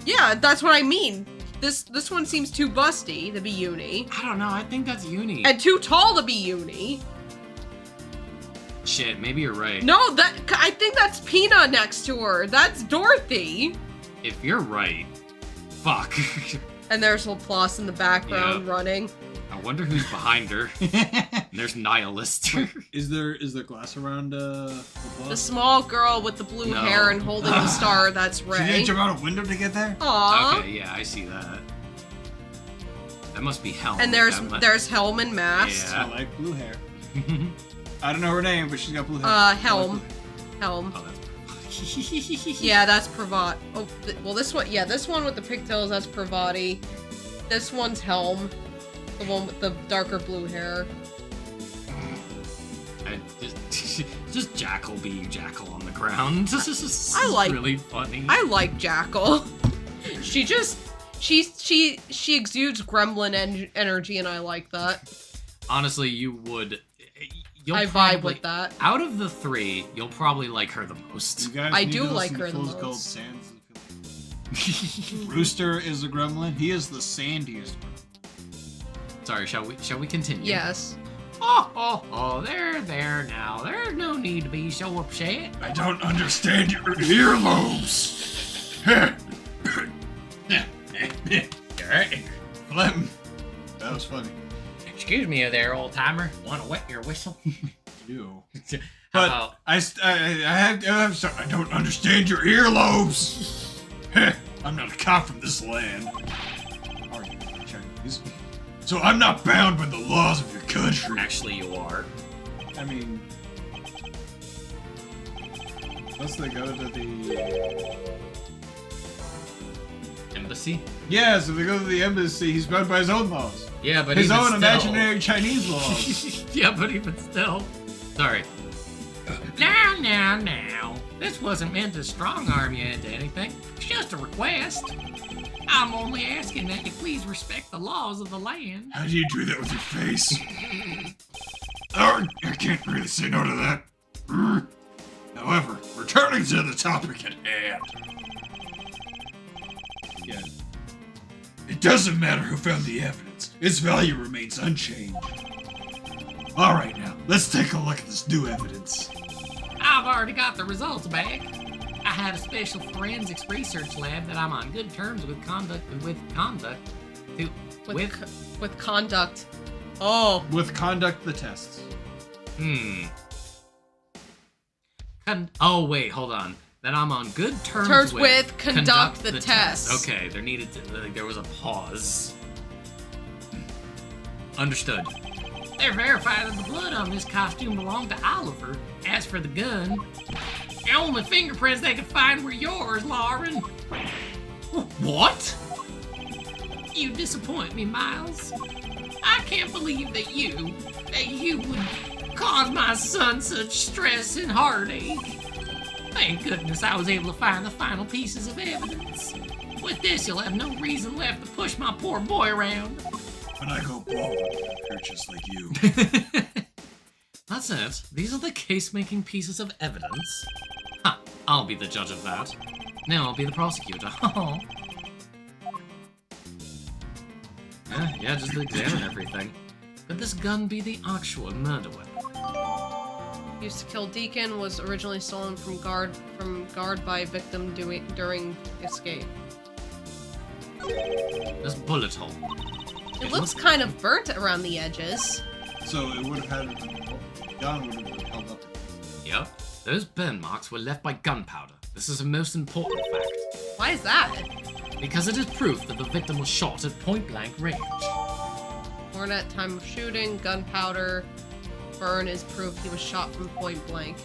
Speaker 1: Yeah, that's what I mean. This one seems too busty to be Uni.
Speaker 2: I don't know, I think that's Uni.
Speaker 1: And too tall to be Uni.
Speaker 2: Shit, maybe you're right.
Speaker 1: No, I think that's Pina next to her. That's Dorothy.
Speaker 2: If you're right, fuck.
Speaker 1: And there's Laplace in the background running.
Speaker 2: I wonder who's behind her. And there's Nihilist.
Speaker 6: Is there glass around the
Speaker 1: The
Speaker 6: bus?
Speaker 1: small girl with the blue
Speaker 2: No.
Speaker 1: hair and holding the star, that's
Speaker 6: She
Speaker 1: Ray.
Speaker 6: didn't jump out a window to get there?
Speaker 1: Aww.
Speaker 2: Okay, yeah, I see that. That must be Helm.
Speaker 1: And there's Helm and Mask.
Speaker 2: Yeah.
Speaker 6: I like blue hair. I don't know her name, but she's got blue hair. I like
Speaker 1: Helm.
Speaker 6: blue hair.
Speaker 1: Helm.
Speaker 2: Oh, that's
Speaker 1: Yeah, that's Pravat. Oh, well, this one, yeah, this one with the pigtails, that's Pravati. This one's Helm. The one with the darker blue hair.
Speaker 2: just Jackal being Jackal on the ground. This is
Speaker 1: I like-
Speaker 2: really funny.
Speaker 1: I like Jackal. She exudes gremlin energy, and I like that.
Speaker 2: Honestly, you would.
Speaker 1: I vibe with that.
Speaker 2: Out of the three, you'll probably like her the most.
Speaker 6: You guys
Speaker 1: I
Speaker 6: need
Speaker 1: do
Speaker 6: to
Speaker 1: like
Speaker 6: listen to
Speaker 1: her the
Speaker 6: Fool's Gold
Speaker 1: most.
Speaker 6: Sands. Rooster is a gremlin. He is the sandiest.
Speaker 2: Sorry, shall we continue?
Speaker 1: Yes.
Speaker 2: Oh, there now. There's no need to be so upset.
Speaker 6: I don't understand your earlobes.
Speaker 2: Alright.
Speaker 6: Flem. That was funny.
Speaker 2: Excuse me there, old timer. Want to wet your whistle?
Speaker 6: You.
Speaker 2: How
Speaker 6: But
Speaker 2: about
Speaker 6: I don't understand your earlobes. I'm not a cop from this land. Are you Chinese? So I'm not bound by the laws of your country.
Speaker 2: actually you are?
Speaker 6: I mean, once they go to the
Speaker 2: Embassy?
Speaker 6: yeah, so they go to the embassy. He's bound by his own laws,
Speaker 2: Yeah, but
Speaker 6: his
Speaker 2: even
Speaker 6: own
Speaker 2: still.
Speaker 6: imaginary Chinese laws.
Speaker 2: Yeah, but even still. Sorry. Now. This wasn't meant to strong-arm you into anything. It's just a request. I'm only asking that you please respect the laws of the land.
Speaker 6: How do you do that with your face? Oh, I can't really say no to that. However, returning to the topic at hand. Yeah. It doesn't matter who found the evidence. Its value remains unchanged. Alright now, let's take a look at this new evidence.
Speaker 2: I've already got the results back. I had a special forensics research lab that I'm on good terms with conduct.
Speaker 1: With conduct. Oh.
Speaker 6: With conduct the tests.
Speaker 2: Oh wait, hold on. That I'm on good terms,
Speaker 1: Terms with conduct the tests.
Speaker 2: Okay, there was a pause. Understood. They're verified that the blood on this costume belonged to Oliver. As for the gun, The only fingerprints they could find were yours, Lauren. What? You disappoint me, Miles. I can't believe that you would cause my son such stress and heartache. Thank goodness I was able to find the final pieces of evidence. With this, you'll have no reason left to push my poor boy around.
Speaker 6: When I go bald, they're just like you.
Speaker 2: That's it. These are the case-making pieces of evidence. Ha! I'll be the judge of that. Now I'll be the prosecutor. Yeah, just examine everything. Could this gun be the actual murder weapon?
Speaker 1: Used to kill Deacon, was originally stolen from guard by victim during escape.
Speaker 2: This bullet hole.
Speaker 1: It looks kind of burnt around the edges.
Speaker 6: So it would have had the gun would have held up.
Speaker 2: Yep. Those burn marks were left by gunpowder. This is a most important fact.
Speaker 1: Why is that?
Speaker 2: Because it is proof that the victim was shot at point-blank range.
Speaker 1: Born at time of shooting, gunpowder burn is proof he was shot from point blank.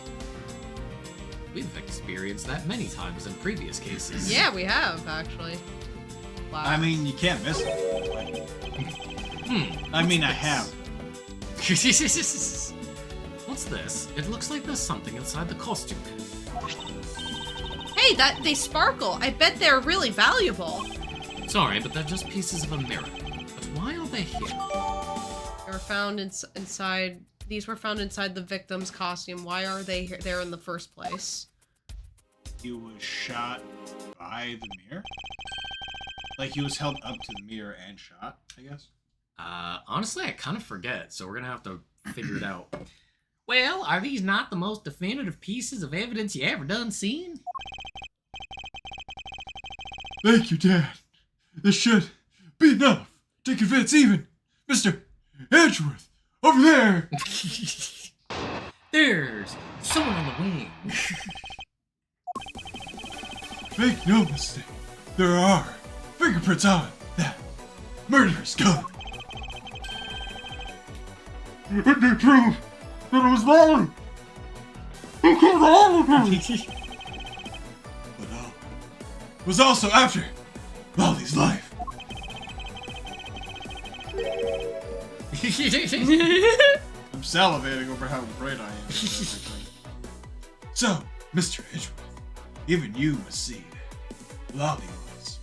Speaker 2: We've experienced that many times in previous cases.
Speaker 1: Yeah, we have, actually. Wow.
Speaker 6: I mean, you can't miss it. I mean, I have.
Speaker 2: What's this? It looks like there's something inside the costume.
Speaker 1: Hey, they sparkle. I bet they're really valuable.
Speaker 2: Sorry, but they're just pieces of a mirror. But why are they here?
Speaker 1: They were found inside. These were found inside the victim's costume. Why are they there in the first place?
Speaker 6: He was shot by the mirror? Like he was held up to the mirror and shot, I guess?
Speaker 2: Honestly, I kind of forget, so we're gonna have to figure it out. Well, are these not the most definitive pieces of evidence you ever done seen?
Speaker 6: Thank you, Dad. This should be enough to convince even Mr. Edgeworth over there.
Speaker 2: There's someone on the wing.
Speaker 6: Make no mistake, there are fingerprints on that murderous gun. And they prove that it was mine. He killed all of them. But was also after Lolly's life. I'm salivating over how great I am. So, Mr. Edgeworth, even you must see that Lolly was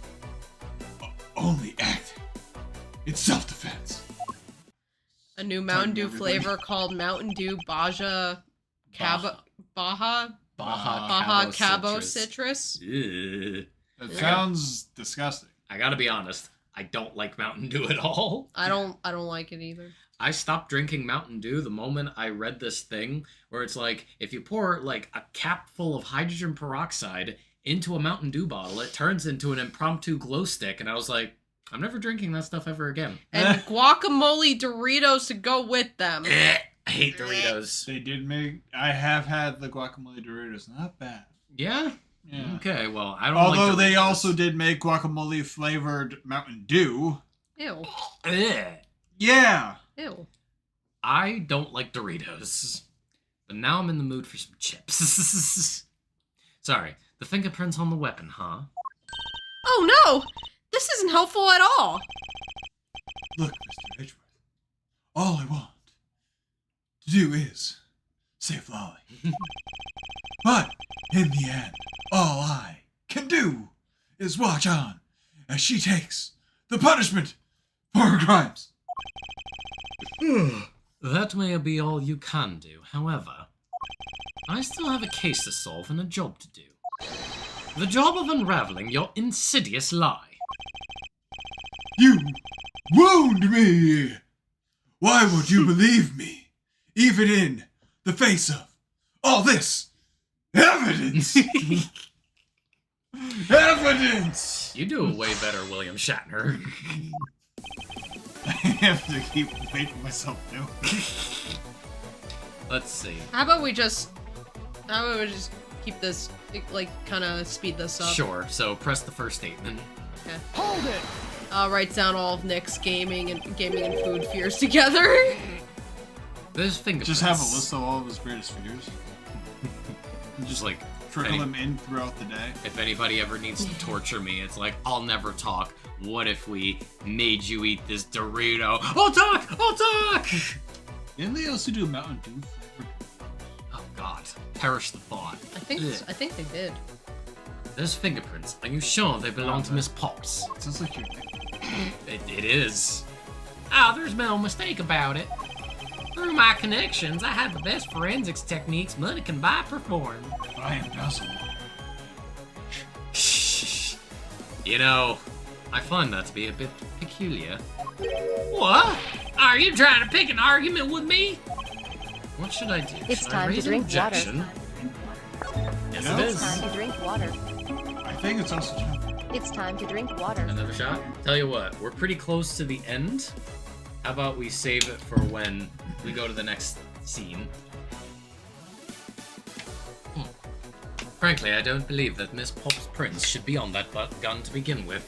Speaker 6: only acting in self-defense.
Speaker 1: A new Mountain Dew flavor called Mountain Dew Baja Cabo Citrus.
Speaker 2: Ugh.
Speaker 6: That sounds disgusting.
Speaker 2: I gotta be honest, I don't like Mountain Dew at all.
Speaker 1: I don't like it either.
Speaker 2: I stopped drinking Mountain Dew the moment I read this thing where it's like, if you pour like a cap full of hydrogen peroxide into a Mountain Dew bottle, it turns into an impromptu glow stick, and I was like, I'm never drinking that stuff ever again.
Speaker 1: And guacamole Doritos to go with them.
Speaker 2: I hate Doritos.
Speaker 6: They did make... I have had the guacamole Doritos. Not bad.
Speaker 2: Yeah?
Speaker 6: Yeah.
Speaker 2: Okay, well, I don't
Speaker 6: Although
Speaker 2: like
Speaker 6: they
Speaker 2: Doritos.
Speaker 6: also did make guacamole flavored Mountain Dew.
Speaker 1: Ew.
Speaker 2: Ugh.
Speaker 6: Yeah.
Speaker 1: Ew.
Speaker 2: I don't like Doritos. But now I'm in the mood for some chips. Sorry, the fingerprints on the weapon, huh?
Speaker 1: Oh no! This isn't helpful at all!
Speaker 6: Look, Mr. Edgeworth. All I want to do is save Lolly. But in the end, all I can do is watch on as she takes the punishment for her crimes.
Speaker 2: That may be all you can do. However, I still have a case to solve and a job to do. The job of unraveling your insidious lie.
Speaker 6: You wound me! Why would you believe me, even in the face of all this evidence? Evidence!
Speaker 2: You do a way better William Shatner.
Speaker 6: I have to keep making myself do.
Speaker 2: Let's see.
Speaker 1: How about we just keep this, like, kind of speed this up?
Speaker 2: Sure, so press the first statement.
Speaker 1: Okay.
Speaker 5: Hold it!
Speaker 1: Writes down all of Nick's gaming and food fears together.
Speaker 2: There's fingerprints.
Speaker 6: Just have a list of all of his greatest fears.
Speaker 2: Just like
Speaker 6: trickle them in throughout the day.
Speaker 2: If anybody ever needs to torture me, it's like, I'll never talk. What if we made you eat this Dorito? I'll talk! I'll talk!
Speaker 6: Didn't they also do Mountain Dew flavored?
Speaker 2: Oh God, perish the thought.
Speaker 1: I think they did.
Speaker 2: There's fingerprints. Are you sure they belong to Miss Pops?
Speaker 6: It sounds like you're
Speaker 2: It is. Oh, there's no mistake about it. Through my connections, I have the best forensics techniques money can buy performed.
Speaker 6: I am puzzled.
Speaker 2: Shh. You know, I find that to be a bit peculiar. What? Are you trying to pick an argument with me? What should I do?
Speaker 3: It's
Speaker 2: should
Speaker 3: time
Speaker 2: I
Speaker 3: to
Speaker 2: raise
Speaker 3: drink
Speaker 2: an objection? Yes,
Speaker 6: No.
Speaker 2: it
Speaker 3: It's
Speaker 2: is.
Speaker 3: time to drink water.
Speaker 6: I think it's also time.
Speaker 3: It's time to drink water.
Speaker 2: Another shot? Tell you what, we're pretty close to the end. How about we save it for when we go to the next scene? Frankly, I don't believe that Miss Pop's prints should be on that gun to begin with.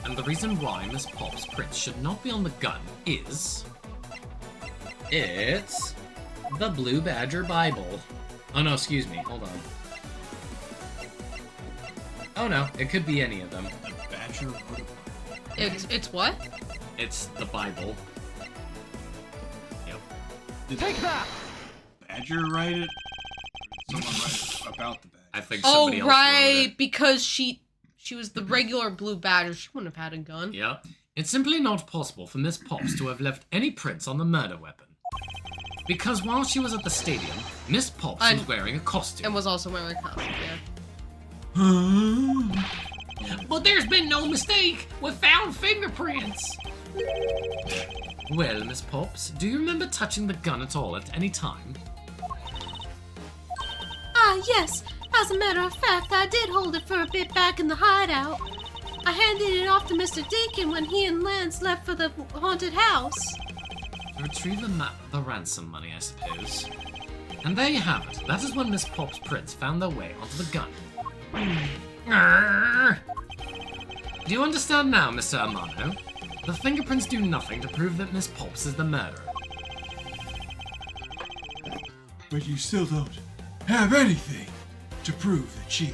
Speaker 2: And the reason why Miss Pop's prints should not be on the gun is... it's... the Blue Badger Bible. Oh no, excuse me, hold on. Oh no, it could be any of them.
Speaker 6: The Badger wrote
Speaker 1: It's what?
Speaker 2: It's the Bible. Yep.
Speaker 6: Did
Speaker 5: Take that!
Speaker 6: Badger write it? Or did someone write it about the Badger?
Speaker 2: I think
Speaker 1: Oh
Speaker 2: somebody else wrote
Speaker 1: right,
Speaker 2: it.
Speaker 1: because she was the regular Blue Badger. She wouldn't have had a gun.
Speaker 2: Yeah. It's simply not possible for Miss Pops to have left any prints on the murder weapon. Because while she was at the stadium, Miss Pops was
Speaker 1: And-
Speaker 2: wearing a costume.
Speaker 1: And was also wearing a costume. Yeah.
Speaker 2: But there's been no mistake! We found fingerprints! Well, Miss Pops, do you remember touching the gun at all at any time?
Speaker 4: Ah, yes. As a matter of fact, I did hold it for a bit back in the hideout. I handed it off to Mr. Deacon when he and Lance left for the haunted house.
Speaker 2: To retrieve the ransom money, I suppose. And there you have it. That is when Miss Pop's prints found their way onto the gun. Grrr. Do you understand now, Mr. Amano? The fingerprints do nothing to prove that Miss Pops is the murderer.
Speaker 6: But you still don't have anything to prove that she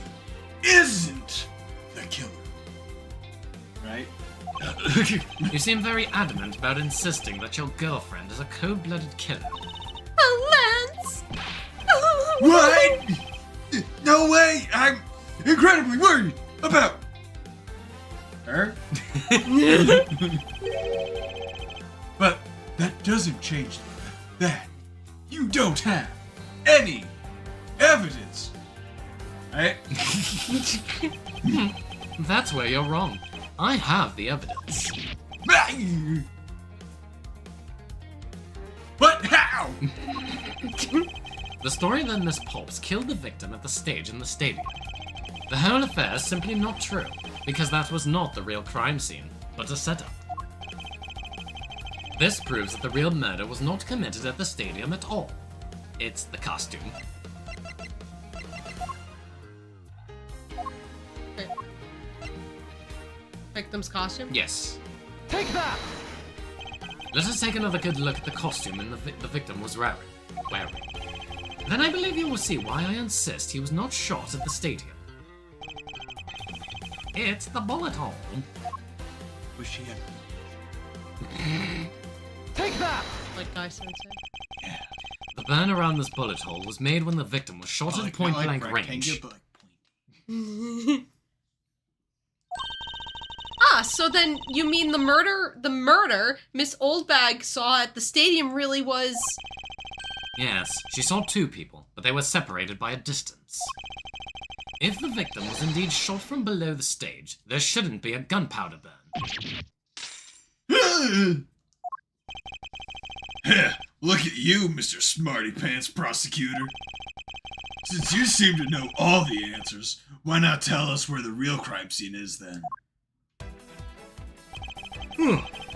Speaker 6: isn't the killer. Right?
Speaker 2: You seem very adamant about insisting that your girlfriend is a cold-blooded killer.
Speaker 4: Oh, Lance!
Speaker 6: What? No way! I'm incredibly worried about her. But that doesn't change the fact that you don't have any evidence. Right?
Speaker 2: That's where you're wrong. I have the evidence.
Speaker 6: But how?
Speaker 2: The story that Miss Pops killed the victim at the stage in the stadium. The whole affair is simply not true, because that was not the real crime scene, but a setup. This proves that the real murder was not committed at the stadium at all. It's the costume.
Speaker 1: Victim's costume?
Speaker 2: Yes.
Speaker 5: Take that!
Speaker 2: Let us take another good look at the costume the victim was wearing. Then I believe you will see why I insist he was not shot at the stadium. It's the bullet hole.
Speaker 6: Was she a...
Speaker 5: Take that!
Speaker 1: Like Guy Sensei.
Speaker 2: The burn around this bullet hole was made when the victim was shot at point blank range.
Speaker 6: But like pointy.
Speaker 1: Ah, so then you mean the murder Miss Oldbag saw at the stadium really was...
Speaker 2: Yes, she saw two people, but they were separated by a distance. If the victim was indeed shot from below the stage, there shouldn't be a gunpowder burn.
Speaker 6: Look at you, Mr. Smarty Pants Prosecutor. Since you seem to know all the answers, why not tell us where the real crime scene is then?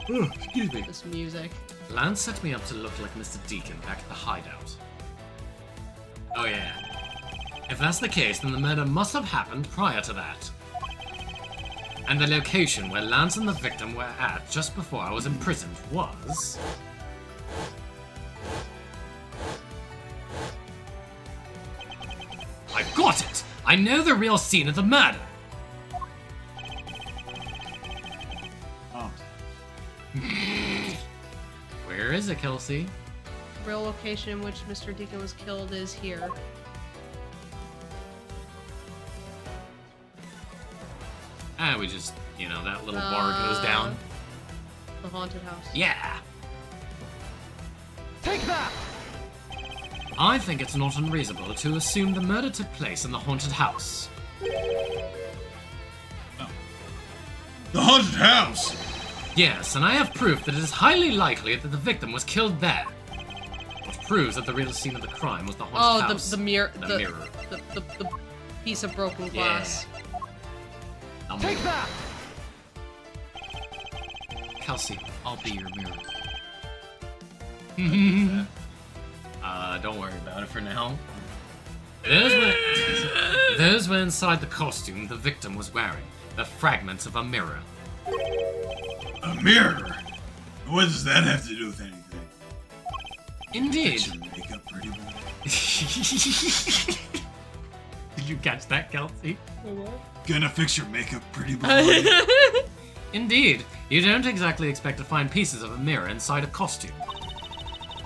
Speaker 2: Excuse me.
Speaker 1: This music.
Speaker 2: Lance set me up to look like Mr. Deacon back at the hideout. Oh yeah. If that's the case, then the murder must have happened prior to that. And the location where Lance and the victim were at just before I was imprisoned was... I've got it! I know the real scene of the murder.
Speaker 6: Oh.
Speaker 2: Where is it, Kelsey?
Speaker 1: The real location in which Mr. Deacon was killed is here.
Speaker 2: We just, that little bar goes down.
Speaker 1: The haunted house.
Speaker 2: Yeah!
Speaker 5: Take that!
Speaker 2: I think it's not unreasonable to assume the murder took place in the haunted house.
Speaker 6: The haunted house!
Speaker 2: Yes, and I have proof that it is highly likely that the victim was killed there. Which proves that the real scene of the crime was the haunted house.
Speaker 1: The mirror.
Speaker 2: The mirror.
Speaker 1: The piece of broken glass.
Speaker 2: Yeah.
Speaker 5: Take that!
Speaker 2: Kelsey, I'll be your mirror. Don't worry about it for now. Those were inside the costume the victim was wearing. The fragments of a mirror.
Speaker 6: A mirror? What does that have to do with anything?
Speaker 2: Indeed.
Speaker 6: Your makeup pretty boy.
Speaker 2: Did you catch that, Kelsey?
Speaker 6: Gonna fix your makeup pretty boy.
Speaker 2: Indeed. You don't exactly expect to find pieces of a mirror inside a costume.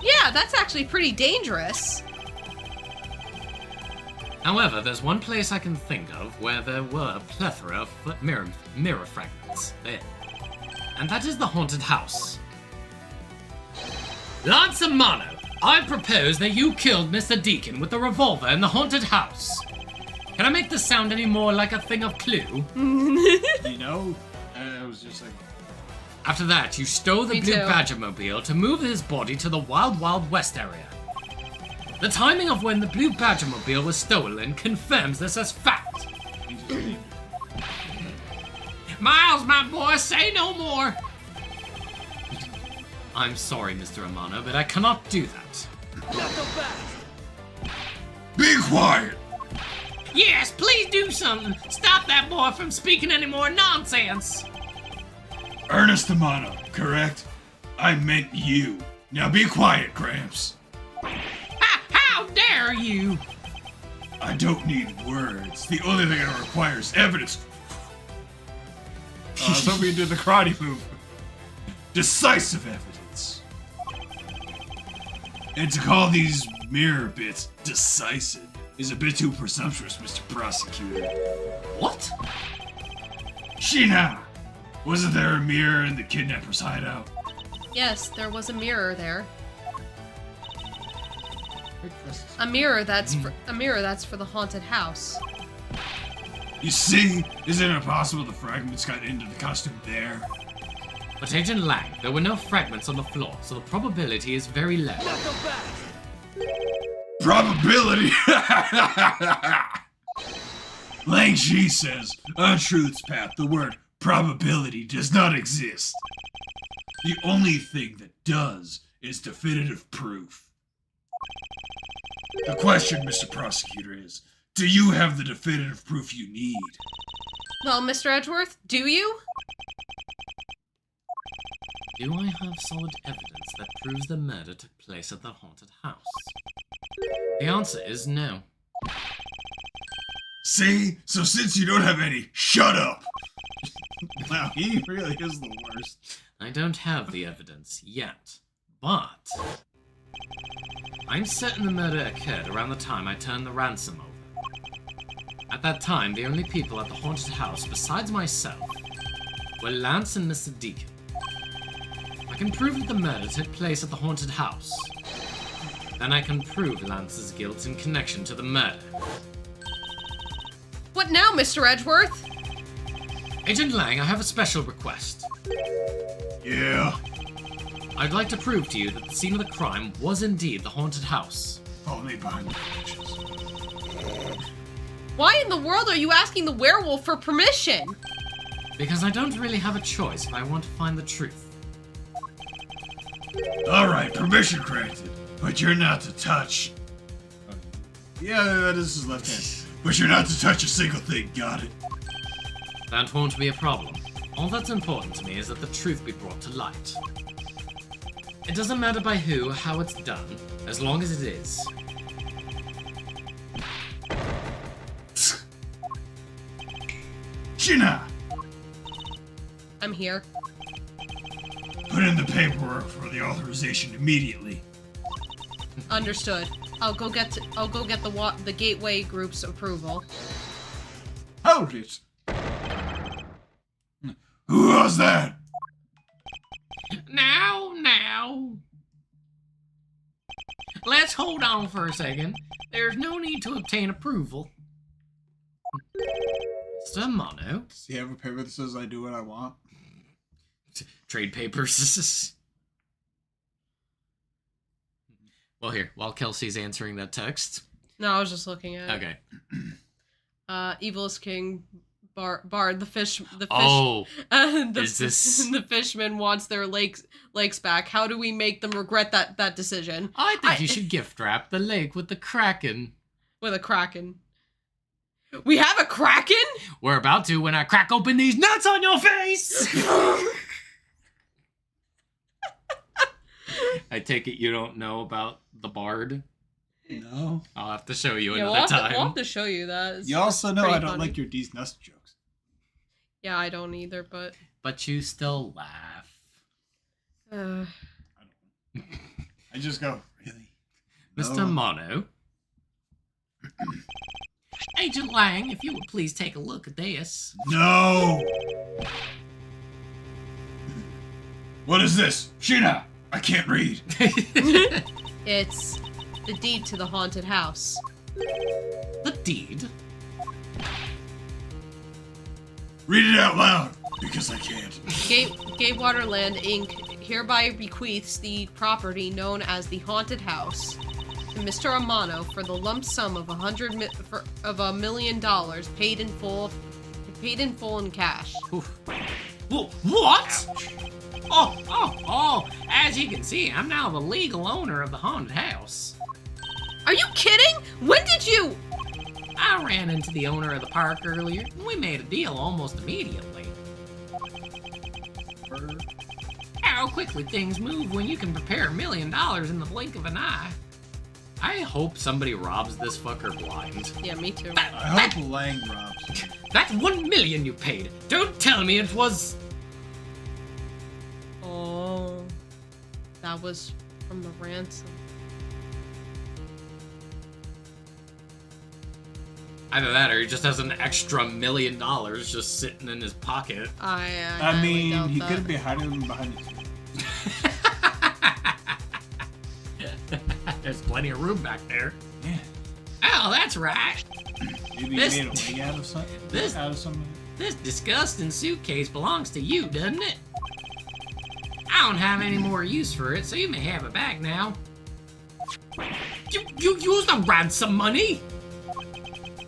Speaker 1: Yeah, that's actually pretty dangerous.
Speaker 2: However, there's one place I can think of where there were a plethora of mirror fragments there. And that is the haunted house. Lord Samano, I propose that you killed Mr. Deacon with a revolver in the haunted house. Can I make this sound any more like a thing of Clue?
Speaker 6: I was just like...
Speaker 2: After that, you stole the
Speaker 1: Me
Speaker 2: Blue
Speaker 1: too.
Speaker 2: Badger mobile to move his body to the Wild Wild West area. The timing of when the Blue Badger mobile was stolen confirms this as fact. Miles, my boy, say no more! I'm sorry, Mr. Amano, but I cannot do that.
Speaker 5: Not so fast!
Speaker 6: Be quiet!
Speaker 2: Yes, please do something! Stop that boy from speaking any more nonsense!
Speaker 6: Ernest Amano, correct? I meant you. Now be quiet, Gramps.
Speaker 2: How dare you!
Speaker 6: I don't need words. The only thing I require is evidence. I was hoping you did the karate move. Decisive evidence. And to call these mirror bits decisive is a bit too presumptuous, Mr. Prosecutor.
Speaker 2: What?
Speaker 6: Sheena! Wasn't there a mirror in the kidnapper's hideout?
Speaker 1: Yes, there was a mirror there. A mirror that's for the haunted house.
Speaker 6: You see, isn't it possible the fragments got into the costume there?
Speaker 2: But Agent Lang, there were no fragments on the floor, so the probability is very low.
Speaker 5: Not so fast!
Speaker 6: Probability! Lang Shi says, on Truth's path, the word probability does not exist. The only thing that does is definitive proof. The question, Mr. Prosecutor, is, do you have the definitive proof you need?
Speaker 1: Well, Mr. Edgeworth, do you?
Speaker 2: Do I have solid evidence that proves the murder took place at the haunted house? The answer is no.
Speaker 6: See? So since you don't have any, shut up! Wow, he really is the worst.
Speaker 2: I don't have the evidence yet, but I'm certain the murder occurred around the time I turned the ransom over. At that time, the only people at the haunted house besides myself were Lance and Mr. Deacon. I can prove that the murder took place at the haunted house. Then I can prove Lance's guilt in connection to the murder.
Speaker 1: What now, Mr. Edgeworth?
Speaker 2: Agent Lang, I have a special request.
Speaker 6: Yeah?
Speaker 2: I'd like to prove to you that the scene of the crime was indeed the haunted house.
Speaker 6: Follow me behind the bushes.
Speaker 1: Why in the world are you asking the werewolf for permission?
Speaker 2: Because I don't really have a choice if I want to find the truth.
Speaker 6: Alright, permission granted. But you're not to touch. Yeah, that is his left hand. But you're not to touch a single thing, got it?
Speaker 2: That won't be a problem. All that's important to me is that the truth be brought to light. It doesn't matter by who or how it's done, as long as it is.
Speaker 6: Shina!
Speaker 1: I'm here.
Speaker 6: Put in the paperwork for the authorization immediately.
Speaker 1: Understood. I'll go get the Gateway Group's approval.
Speaker 6: Hold it! Who was that?
Speaker 2: Now. Let's hold on for a second. There's no need to obtain approval. Mr. Mono.
Speaker 6: Does he have a paper that says I do what I want?
Speaker 2: Trade papers. Well, here, while Kelsey's answering that text.
Speaker 1: No, I was just looking at
Speaker 2: Okay.
Speaker 1: it. Evilest King, Bard, the fish.
Speaker 2: Oh, is this...
Speaker 1: The fishman wants their lakes back. How do we make them regret that decision?
Speaker 2: I think you should gift wrap the lake with the Kraken.
Speaker 1: With a kraken. We have a kraken?
Speaker 2: We're about to when I crack open these nuts on your face! I take it you don't know about the Bard?
Speaker 6: No.
Speaker 2: I'll have to show you
Speaker 1: Yeah,
Speaker 2: another time.
Speaker 1: we'll have to show you that.
Speaker 6: You also know
Speaker 1: pretty
Speaker 6: I don't
Speaker 1: funny.
Speaker 6: like your D's nuts jokes.
Speaker 1: Yeah, I don't either, but...
Speaker 2: But you still laugh.
Speaker 6: I just go, really?
Speaker 2: Mr.
Speaker 6: No.
Speaker 2: Mono. Agent Lang, if you would please take a look at this.
Speaker 6: No! What is this? Shina! I can't read.
Speaker 1: It's the deed to the haunted house.
Speaker 2: The deed?
Speaker 6: Read it out loud, because I can't.
Speaker 1: Gatewater Land Inc. hereby bequeaths the property known as the haunted house to Mr. Amano for the lump sum of $1 million paid in full in cash.
Speaker 2: Oof. What? Oh, as you can see, I'm now the legal owner of the haunted house.
Speaker 1: Are you kidding? When did you?
Speaker 2: I ran into the owner of the park earlier, and we made a deal almost immediately. How quickly things move when you can prepare $1 million in the blink of an eye. I hope somebody robs this fucker blind.
Speaker 1: Yeah, me too.
Speaker 6: I hope Lang robs.
Speaker 2: That's $1 million you paid. Don't tell me it was...
Speaker 1: Oh, that was from the ransom.
Speaker 2: Either that or he just has an extra $1 million just sitting in his pocket.
Speaker 1: I
Speaker 6: I mean,
Speaker 1: doubt
Speaker 6: he
Speaker 1: that.
Speaker 6: could be hiding them behind his...
Speaker 2: There's plenty of room back there.
Speaker 6: Yeah.
Speaker 2: Oh, that's right.
Speaker 6: Maybe
Speaker 2: This-
Speaker 6: he made a wig out of something.
Speaker 2: this-
Speaker 6: Out of something.
Speaker 2: This disgusting suitcase belongs to you, doesn't it? I don't have any more use for it, so you may have it back now. You used the ransom money?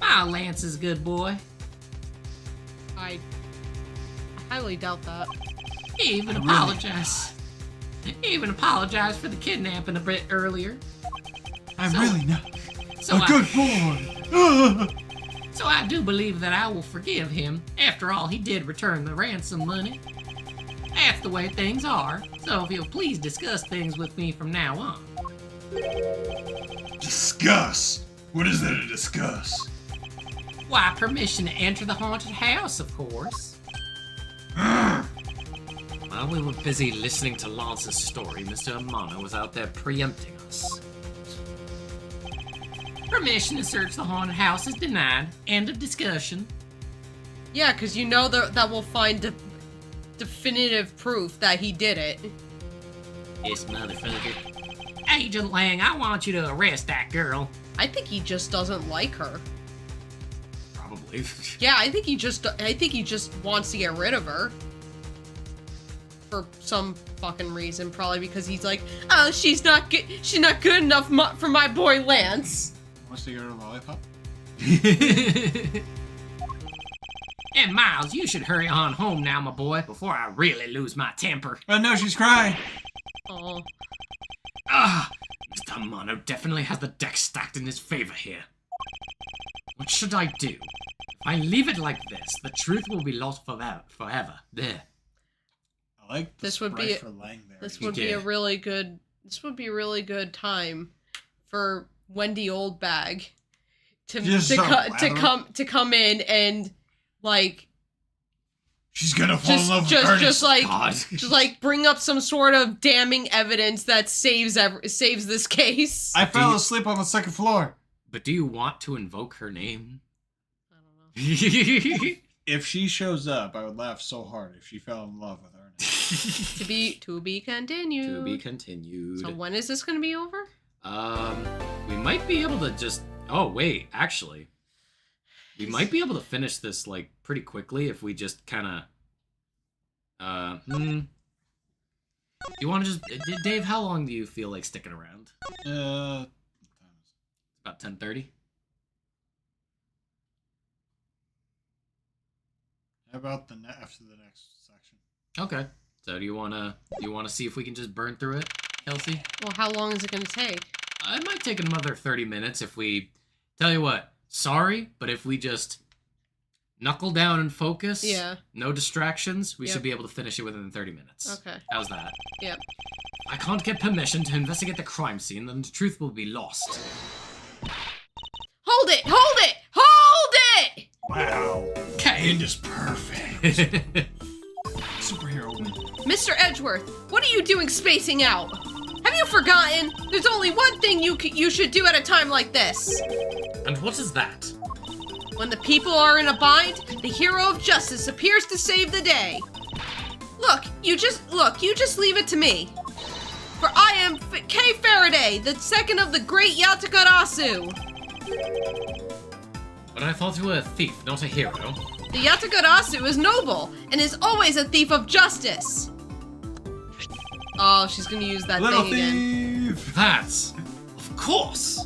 Speaker 2: Ah, Lance is a good boy.
Speaker 1: I highly doubt that.
Speaker 2: He even
Speaker 6: I really-
Speaker 2: apologized. He even apologized for the kidnapping a bit earlier.
Speaker 6: I'm
Speaker 2: So-
Speaker 6: really not
Speaker 2: So
Speaker 6: a good boy.
Speaker 2: So I do believe that I will forgive him. After all, he did return the ransom money. That's the way things are. So if you'll please discuss things with me from now on.
Speaker 6: Discuss. What is there to discuss?
Speaker 2: Why, permission to enter the haunted house, of course. While we were busy listening to Lance's story, Mr. Amano was out there preempting us. Permission to search the haunted house is denied. End of discussion.
Speaker 1: Yeah, because you know that we'll find definitive proof that he did it.
Speaker 2: Yes, motherfucker. Agent Lang, I want you to arrest that girl.
Speaker 1: I think he just doesn't like her.
Speaker 2: Probably.
Speaker 1: Yeah, I think he just wants to get rid of her. For some fucking reason, probably because he's like, oh, she's not good enough for my boy Lance.
Speaker 6: Wants to get her a lollipop?
Speaker 2: And Miles, you should hurry on home now, my boy, before I really lose my temper.
Speaker 6: Oh no, she's crying.
Speaker 1: Oh,
Speaker 2: Ah, Mr. Amano definitely has the deck stacked in his favor here. What should I do? If I leave it like this, the truth will be lost forever. There.
Speaker 6: I like the
Speaker 1: This would
Speaker 6: sprite
Speaker 1: be-
Speaker 6: for Langberry.
Speaker 1: this would be
Speaker 2: Yeah.
Speaker 1: a really good. This would be a really good time for Wendy Oldbag to
Speaker 6: Just
Speaker 1: to,
Speaker 6: so
Speaker 1: co- to
Speaker 6: loud.
Speaker 1: come in and like
Speaker 6: She's gonna fall in love with Ernest.
Speaker 1: Just like bring up some sort of damning evidence that saves this case.
Speaker 6: I fell asleep on the second floor.
Speaker 2: But do you want to invoke her name?
Speaker 1: I don't know.
Speaker 6: If she shows up, I would laugh so hard if she fell in love with Ernest.
Speaker 1: To be continued.
Speaker 2: To be continued.
Speaker 1: So when is this going to be over?
Speaker 2: We might be able to just... Oh, wait, actually. We might be able to finish this, like, pretty quickly if we just kind of... You want to just... Dave, how long do you feel like sticking around? About 10:30?
Speaker 6: How about after the next section?
Speaker 2: Okay. So do you wanna see if we can just burn through it, Kelsey?
Speaker 1: Well, how long is it going to take?
Speaker 2: It might take another 30 minutes if we... Tell you what, sorry, but if we just knuckle down and focus, no distractions, we should be able to finish it within 30 minutes.
Speaker 1: Okay.
Speaker 2: How's that?
Speaker 1: Yep.
Speaker 2: I can't get permission to investigate the crime scene, then the truth will be lost.
Speaker 1: Hold it! Hold it! Hold it!
Speaker 6: Wow.
Speaker 2: Okay.
Speaker 6: And just perfect. Superhero.
Speaker 1: Mr. Edgeworth, what are you doing spacing out? Have you forgotten? There's only one thing you should do at a time like this.
Speaker 2: And what is that?
Speaker 1: When the people are in a bind, the hero of justice appears to save the day. Look, you just leave it to me. For I am Kay Faraday, the second of the great Yatagarasu.
Speaker 2: But I thought you were a thief, not a hero.
Speaker 1: The Yatagarasu is noble and is always a thief of justice. Oh, she's gonna use that
Speaker 6: Little
Speaker 1: thing again.
Speaker 6: thief!
Speaker 2: That's... Of course!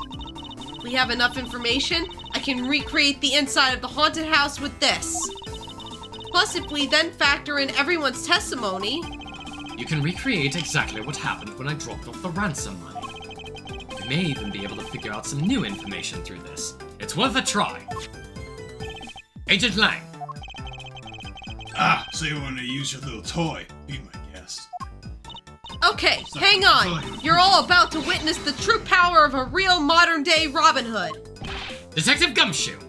Speaker 1: We have enough information. I can recreate the inside of the haunted house with this. Plus, if we then factor in everyone's testimony...
Speaker 2: You can recreate exactly what happened when I dropped off the ransom money. You may even be able to figure out some new information through this. It's worth a try. Agent Lang.
Speaker 6: Ah, so you want to use your little toy? Be my guest.
Speaker 1: Okay, hang on. You're all about to witness the true power of a real modern-day Robin Hood.
Speaker 2: Detective Gumshoe.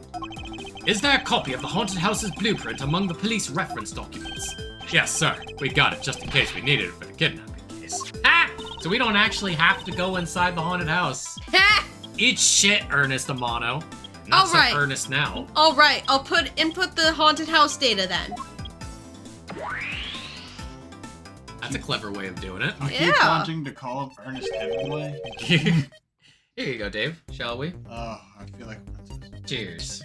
Speaker 2: Is there a copy of the haunted house's blueprint among the police reference documents? Yes, sir. We got it just in case we needed it for the kidnapping case. Ha! So we don't actually have to go inside the haunted house.
Speaker 1: Ha!
Speaker 2: Eat shit, Ernest Amano. Not so
Speaker 1: Alright.
Speaker 2: earnest now.
Speaker 1: Alright, I'll input the haunted house data then.
Speaker 2: That's a clever way of doing it.
Speaker 6: I keep
Speaker 1: Yeah.
Speaker 6: wanting to call him Ernest Hemingway.
Speaker 2: Here you go, Dave. Shall we?
Speaker 6: Oh, I feel like a princess.
Speaker 2: Cheers.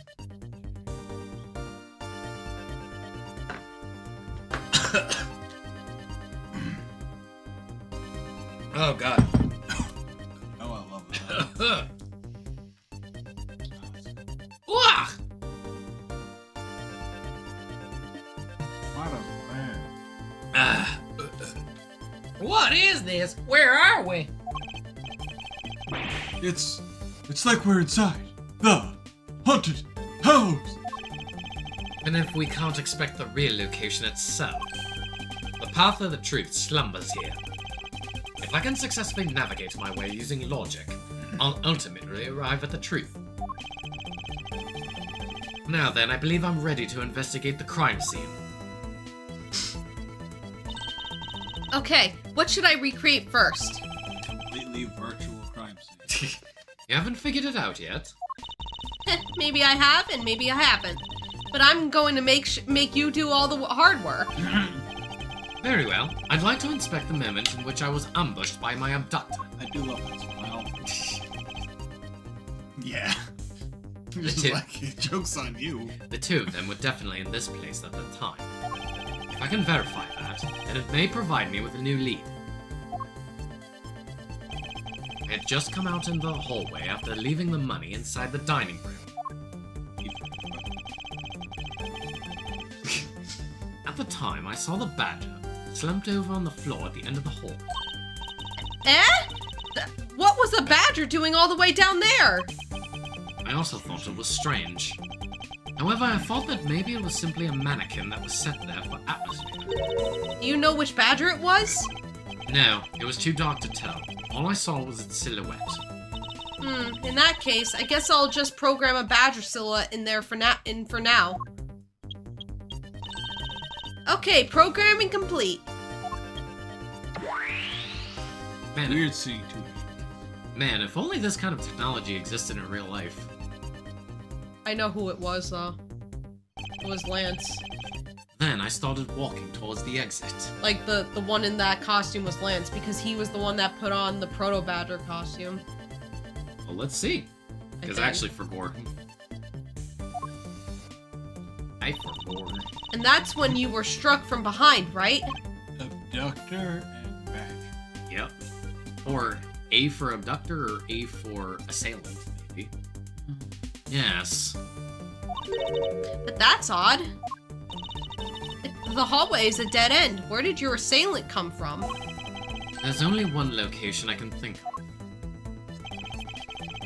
Speaker 2: Oh, God.
Speaker 6: Oh, I love that.
Speaker 2: Wah!
Speaker 6: What a man.
Speaker 2: What is this? Where are we?
Speaker 6: It's like we're inside the haunted house.
Speaker 2: And if we can't expect the real location itself, the path of the truth slumbers here. If I can successfully navigate my way using logic, I'll ultimately arrive at the truth. Now then, I believe I'm ready to investigate the crime scene.
Speaker 1: Okay, what should I recreate first?
Speaker 6: Completely virtual crime scene.
Speaker 2: You haven't figured it out yet?
Speaker 1: Maybe I have, and maybe I haven't. But I'm going to make you do all the hard work.
Speaker 2: Very well. I'd like to inspect the moment in which I was ambushed by my abductor.
Speaker 6: I do love that smile. Yeah. Just
Speaker 2: two-
Speaker 6: like, joke's on you.
Speaker 2: The two of them were definitely in this place at the time. If I can verify that, then it may provide me with a new lead. I had just come out in the hallway after leaving the money inside the dining room. At the time, I saw the badger slumped over on the floor at the end of the hall.
Speaker 1: What was the badger doing all the way down there?
Speaker 2: I also thought it was strange. However, I thought that maybe it was simply a mannequin that was set there for atmosphere.
Speaker 1: Do you know which badger it was?
Speaker 2: No, it was too dark to tell. All I saw was its silhouette.
Speaker 1: In that case, I guess I'll just program a badger silhouette in there for now. Okay, programming complete.
Speaker 2: Man,
Speaker 6: Weird seeing two.
Speaker 2: man, if only this kind of technology existed in real life.
Speaker 1: I know who it was, though. It was Lance.
Speaker 2: Then I started walking towards the exit.
Speaker 1: Like, the one in that costume was Lance, because he was the one that put on the Proto Badger costume.
Speaker 2: Well, let's see. Because I
Speaker 1: think.
Speaker 2: actually forgot. I forgot.
Speaker 1: And that's when you were struck from behind, right?
Speaker 6: Abductor and Badger.
Speaker 2: Yep. Or A for abductor or A for assailant, maybe. Yes.
Speaker 1: But that's odd. The hallway is a dead end. Where did your assailant come from?
Speaker 2: There's only one location I can think of.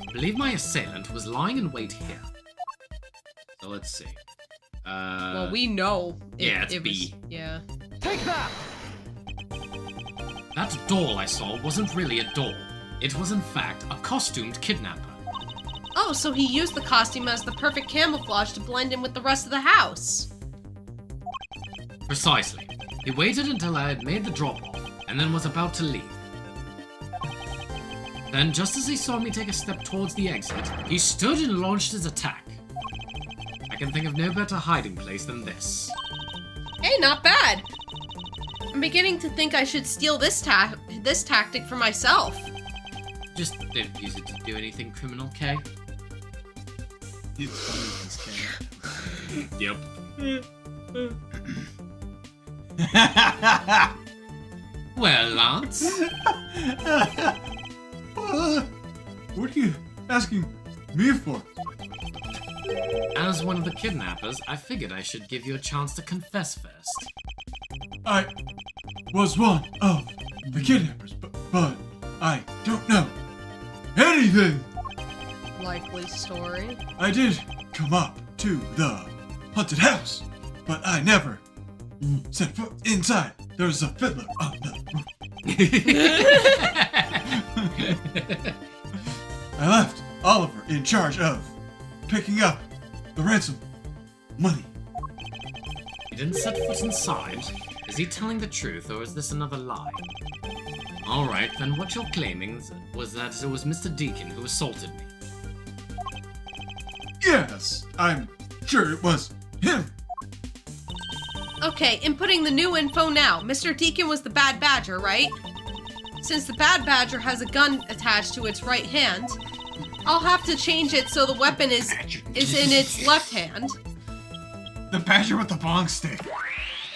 Speaker 2: I believe my assailant was lying in wait here. So let's see.
Speaker 1: Well, we know.
Speaker 2: Yeah, it's
Speaker 1: it
Speaker 2: B.
Speaker 1: Was, yeah.
Speaker 5: Take that!
Speaker 2: That doll I saw wasn't really a doll. It was in fact a costumed kidnapper.
Speaker 1: Oh, so he used the costume as the perfect camouflage to blend in with the rest of the house.
Speaker 2: Precisely. He waited until I had made the drop-off, and then was about to leave. Then, just as he saw me take a step towards the exit, he stood and launched his attack. I can think of no better hiding place than this.
Speaker 1: Hey, not bad. I'm beginning to think I should steal this tactic for myself.
Speaker 2: Just don't use it to do anything criminal, Kay?
Speaker 6: It's funny as
Speaker 2: Yep. Well, Lance?
Speaker 6: What are you asking me for?
Speaker 2: As one of the kidnappers, I figured I should give you a chance to confess first.
Speaker 6: I was one of the kidnappers, but I don't know anything.
Speaker 1: Likely story.
Speaker 6: I did come up to the haunted house, but I never set foot inside. There was a fiddler on the roof. I left Oliver in charge of picking up the ransom money.
Speaker 2: You didn't set foot inside? Is he telling the truth, or is this another lie? Alright, then what you're claiming was that it was Mr. Deacon who assaulted me.
Speaker 6: Yes, I'm sure it was him.
Speaker 1: Okay, inputting the new info now. Mr. Deacon was the Bad Badger, right? Since the Bad Badger has a gun attached to its right hand, I'll have to change it so the weapon is in its left hand.
Speaker 6: The badger with the bong stick.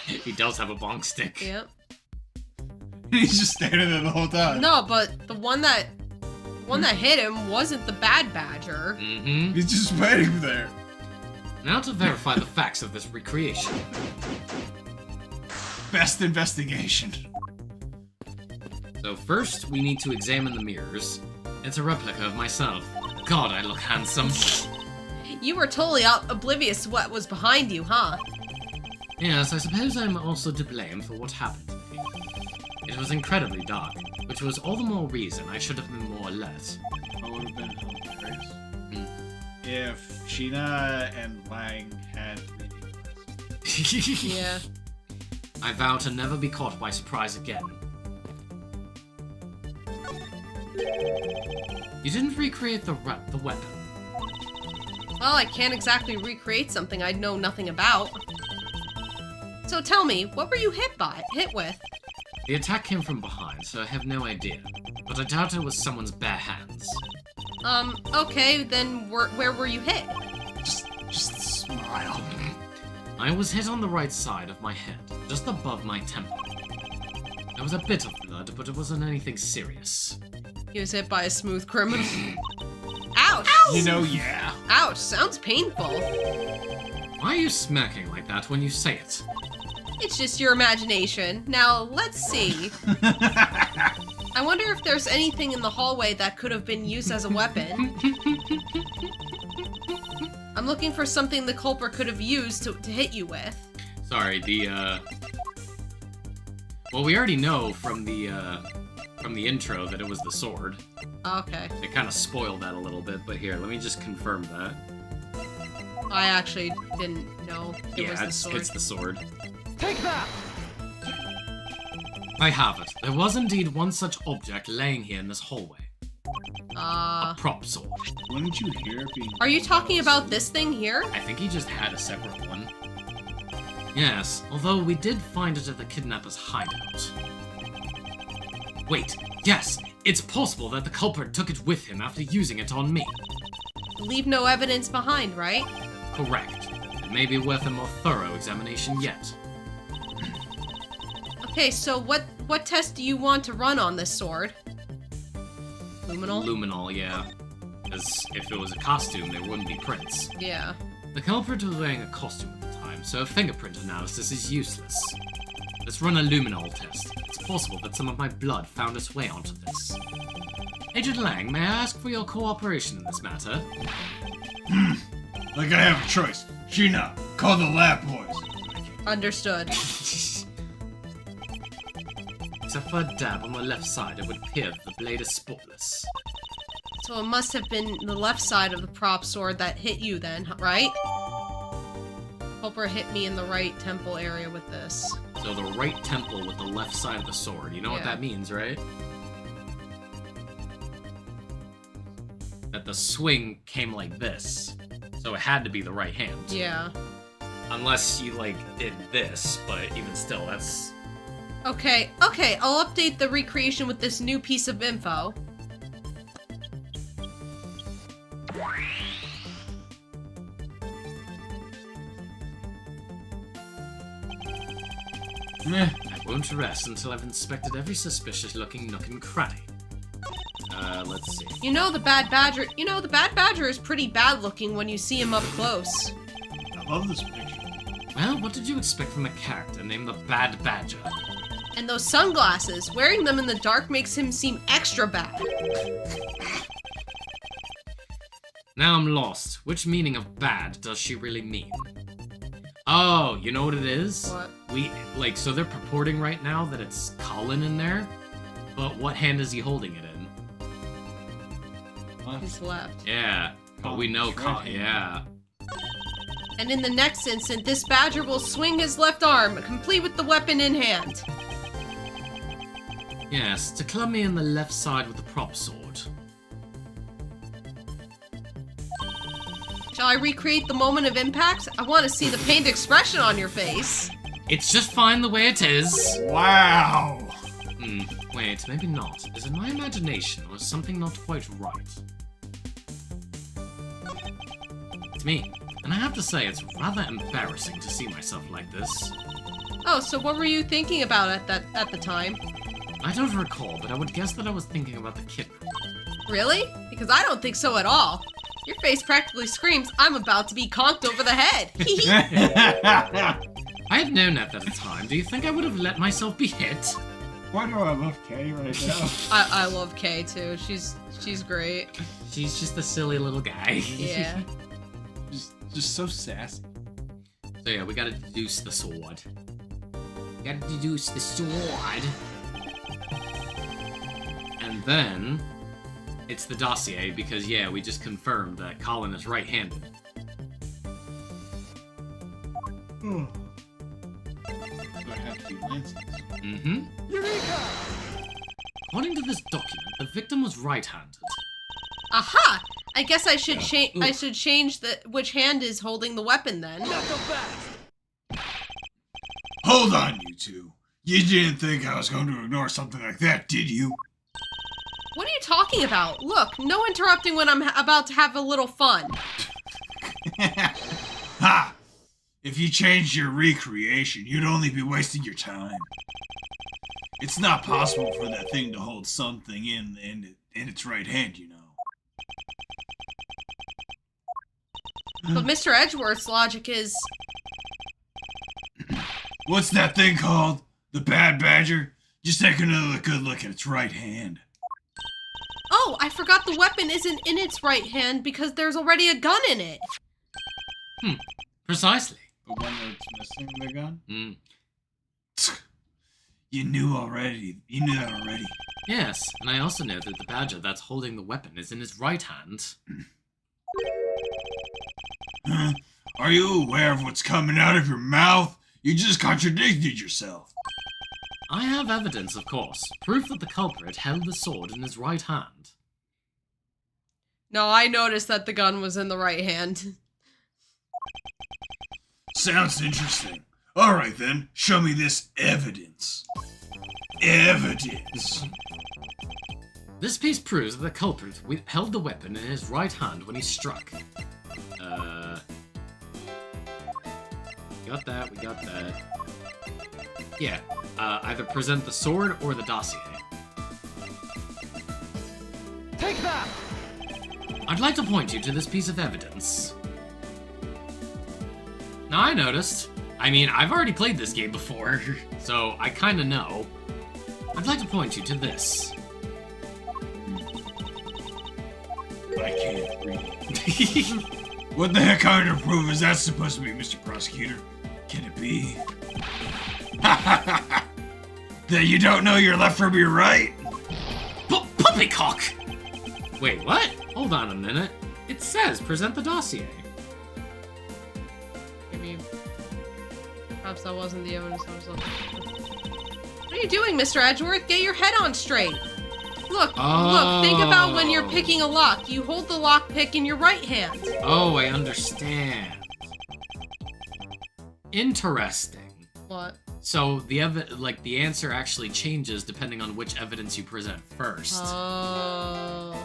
Speaker 2: He does have a bonk stick.
Speaker 1: Yep.
Speaker 6: He's just standing there the whole time.
Speaker 1: No, but the one that hit him wasn't the Bad Badger.
Speaker 2: Mm-hmm.
Speaker 6: He's just waiting there.
Speaker 2: Now to verify the facts of this recreation.
Speaker 6: Best investigation.
Speaker 2: So first, we need to examine the mirrors. It's a replica of myself. God, I look handsome.
Speaker 1: You were totally oblivious to what was behind you, huh?
Speaker 2: Yes, I suppose I'm also to blame for what happened to me. It was incredibly dark, which was all the more reason I should have been more alert.
Speaker 6: What would have been hilarious if Sheena and Lang had reading lessons.
Speaker 1: Yeah.
Speaker 2: I vow to never be caught by surprise again. You didn't recreate the weapon.
Speaker 1: Well, I can't exactly recreate something I know nothing about. So tell me, what were you hit with?
Speaker 2: The attack came from behind, so I have no idea. But I doubt it was someone's bare hands.
Speaker 1: Okay, then where were you hit?
Speaker 6: Just smile.
Speaker 2: I was hit on the right side of my head, just above my temple. There was a bit of blood, but it wasn't anything serious.
Speaker 1: He was hit by a smooth criminal. Ouch!
Speaker 6: You know, yeah.
Speaker 1: Ouch, sounds painful.
Speaker 2: Why are you smirking like that when you say it?
Speaker 1: It's just your imagination. Now, let's see. I wonder if there's anything in the hallway that could have been used as a weapon. I'm looking for something the culprit could have used to hit you with.
Speaker 2: Sorry, well, we already know from the intro that it was the sword.
Speaker 1: Okay.
Speaker 2: It kind of spoiled that a little bit, but here, let me just confirm that.
Speaker 1: I actually didn't know it was the
Speaker 2: Yeah,
Speaker 1: sword.
Speaker 2: it's the sword.
Speaker 5: Take that!
Speaker 2: I have it. There was indeed one such object laying here in this hallway. A prop sword.
Speaker 6: Wouldn't you hear it being...
Speaker 1: Are you talking about this thing here?
Speaker 2: I think he just had a separate one. Yes, although we did find it at the kidnapper's hideout. Wait, yes! It's possible that the culprit took it with him after using it on me.
Speaker 1: Leave no evidence behind, right?
Speaker 2: Correct. It may be worth a more thorough examination yet.
Speaker 1: Okay, so what test do you want to run on this sword? Luminol?
Speaker 2: Luminol, yeah. As if it was a costume, there wouldn't be prints.
Speaker 1: Yeah.
Speaker 2: The culprit was wearing a costume at the time, so fingerprint analysis is useless. Let's run a luminol test. It's possible that some of my blood found its way onto this. Agent Lang, may I ask for your cooperation in this matter?
Speaker 6: Like I have a choice. Sheena, call the lab boys.
Speaker 1: Understood.
Speaker 2: Except for a dab on the left side, it would appear that the blade is spotless.
Speaker 1: So it must have been the left side of the prop sword that hit you then, right? Culprit hit me in the right temple area with this.
Speaker 2: So the right temple with the left side of the sword. You know what
Speaker 1: Yeah.
Speaker 2: that means, right? That the swing came like this. So it had to be the right hand.
Speaker 1: Yeah.
Speaker 2: Unless you, like, did this, but even still, that's...
Speaker 1: Okay, I'll update the recreation with this new piece of info.
Speaker 6: Meh.
Speaker 2: I won't rest until I've inspected every suspicious-looking nook and cranny. Let's see.
Speaker 1: You know the bad badger is pretty bad looking when you see him up close.
Speaker 6: I love this picture.
Speaker 2: Well, what did you expect from a character named the Bad Badger?
Speaker 1: And those sunglasses, wearing them in the dark makes him seem extra bad.
Speaker 2: Now I'm lost. Which meaning of bad does she really mean? Oh, you know what it is?
Speaker 1: What?
Speaker 2: So they're purporting right now that it's Colin in there, but what hand is he holding it in?
Speaker 1: His left.
Speaker 2: Yeah, but we know Colin, yeah.
Speaker 1: And in the next instant, this badger will swing his left arm, complete with the weapon in hand.
Speaker 2: Yes, to club me in the left side with the prop sword.
Speaker 1: Shall I recreate the moment of impact? I want to see the pained expression on your face.
Speaker 2: It's just fine the way it is.
Speaker 6: Wow.
Speaker 2: Wait, maybe not. Is it my imagination, or is something not quite right? It's me, and I have to say it's rather embarrassing to see myself like this.
Speaker 1: Oh, so what were you thinking about at the time?
Speaker 2: I don't recall, but I would guess that I was thinking about the kidnap.
Speaker 1: Really? Because I don't think so at all. Your face practically screams, I'm about to be conked over the head.
Speaker 2: I had known that at the time. Do you think I would have let myself be hit?
Speaker 6: Why do I love Kay right now?
Speaker 1: I love Kay too. She's great.
Speaker 2: She's just a silly little guy.
Speaker 1: Yeah.
Speaker 6: just so sassy.
Speaker 2: So yeah, we gotta deduce the sword. Gotta deduce the sword. And then it's the dossier because yeah, we just confirmed that Colin is right-handed.
Speaker 6: Do I have to be Lance's?
Speaker 2: Mm-hmm.
Speaker 5: Eureka!
Speaker 2: According to this document, the victim was right-handed.
Speaker 1: Aha! I guess I should change which hand is holding the weapon then.
Speaker 5: Not so fast!
Speaker 6: Hold on, you two. You didn't think I was going to ignore something like that, did you?
Speaker 1: What are you talking about? Look, no interrupting when I'm about to have a little fun.
Speaker 6: Ha! If you changed your recreation, you'd only be wasting your time. It's not possible for that thing to hold something in its right hand, you know.
Speaker 1: But Mr. Edgeworth's logic is...
Speaker 6: What's that thing called? The Bad Badger? Just take another good look at its right hand.
Speaker 1: Oh, I forgot the weapon isn't in its right hand because there's already a gun in it.
Speaker 2: Precisely.
Speaker 6: The one that's missing the gun? You knew that already.
Speaker 2: Yes, and I also know that the badger that's holding the weapon is in his right hand.
Speaker 6: Are you aware of what's coming out of your mouth? You just contradicted yourself.
Speaker 2: I have evidence, of course. Proof that the culprit held the sword in his right hand.
Speaker 1: No, I noticed that the gun was in the right hand.
Speaker 6: Sounds interesting. Alright then, show me this evidence. Evidence.
Speaker 2: This piece proves that the culprit held the weapon in his right hand when he struck. We got that. Yeah, either present the sword or the dossier.
Speaker 5: Take that!
Speaker 2: I'd like to point you to this piece of evidence. Now, I noticed. I mean, I've already played this game before, so I kinda know. I'd like to point you to this.
Speaker 6: I can't read. What the heck kind of proof is that supposed to be, Mr. Prosecutor? Can it be? That you don't know your left from your right?
Speaker 2: Puppycock! Wait, what? Hold on a minute. It says present the dossier.
Speaker 1: Maybe. Perhaps that wasn't the evidence I was looking for. What are you doing, Mr. Edgeworth? Get your head on straight. Look, think about when you're picking a lock. You hold the lock pick in your right hand.
Speaker 2: Oh, I understand. Interesting.
Speaker 1: What?
Speaker 2: So the answer actually changes depending on which evidence you present first.
Speaker 1: Oh.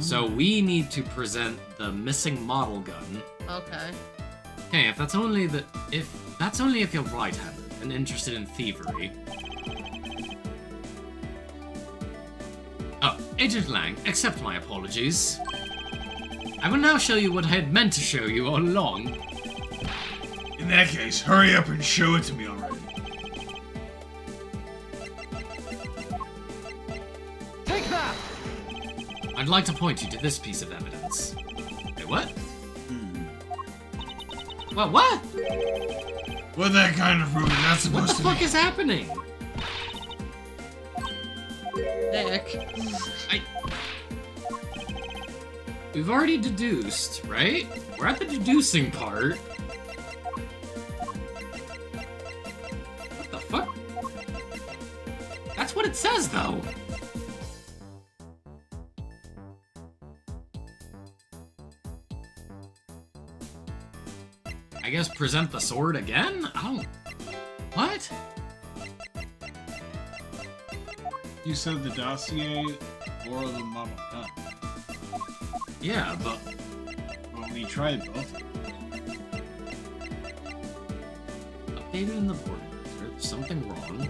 Speaker 2: So we need to present the missing model gun.
Speaker 1: Okay.
Speaker 2: Hey, if that's only if you're right-handed and interested in thievery. Oh, Agent Lang, accept my apologies. I will now show you what I had meant to show you all along.
Speaker 6: In that case, hurry up and show it to me already.
Speaker 5: Take that!
Speaker 2: I'd like to point you to this piece of evidence. Wait, what? What?
Speaker 6: What that kind of proof is that supposed
Speaker 2: What the fuck is happening?
Speaker 1: Nick.
Speaker 2: We've already deduced, right? We're at the deducing part. What the fuck? That's what it says, though. I guess present the sword again? I don't... What?
Speaker 6: You said the dossier or the model gun.
Speaker 2: Yeah, but...
Speaker 6: Well, we tried both.
Speaker 2: Updated in the board browser, there's something wrong.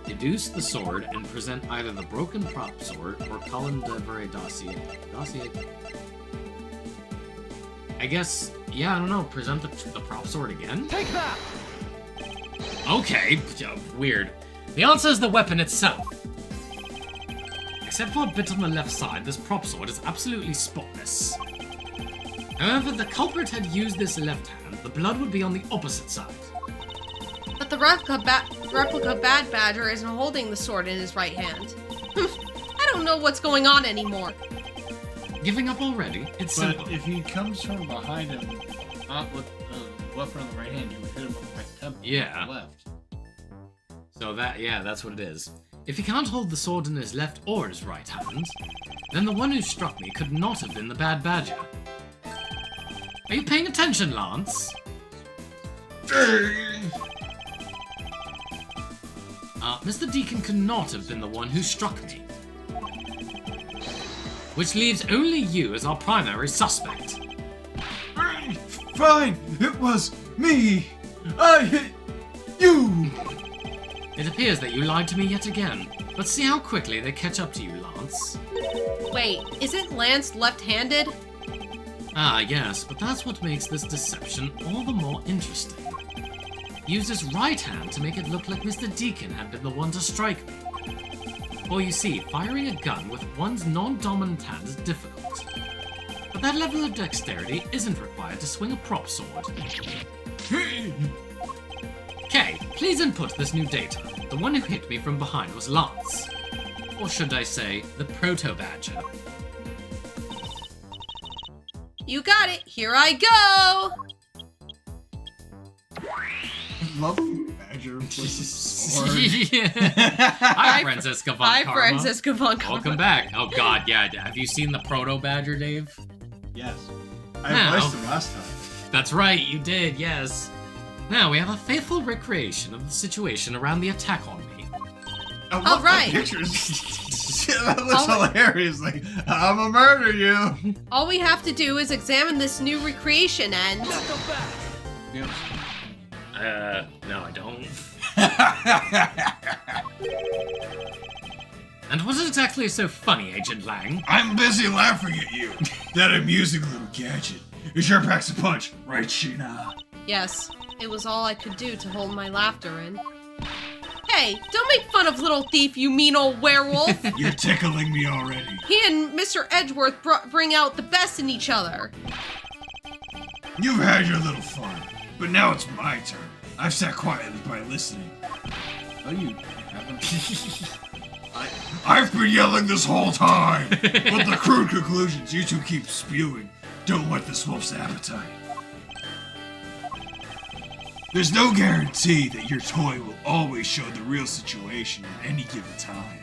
Speaker 2: Deduce the sword and present either the broken prop sword or Colin Devere dossier. I guess, yeah, I don't know, present the prop sword again?
Speaker 5: Take that!
Speaker 2: Okay, weird. The answer is the weapon itself. Except for a bit on the left side, this prop sword is absolutely spotless. However, the culprit had used this left hand, the blood would be on the opposite side.
Speaker 1: But the replica Bad Badger isn't holding the sword in his right hand. I don't know what's going on anymore.
Speaker 2: Giving up already? It's simple.
Speaker 6: But if he comes from behind him, not with the weapon on the right hand, you would hit him with the right temple.
Speaker 2: Yeah.
Speaker 6: With the left.
Speaker 2: So that's what it is. If he can't hold the sword in his left or his right hand, then the one who struck me could not have been the Bad Badger. Are you paying attention, Lance? Mr. Deacon could not have been the one who struck me. Which leaves only you as our primary suspect.
Speaker 6: Fine, it was me. I hit you.
Speaker 2: It appears that you lied to me yet again. Let's see how quickly they catch up to you, Lance.
Speaker 1: Wait, isn't Lance left-handed?
Speaker 2: Ah, yes, but that's what makes this deception all the more interesting. He used his right hand to make it look like Mr. Deacon had been the one to strike me. Well, you see, firing a gun with one's non-dominant hand is difficult. But that level of dexterity isn't required to swing a prop sword. Okay, please input this new data. The one who hit me from behind was Lance. Or should I say, the Proto-Badger.
Speaker 1: You got it. Here I go.
Speaker 6: love Badger with a sword.
Speaker 2: Hi, Francisca von
Speaker 1: Hi,
Speaker 2: Karma.
Speaker 1: Francisca von Karma.
Speaker 2: Welcome back. Oh God, yeah. Have you seen the Proto Badger, Dave?
Speaker 6: Yes.
Speaker 2: Now-
Speaker 6: I voiced him last time.
Speaker 2: That's right, you did. Yes. Now we have a faithful recreation of the situation around the attack on me.
Speaker 6: I love
Speaker 1: All right.
Speaker 6: the pictures. That looks hilarious. Like, I'm gonna murder you.
Speaker 1: All we have to do is examine this new recreation and...
Speaker 6: Yep.
Speaker 2: No, I don't. And what exactly is so funny, Agent Lang?
Speaker 6: I'm busy laughing at you. That amusing little gadget. It sure packs a punch, right, Sheena?
Speaker 1: Yes, it was all I could do to hold my laughter in. Hey, don't make fun of little thief, you mean old werewolf.
Speaker 6: You're tickling me already.
Speaker 1: He and Mr. Edgeworth bring out the best in each other.
Speaker 6: You've had your little fun, but now it's my turn. I've sat quietly by listening. Oh, you haven't? I've been yelling this whole time, but the crude conclusions you two keep spewing don't whet this wolf's appetite. There's no guarantee that your toy will always show the real situation at any given time.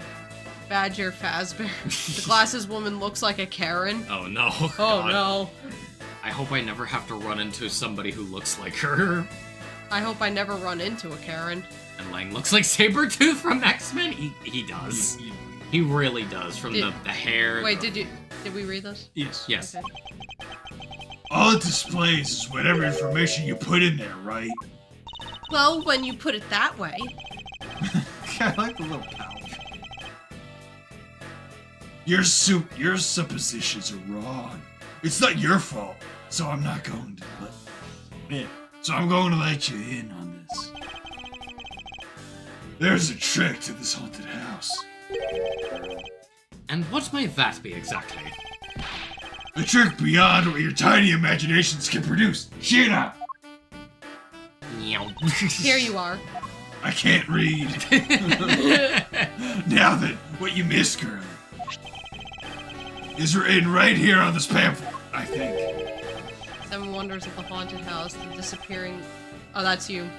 Speaker 1: Badger Fazbear. The glasses woman looks like a Karen.
Speaker 2: Oh no.
Speaker 1: Oh
Speaker 2: God.
Speaker 1: no.
Speaker 2: I hope I never have to run into somebody who looks like her.
Speaker 1: I hope I never run into a Karen.
Speaker 2: And Lang looks like Sabretooth from X-Men. He does. He really does. From the hair.
Speaker 1: Wait, did we read this?
Speaker 6: Yes.
Speaker 2: Yes.
Speaker 1: Okay.
Speaker 6: All it displays is whatever information you put in there, right?
Speaker 1: Well, when you put it that way.
Speaker 6: I like the little pouch. Your suppositions are wrong. It's not your fault, so I'm not going to I'm going to let you in on this. There's a trick to this haunted house.
Speaker 2: And what may that be exactly?
Speaker 6: A trick beyond what your tiny imaginations can produce. Sheena!
Speaker 2: Meow.
Speaker 1: Here you are.
Speaker 6: I can't read. Now then, what you missed, girl, is written right here on this pamphlet, I think.
Speaker 1: 7 Wonders of the Haunted House, the disappearing... Oh, that's you.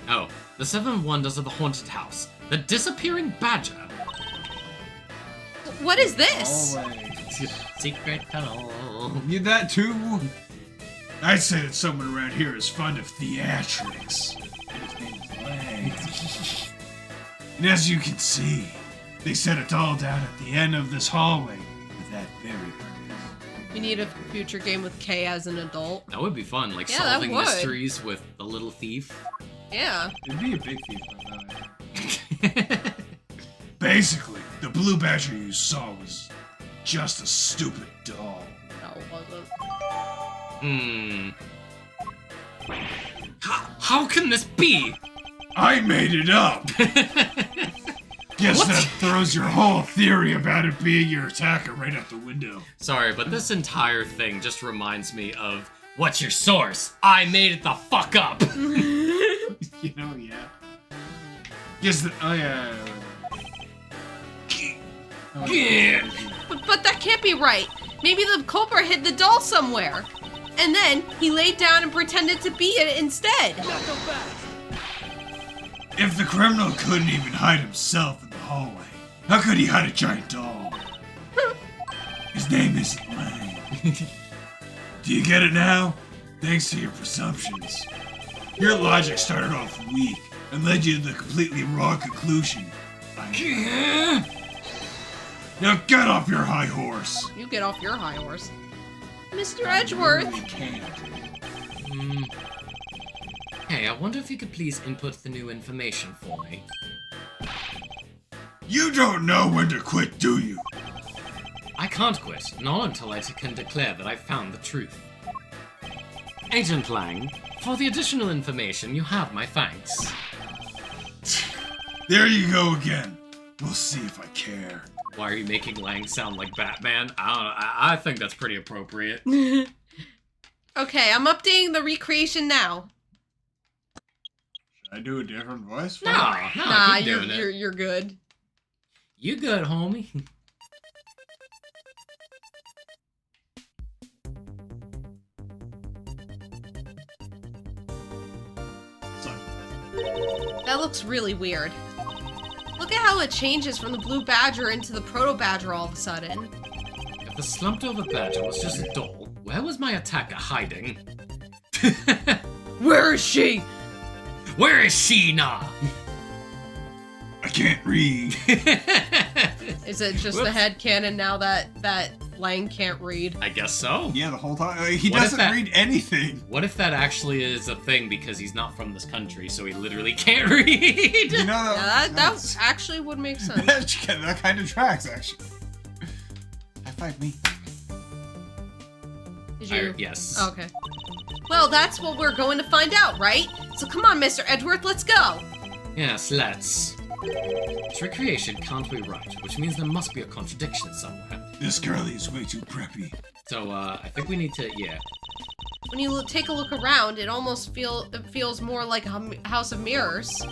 Speaker 2: Oh, the 7 Wonders of the Haunted House. The Disappearing Badger.
Speaker 1: What is this?
Speaker 2: Secret tunnel.
Speaker 6: Need that too? I'd say that someone around here is fond of theatrics. His name is Lang. And as you can see, they set it all down at the end of this hallway with that very purpose.
Speaker 1: We need a future game with Kay as an adult.
Speaker 2: That would be fun, like
Speaker 1: Yeah, that
Speaker 2: solving
Speaker 1: would.
Speaker 2: mysteries with the little thief.
Speaker 1: Yeah.
Speaker 6: It'd be a big thief by that. Basically, the blue badger you saw was just a stupid doll.
Speaker 1: No, it wasn't.
Speaker 2: How can this be?
Speaker 6: I made it up! Guess
Speaker 2: What?
Speaker 6: that throws your whole theory about it being your attacker right out the window.
Speaker 2: Sorry, but this entire thing just reminds me of what's your source? I made it the fuck up.
Speaker 6: You know, yeah. Guess that. Oh, yeah.
Speaker 2: Yeah.
Speaker 1: But that can't be right. Maybe the culprit hid the doll somewhere. And then he laid down and pretended to be it instead.
Speaker 6: If the criminal couldn't even hide himself in the hallway, how could he hide a giant doll? His name isn't Lang. Do you get it now? Thanks to your presumptions. Your logic started off weak and led you to the completely wrong conclusion. Now get off your high horse.
Speaker 1: You get off your high horse. Mr. Edgeworth!
Speaker 6: You can't.
Speaker 2: Hey, I wonder if you could please input the new information for me.
Speaker 6: You don't know when to quit, do you?
Speaker 2: I can't quit, not until I can declare that I've found the truth. Agent Lang, for the additional information, you have my thanks.
Speaker 6: There you go again. We'll see if I care.
Speaker 2: Why are you making Lang sound like Batman? I don't know, I think that's pretty appropriate.
Speaker 1: Okay, I'm updating the recreation now.
Speaker 6: Should I do a different voice? for
Speaker 2: No,
Speaker 6: it?
Speaker 1: Nah,
Speaker 2: keep doing it.
Speaker 1: you're good.
Speaker 2: You good, homie.
Speaker 6: Sorry.
Speaker 1: That looks really weird. Look at how it changes from the Blue Badger into the Proto Badger all of a sudden.
Speaker 2: If the slumped over badger was just a doll, where was my attacker hiding?
Speaker 1: Where is she?
Speaker 2: Where is she now?
Speaker 6: I can't read.
Speaker 1: Is it just the headcanon now that Lang can't read?
Speaker 2: I guess so.
Speaker 6: Yeah, the whole time. He
Speaker 2: What if
Speaker 6: doesn't
Speaker 2: that-
Speaker 6: read anything.
Speaker 2: What if that actually is a thing because he's not from this country, so he literally can't read?
Speaker 6: You know,
Speaker 1: Yeah, that
Speaker 6: that's-
Speaker 1: actually would make sense.
Speaker 6: that kind of tracks, actually. High five me.
Speaker 1: Did you?
Speaker 2: Yes.
Speaker 1: Okay. Well, that's what we're going to find out, right? So come on, Mr. Edgeworth, let's go.
Speaker 2: Yes, let's. This recreation can't be right, which means there must be a contradiction somewhere.
Speaker 6: This girlie is way too preppy.
Speaker 2: So, I think we need to, yeah.
Speaker 1: When you take a look around, it almost feels more like a house of mirrors.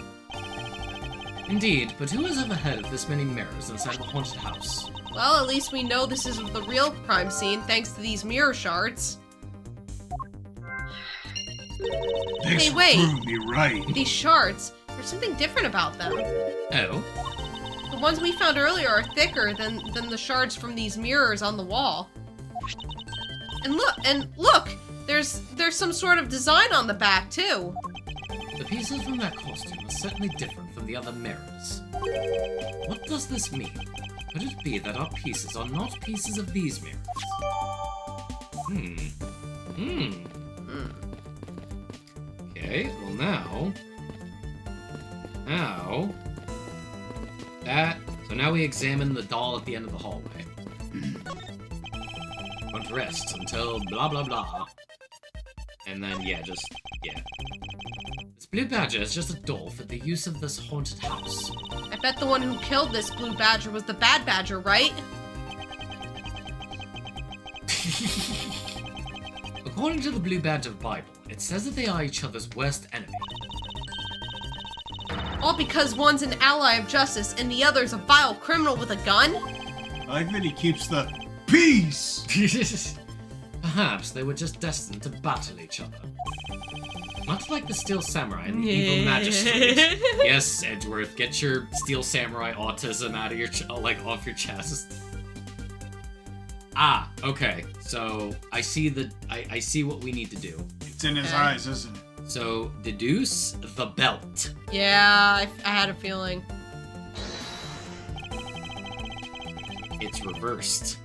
Speaker 2: Indeed, but who has ever heard of this many mirrors inside of a haunted house?
Speaker 1: Well, at least we know this isn't the real crime scene thanks to these mirror shards.
Speaker 6: Thanks
Speaker 1: Hey,
Speaker 6: for
Speaker 1: wait.
Speaker 6: proving me right.
Speaker 1: These shards, there's something different about them.
Speaker 2: Oh?
Speaker 1: The ones we found earlier are thicker than the shards from these mirrors on the wall. And look, there's some sort of design on the back too.
Speaker 2: The pieces from that costume are certainly different from the other mirrors. What does this mean? Could it be that our pieces are not pieces of these mirrors? Okay, well now... So now we examine the doll at the end of the hallway. Won't rest until blah blah blah. And then, yeah. This Blue Badger is just a doll for the use of this haunted house.
Speaker 1: I bet the one who killed this Blue Badger was the Bad Badger, right?
Speaker 2: According to the Blue Badger Bible, it says that they are each other's worst enemy.
Speaker 1: All because one's an ally of justice and the other's a vile criminal with a gun?
Speaker 6: I like that he keeps the peace.
Speaker 2: Perhaps they were just destined to battle each other. Much like the Steel Samurai and the Evil Magistrate. Yes, Edgeworth, get your Steel Samurai autism out of your off your chest. Ah, okay. So I see I see what we need to do.
Speaker 6: It's in his
Speaker 1: Okay.
Speaker 6: eyes, isn't it?
Speaker 2: So deduce the belt.
Speaker 1: Yeah, I had a feeling.
Speaker 2: It's reversed.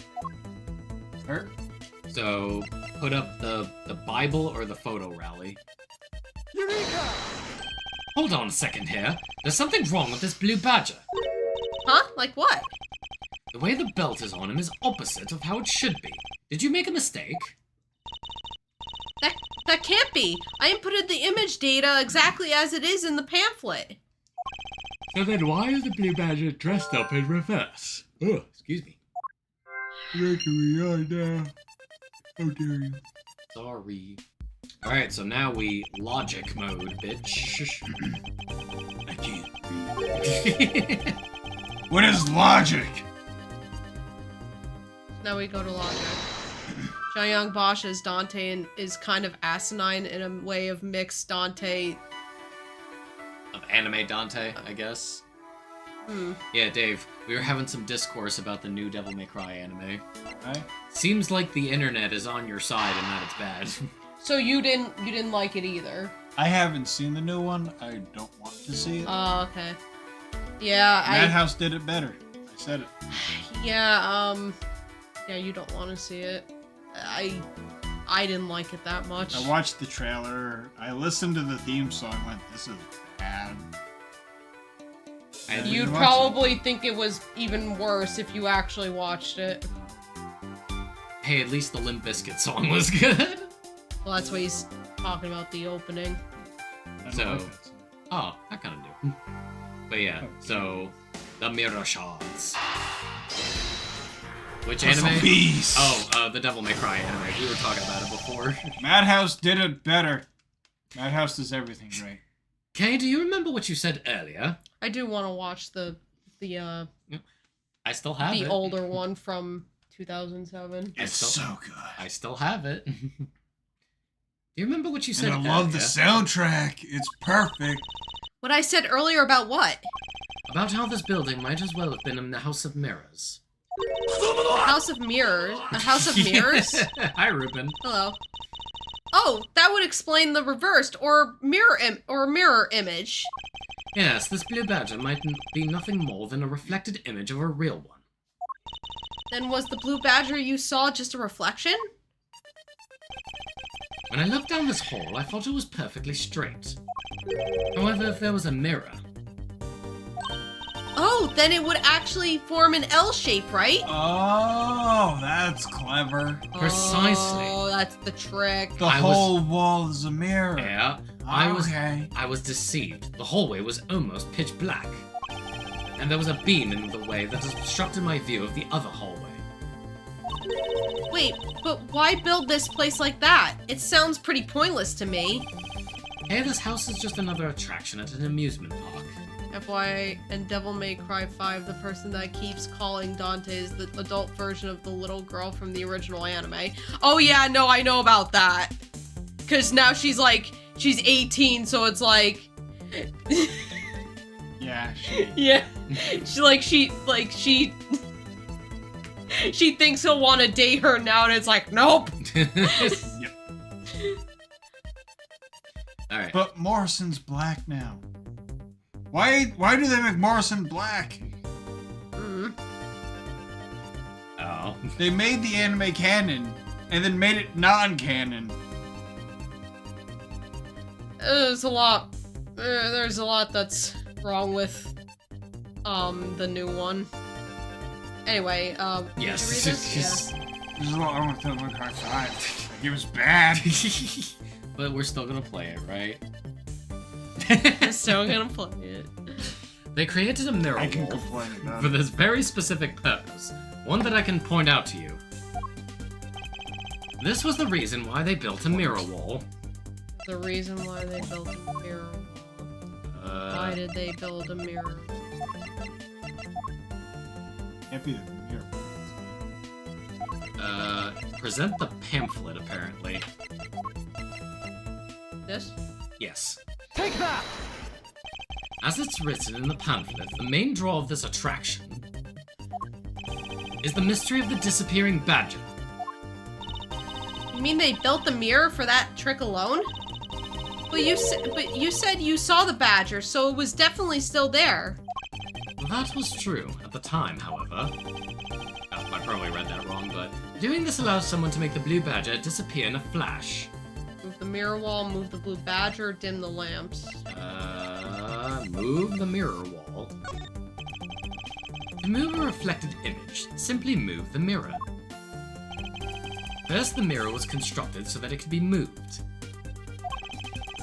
Speaker 6: Hurt?
Speaker 2: So put up the Bible or the photo rally.
Speaker 5: Eureka!
Speaker 2: Hold on a second here. There's something wrong with this Blue Badger.
Speaker 1: Huh? Like what?
Speaker 2: The way the belt is on him is opposite of how it should be. Did you make a mistake?
Speaker 1: That can't be. I inputted the image data exactly as it is in the pamphlet.
Speaker 2: So then why is the Blue Badger dressed up in reverse? Oh, excuse me.
Speaker 6: Where can we are now? How dare you?
Speaker 2: Sorry. Alright, so now we logic mode, bitch.
Speaker 6: I can't read. What is logic?
Speaker 1: Now we go to logic. Jayang Bosch as Dante and is kind of asinine in a way of mixed Dante.
Speaker 2: Of anime Dante, I guess. Yeah, Dave, we were having some discourse about the new Devil May Cry anime.
Speaker 6: Right?
Speaker 2: Seems like the internet is on your side and that it's bad.
Speaker 1: So you didn't like it either.
Speaker 6: I haven't seen the new one. I don't want to see it.
Speaker 1: Oh, okay. Yeah,
Speaker 6: Madhouse did it better. I said it.
Speaker 1: yeah, you don't want to see it. I didn't like it that much.
Speaker 6: I watched the trailer. I listened to the theme song. Went, this is bad.
Speaker 2: And
Speaker 1: You'd
Speaker 6: didn't watch
Speaker 1: probably think it was even worse if you actually watched it.
Speaker 2: hey, at least the Limp Bizkit song was good.
Speaker 1: Well, that's what he's talking about, the opening.
Speaker 6: I don't
Speaker 2: So-
Speaker 6: like that song.
Speaker 2: Oh, I kind of do. But yeah, so the Mirror Shards. Which
Speaker 6: Puzzle
Speaker 2: anime?
Speaker 6: Piece.
Speaker 2: Oh, the Devil May Cry anime. We were talking about it before.
Speaker 6: Madhouse did it better. Madhouse does everything right.
Speaker 2: Kay, do you remember what you said earlier?
Speaker 1: I do want to watch the
Speaker 2: I still have it.
Speaker 1: older one from 2007.
Speaker 6: It's
Speaker 2: still-
Speaker 6: so good.
Speaker 2: I still have it. Do you remember what you said
Speaker 6: And I love the
Speaker 2: earlier?
Speaker 6: soundtrack. It's perfect.
Speaker 1: What I said earlier about what?
Speaker 2: About how this building might as well have been in the House of Mirrors.
Speaker 1: A house of mirrors? A house of mirrors?
Speaker 2: Hi, Ruben.
Speaker 1: Hello. Oh, that would explain the reversed or mirror image.
Speaker 2: Yes, this blue badger might be nothing more than a reflected image of a real one.
Speaker 1: Then was the blue badger you saw just a reflection?
Speaker 2: When I looked down this hall, I thought it was perfectly straight. However, if there was a mirror...
Speaker 1: Oh, then it would actually form an L shape, right?
Speaker 6: Oh, that's clever.
Speaker 2: Precisely.
Speaker 1: Oh, that's the trick.
Speaker 6: The whole wall is a mirror.
Speaker 2: Yeah, I was deceived. The hallway was almost pitch black. And there was a beam in the way that obstructed my view of the other hallway.
Speaker 1: Wait, but why build this place like that? It sounds pretty pointless to me.
Speaker 2: Hey, this house is just another attraction at an amusement park.
Speaker 1: FYI, and Devil May Cry 5, the person that keeps calling Dante is the adult version of the little girl from the original anime. Oh yeah, no, I know about that. Cause now she's 18, so it's like...
Speaker 6: Yeah,
Speaker 1: Yeah. She thinks he'll want to date her now, and it's like, nope.
Speaker 6: Yep.
Speaker 2: Alright.
Speaker 6: But Morrison's black now. Why do they make Morrison black?
Speaker 2: Oh.
Speaker 6: They made the anime canon and then made it non-canon.
Speaker 1: There's a lot that's wrong with the new one. Anyway,
Speaker 2: Yes.
Speaker 1: did you read this? Yeah.
Speaker 6: There's a lot wrong with Devil May Cry 5. Like, it was bad.
Speaker 2: But we're still gonna play it, right?
Speaker 1: I'm still gonna play it.
Speaker 2: They created a mirror
Speaker 6: I can
Speaker 2: wall
Speaker 6: complain about
Speaker 2: for
Speaker 6: it.
Speaker 2: this very specific purpose, one that I can point out to you. This was the reason why they built a mirror wall.
Speaker 1: The reason why they built a mirror wall. Why did they build a mirror wall?
Speaker 6: Can't be the mirror.
Speaker 2: Present the pamphlet, apparently.
Speaker 1: This?
Speaker 2: Yes.
Speaker 5: Take that!
Speaker 2: As it's written in the pamphlet, the main draw of this attraction is the mystery of the disappearing badger.
Speaker 1: You mean they built the mirror for that trick alone? But you said you saw the badger, so it was definitely still there.
Speaker 2: Well, that was true at the time, however. Oh, I probably read that wrong, but doing this allows someone to make the blue badger disappear in a flash.
Speaker 1: Move the mirror wall, move the blue badger, dim the lamps.
Speaker 2: Move the mirror wall. To move a reflected image, simply move the mirror. First, the mirror was constructed so that it could be moved.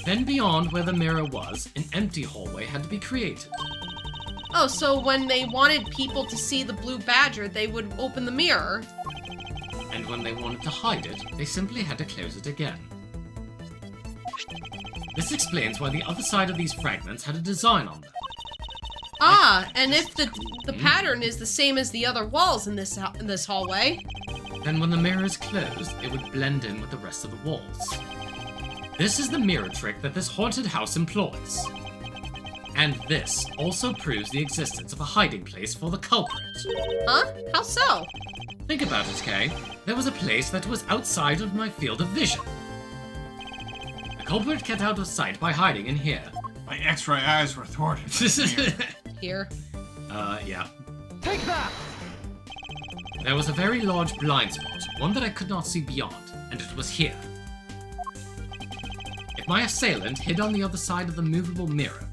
Speaker 2: Then beyond where the mirror was, an empty hallway had to be created.
Speaker 1: Oh, so when they wanted people to see the blue badger, they would open the mirror.
Speaker 2: And when they wanted to hide it, they simply had to close it again. This explains why the other side of these fragments had a design on them.
Speaker 1: Ah, and if the pattern is the same as the other walls in this hallway,
Speaker 2: Then when the mirror is closed, it would blend in with the rest of the walls. This is the mirror trick that this haunted house employs. And this also proves the existence of a hiding place for the culprit.
Speaker 1: huh? How so?
Speaker 2: Think about it, Kay. There was a place that was outside of my field of vision. The culprit kept out of sight by hiding in here.
Speaker 6: My X-ray eyes were thwarted.
Speaker 1: Here.
Speaker 2: Yeah.
Speaker 5: Take that!
Speaker 2: There was a very large blind spot, one that I could not see beyond, and it was here. If my assailant hid on the other side of the movable mirror,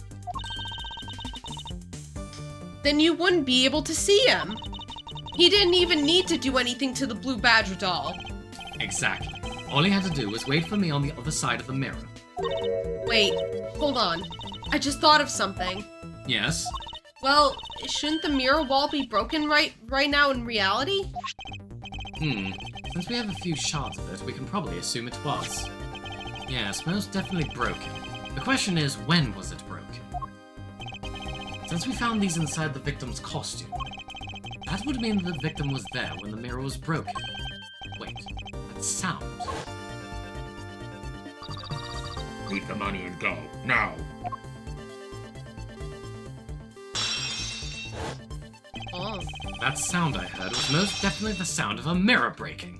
Speaker 1: Then you wouldn't be able to see him. He didn't even need to do anything to the blue badger doll.
Speaker 2: exactly. All he had to do was wait for me on the other side of the mirror.
Speaker 1: Wait, hold on. I just thought of something.
Speaker 2: Yes?
Speaker 1: Well, shouldn't the mirror wall be broken right now in reality?
Speaker 2: Since we have a few shards of it, we can probably assume it was. Yes, most definitely broken. The question is, when was it broken? Since we found these inside the victim's costume, that would mean that the victim was there when the mirror was broken. Wait, that sound.
Speaker 7: Leave the money and go, now.
Speaker 1: Oh.
Speaker 2: That sound I heard was most definitely the sound of a mirror breaking.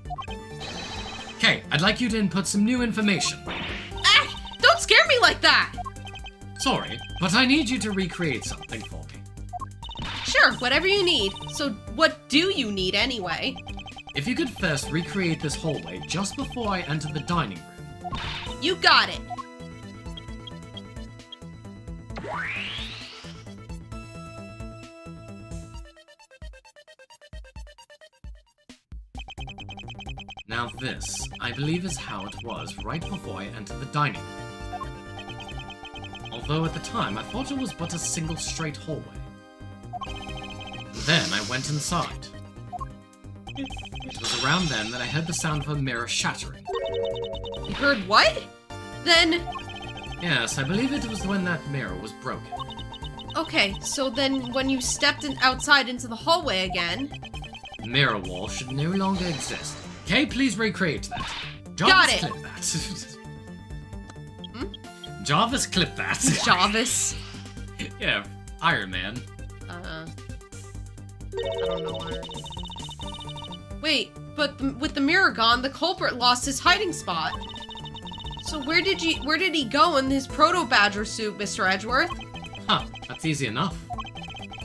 Speaker 2: Okay, I'd like you to input some new information.
Speaker 1: Ah! Don't scare me like that!
Speaker 2: Sorry, but I need you to recreate something for me.
Speaker 1: Sure, whatever you need. So what do you need anyway?
Speaker 2: If you could first recreate this hallway just before I enter the dining room.
Speaker 1: You got it.
Speaker 2: Now this, I believe, is how it was right before I entered the dining room. Although at the time I thought it was but a single straight hallway. Then I went inside. It was around then that I heard the sound of a mirror shattering.
Speaker 1: You heard what? Then...
Speaker 2: Yes, I believe it was when that mirror was broken.
Speaker 1: Okay, so then when you stepped outside into the hallway again...
Speaker 2: The mirror wall should no longer exist. Okay, please recreate that. Jarvis,
Speaker 1: Got it.
Speaker 2: clip that. Jarvis, clip that.
Speaker 1: Jarvis.
Speaker 2: Yeah, Iron Man.
Speaker 1: I don't know what. Wait, but with the mirror gone, the culprit lost his hiding spot. So where did he go in his proto-badger suit, Mr. Edgeworth?
Speaker 2: Huh, that's easy enough.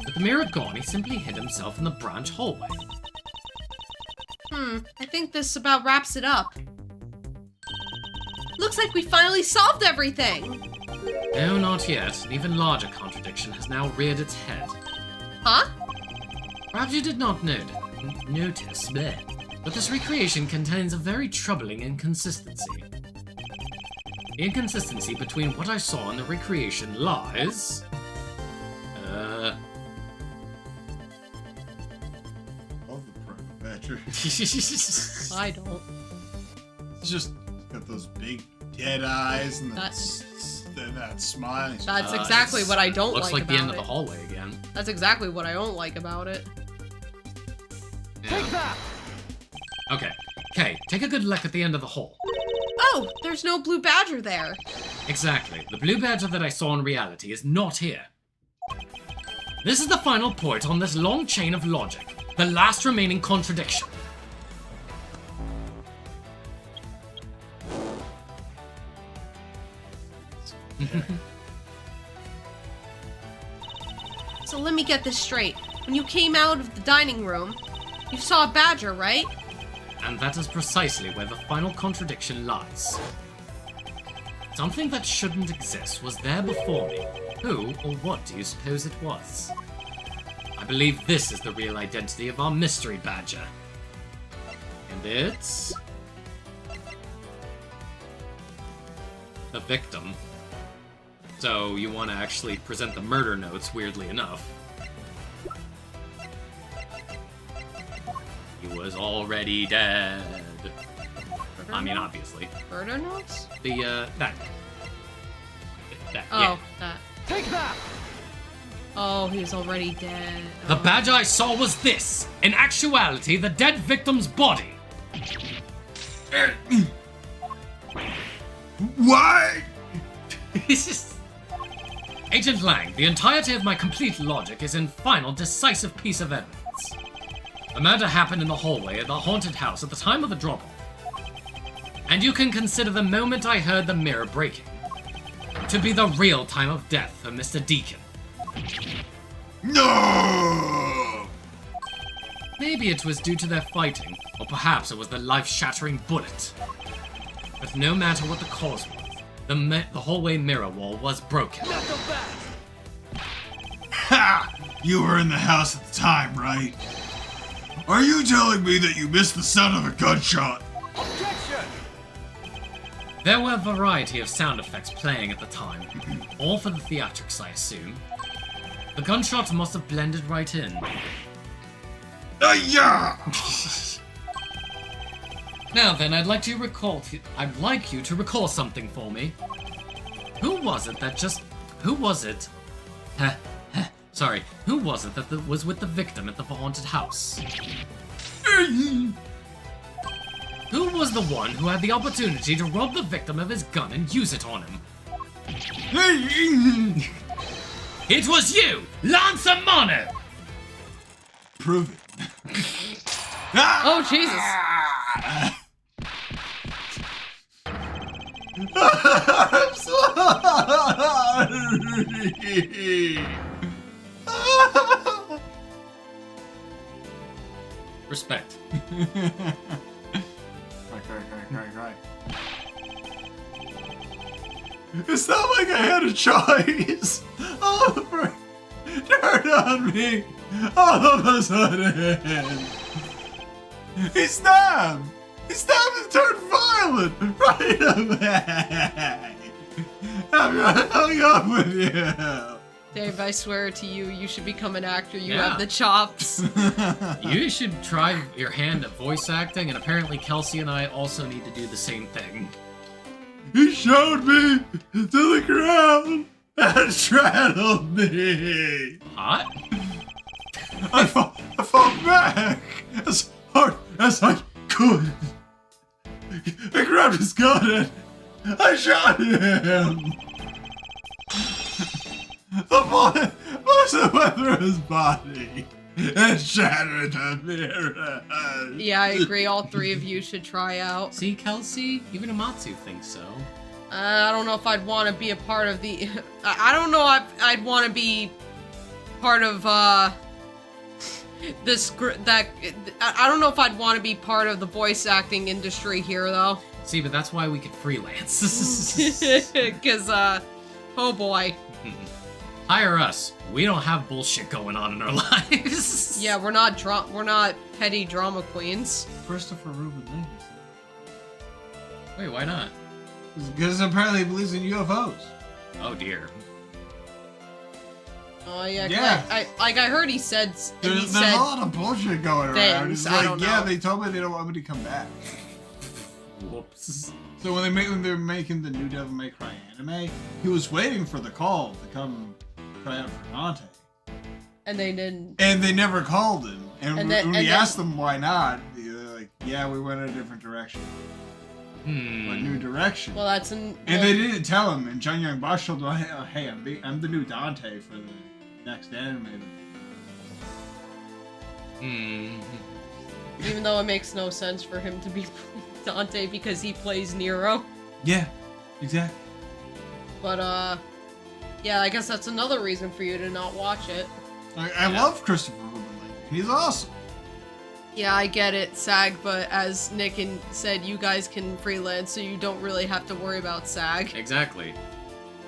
Speaker 2: With the mirror gone, he simply hid himself in the branch hallway.
Speaker 1: I think this about wraps it up. Looks like we finally solved everything!
Speaker 2: No, not yet. An even larger contradiction has now reared its head.
Speaker 1: Huh?
Speaker 2: Perhaps you did not notice, but this recreation contains a very troubling inconsistency. The inconsistency between what I saw in the recreation lies...
Speaker 6: Love the Proto Badger.
Speaker 1: I don't.
Speaker 6: It's just got those big dead eyes and that smile.
Speaker 1: That's exactly what I don't
Speaker 2: looks
Speaker 1: like
Speaker 2: the
Speaker 1: about
Speaker 2: end of
Speaker 1: it.
Speaker 2: the hallway again.
Speaker 1: That's exactly what I don't like about it.
Speaker 5: Take that!
Speaker 2: Okay, take a good look at the end of the hall.
Speaker 1: Oh, there's no blue badger there.
Speaker 2: Exactly. The blue badger that I saw in reality is not here. This is the final point on this long chain of logic. The last remaining contradiction.
Speaker 1: So let me get this straight. When you came out of the dining room, you saw a badger, right?
Speaker 2: And that is precisely where the final contradiction lies. Something that shouldn't exist was there before me. Who or what do you suppose it was? I believe this is the real identity of our mystery badger. And it's... the victim. So you want to actually present the murder notes, weirdly enough. He was already dead. I mean, obviously.
Speaker 1: Murder notes?
Speaker 2: That,
Speaker 1: Oh,
Speaker 2: yeah.
Speaker 1: that.
Speaker 5: Take that!
Speaker 1: Oh, he's already dead.
Speaker 2: The badge I saw was this. In actuality, the dead victim's body.
Speaker 6: What?
Speaker 2: Agent Lang, the entirety of my complete logic is in final, decisive piece of evidence. The murder happened in the hallway at the haunted house at the time of the drop-off. And you can consider the moment I heard the mirror breaking to be the real time of death for Mr. Deacon.
Speaker 6: No!
Speaker 2: Maybe it was due to their fighting, or perhaps it was the life-shattering bullet. But no matter what the cause was, the hallway mirror wall was broken.
Speaker 5: Not so fast!
Speaker 6: Ha! You were in the house at the time, right? Are you telling me that you missed the sound of a gunshot?
Speaker 5: Objection!
Speaker 2: There were a variety of sound effects playing at the time, all for the theatrics, I assume. The gunshots must have blended right in.
Speaker 6: Yeah!
Speaker 2: Now then, I'd like you to recall something for me. Who was it that was with the victim at the haunted house? Who was the one who had the opportunity to rob the victim of his gun and use it on him? It was you, Lancer Mono!
Speaker 6: Prove it.
Speaker 1: Oh, Jesus.
Speaker 6: I'm sorry.
Speaker 2: Respect.
Speaker 6: Right. It's not like I had a choice. Oliver turned on me all of a sudden. He stabbed. He stabbed and turned violent right away. I'm not hung up with you.
Speaker 1: Dave, I swear to you, you should become an actor. You
Speaker 2: Yeah.
Speaker 1: have the chops.
Speaker 2: You should try your hand at voice acting, and apparently Kelsey and I also need to do the same thing.
Speaker 6: He showed me to the ground and straddled me.
Speaker 2: Hot?
Speaker 6: I fought back as hard as I could. I grabbed his gun and I shot him. The bullet must have went through his body and shattered the mirror.
Speaker 1: Yeah, I agree. All three of you should try out.
Speaker 2: See, Kelsey? Even Amatsu thinks so.
Speaker 1: I don't know if I'd want to be a part of the... I don't know if I'd want to be part of, this... I don't know if I'd want to be part of the voice acting industry here, though.
Speaker 2: See, but that's why we could freelance.
Speaker 1: Because, oh boy.
Speaker 2: Hire us. We don't have bullshit going on in our lives.
Speaker 1: Yeah, we're not petty drama queens.
Speaker 6: Christopher Rubin Lane.
Speaker 2: Wait, why not?
Speaker 6: Because apparently he believes in UFOs.
Speaker 2: Oh dear.
Speaker 1: Oh yeah, 'cause
Speaker 6: Yeah.
Speaker 1: I heard he said
Speaker 6: There's a lot of bullshit going around.
Speaker 1: things,
Speaker 6: It's
Speaker 1: I
Speaker 6: like,
Speaker 1: don't
Speaker 6: yeah,
Speaker 1: know.
Speaker 6: they told me they don't want me to come back.
Speaker 2: Whoops.
Speaker 6: So when they're making the new Devil May Cry anime, he was waiting for the call to come try out for Dante.
Speaker 1: and they didn't.
Speaker 6: And they never called him. And,
Speaker 1: And then-
Speaker 6: when
Speaker 1: and
Speaker 6: we
Speaker 1: then-
Speaker 6: asked them why not, they're like, yeah, we went in a different direction. What new direction?
Speaker 1: Well, that's an.
Speaker 6: And they didn't tell him. And John Young Bosch told him, hey, I'm the new Dante for the next anime.
Speaker 1: Even though it makes no sense for him to be Dante because he plays Nero.
Speaker 6: Yeah, exactly.
Speaker 1: But, yeah, I guess that's another reason for you to not watch it.
Speaker 6: I love Christopher Rubin Lane. He's awesome.
Speaker 1: Yeah, I get it, SAG, but as Nick said, you guys can freelance, so you don't really have to worry about SAG.
Speaker 2: Exactly.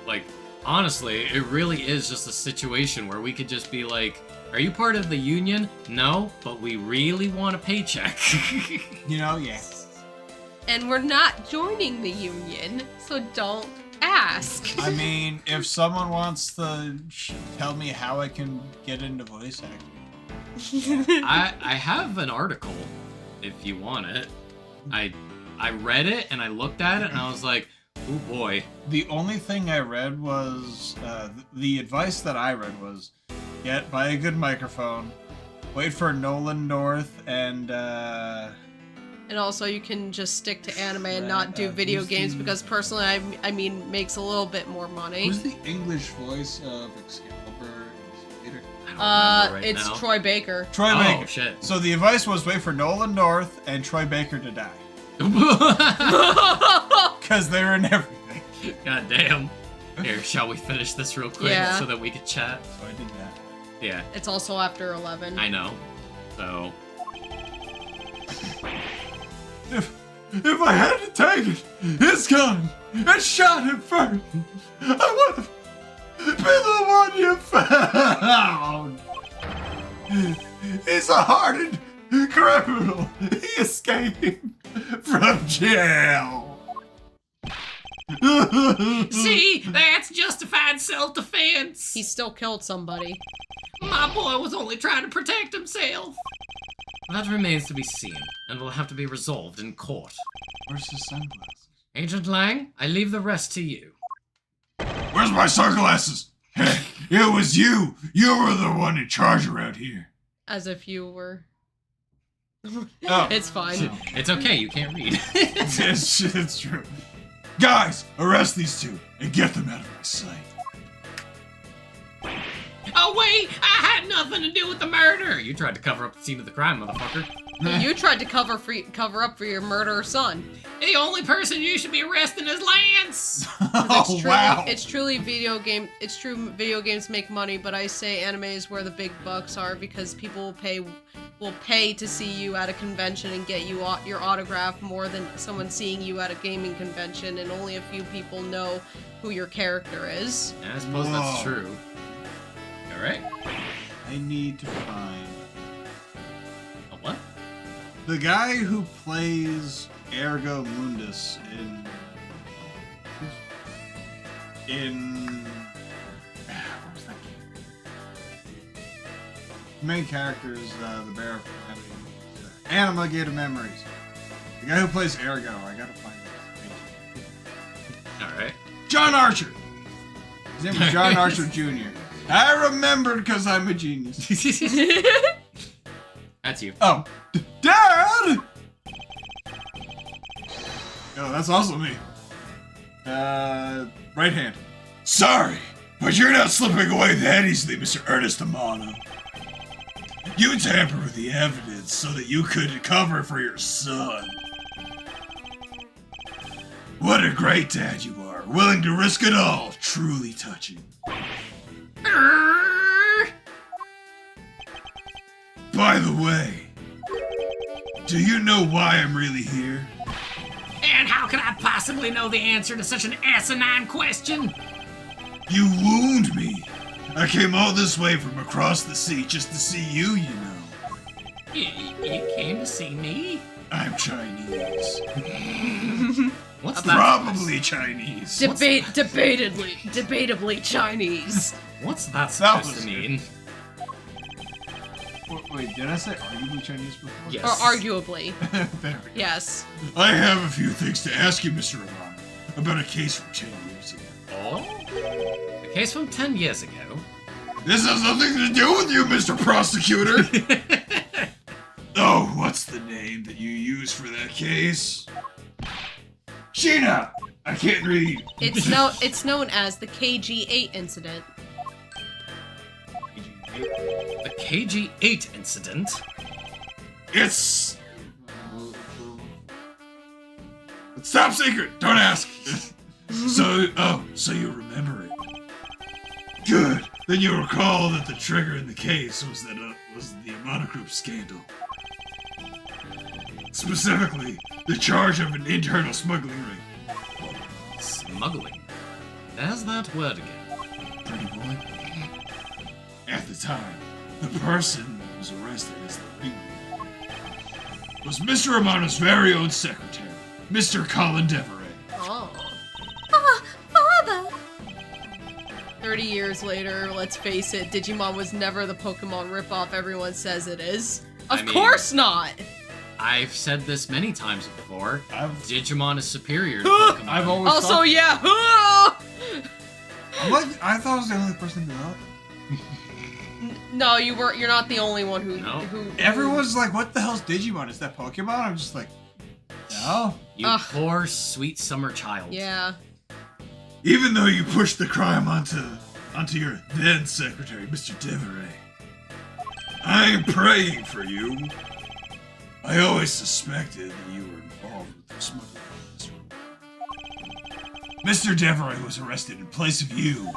Speaker 2: Like, honestly, it really is just a situation where we could just be like, are you part of the union? No, but we really want a paycheck.
Speaker 6: You know, yeah.
Speaker 1: And we're not joining the union, so don't ask.
Speaker 6: I mean, if someone wants to tell me how I can get into voice acting.
Speaker 2: I have an article, if you want it. I read it and I looked at it and I was like, oh boy.
Speaker 6: The only thing I read was, the advice that I read was, buy a good microphone, wait for Nolan North, and,
Speaker 1: And also, you can just stick to anime and not do video games because personally, I mean, makes a little bit more money.
Speaker 6: who's the English voice of Excalibur and Slater?
Speaker 2: I don't remember right
Speaker 1: it's
Speaker 2: now.
Speaker 1: Troy Baker.
Speaker 6: Troy
Speaker 2: Oh,
Speaker 6: Baker.
Speaker 2: shit.
Speaker 6: So the advice was wait for Nolan North and Troy Baker to die. Because they were in everything.
Speaker 2: God damn. Here, shall we finish this real quick
Speaker 1: Yeah.
Speaker 2: so that we could chat?
Speaker 6: So I did that.
Speaker 2: Yeah,
Speaker 1: It's also after 11.
Speaker 2: I know. So,
Speaker 6: If I had to take his gun and shot him first, I would have been the one you found. He's a hardened criminal. He escaped from jail.
Speaker 2: see, that's justified self-defense.
Speaker 1: He still killed somebody.
Speaker 2: My boy was only trying to protect himself. That remains to be seen, and will have to be resolved in court.
Speaker 6: Where's the sunglasses?
Speaker 2: Agent Lang, I leave the rest to you.
Speaker 6: Where's my sunglasses? It was you. You were the one in charge around here.
Speaker 1: As if you were.
Speaker 6: Oh.
Speaker 1: It's fine.
Speaker 2: It's okay, you can't read.
Speaker 6: It's true. Guys, arrest these two and get them out of my sight.
Speaker 2: Oh, wait! I had nothing to do with the murder! You tried to cover up the scene of the crime, motherfucker.
Speaker 1: You tried to cover up for your murderer son.
Speaker 2: The only person you should be arresting is Lance!
Speaker 6: Oh, wow.
Speaker 1: It's truly video game. It's true. Video games make money, but I say anime is where the big bucks are because people will pay to see you at a convention and get you your autograph more than someone seeing you at a gaming convention, and only a few people know who your character is.
Speaker 2: Yeah, I suppose that's true. Alright.
Speaker 6: I need to find
Speaker 2: A what?
Speaker 6: the guy who plays Ergo Mundus in what was that game? The main character is the bear of Anima Gate of Memories. The guy who plays Ergo. I gotta find his face.
Speaker 2: Alright.
Speaker 6: John Archer. His name was John Archer Jr. I remembered because I'm a genius.
Speaker 2: That's you.
Speaker 6: Oh, Dad! Oh, that's also me. Right hand. Sorry, but you're not slipping away that easily, Mr. Ernest Amano. You tampered with the evidence so that you could cover for your son. What a great dad you are, willing to risk it all. Truly touching. By the way, do you know why I'm really here?
Speaker 2: And how could I possibly know the answer to such an asinine question?
Speaker 6: You wound me. I came all this way from across the sea just to see you, you know.
Speaker 2: You came to see me?
Speaker 6: I'm Chinese.
Speaker 2: What's
Speaker 6: Probably Chinese.
Speaker 1: Debatably Chinese.
Speaker 2: What's that
Speaker 6: That
Speaker 2: supposed
Speaker 6: was
Speaker 2: to mean?
Speaker 6: Wait, did I say arguably Chinese before?
Speaker 2: Yes.
Speaker 1: Or arguably.
Speaker 6: There we go.
Speaker 1: Yes.
Speaker 6: I have a few things to ask you, Mr. Amano, about a case from 10 years ago.
Speaker 2: Oh? A case from 10 years ago?
Speaker 6: This has nothing to do with you, Mr. Prosecutor! Oh, what's the name that you use for that case? Sheena! I can't read.
Speaker 1: It's known as the KG-8 incident.
Speaker 2: The KG-8 incident?
Speaker 6: It's top secret. Don't ask. So you remember it? Good. Then you recall that the trigger in the case was the Amano Group scandal. Specifically, the charge of an internal smuggling ring.
Speaker 2: Smuggling? There's that word again.
Speaker 6: Pretty boy. At the time, the person that was arrested as the ringleader was Mr. Amano's very own secretary, Mr. Colin Deveray.
Speaker 1: Oh.
Speaker 4: Father!
Speaker 1: 30 years later, let's face it, Digimon was never the Pokemon ripoff everyone says it is. Of course not!
Speaker 2: I've said this many times before.
Speaker 6: I've-
Speaker 2: Digimon is superior to Pokemon.
Speaker 6: I've always
Speaker 1: Also,
Speaker 6: thought-
Speaker 1: yeah.
Speaker 6: I thought I was the only person to know.
Speaker 1: No, you're not the only one who
Speaker 2: No.
Speaker 6: Everyone's like, "What the hell's Digimon? Is that Pokemon?" I'm just like, no.
Speaker 2: You
Speaker 1: Ugh.
Speaker 2: poor, sweet summer child.
Speaker 1: Yeah.
Speaker 6: Even though you pushed the crime onto your then secretary, Mr. Deveray, I am praying for you. I always suspected that you were involved with the smuggling of this room. Mr. Deveray was arrested in place of you.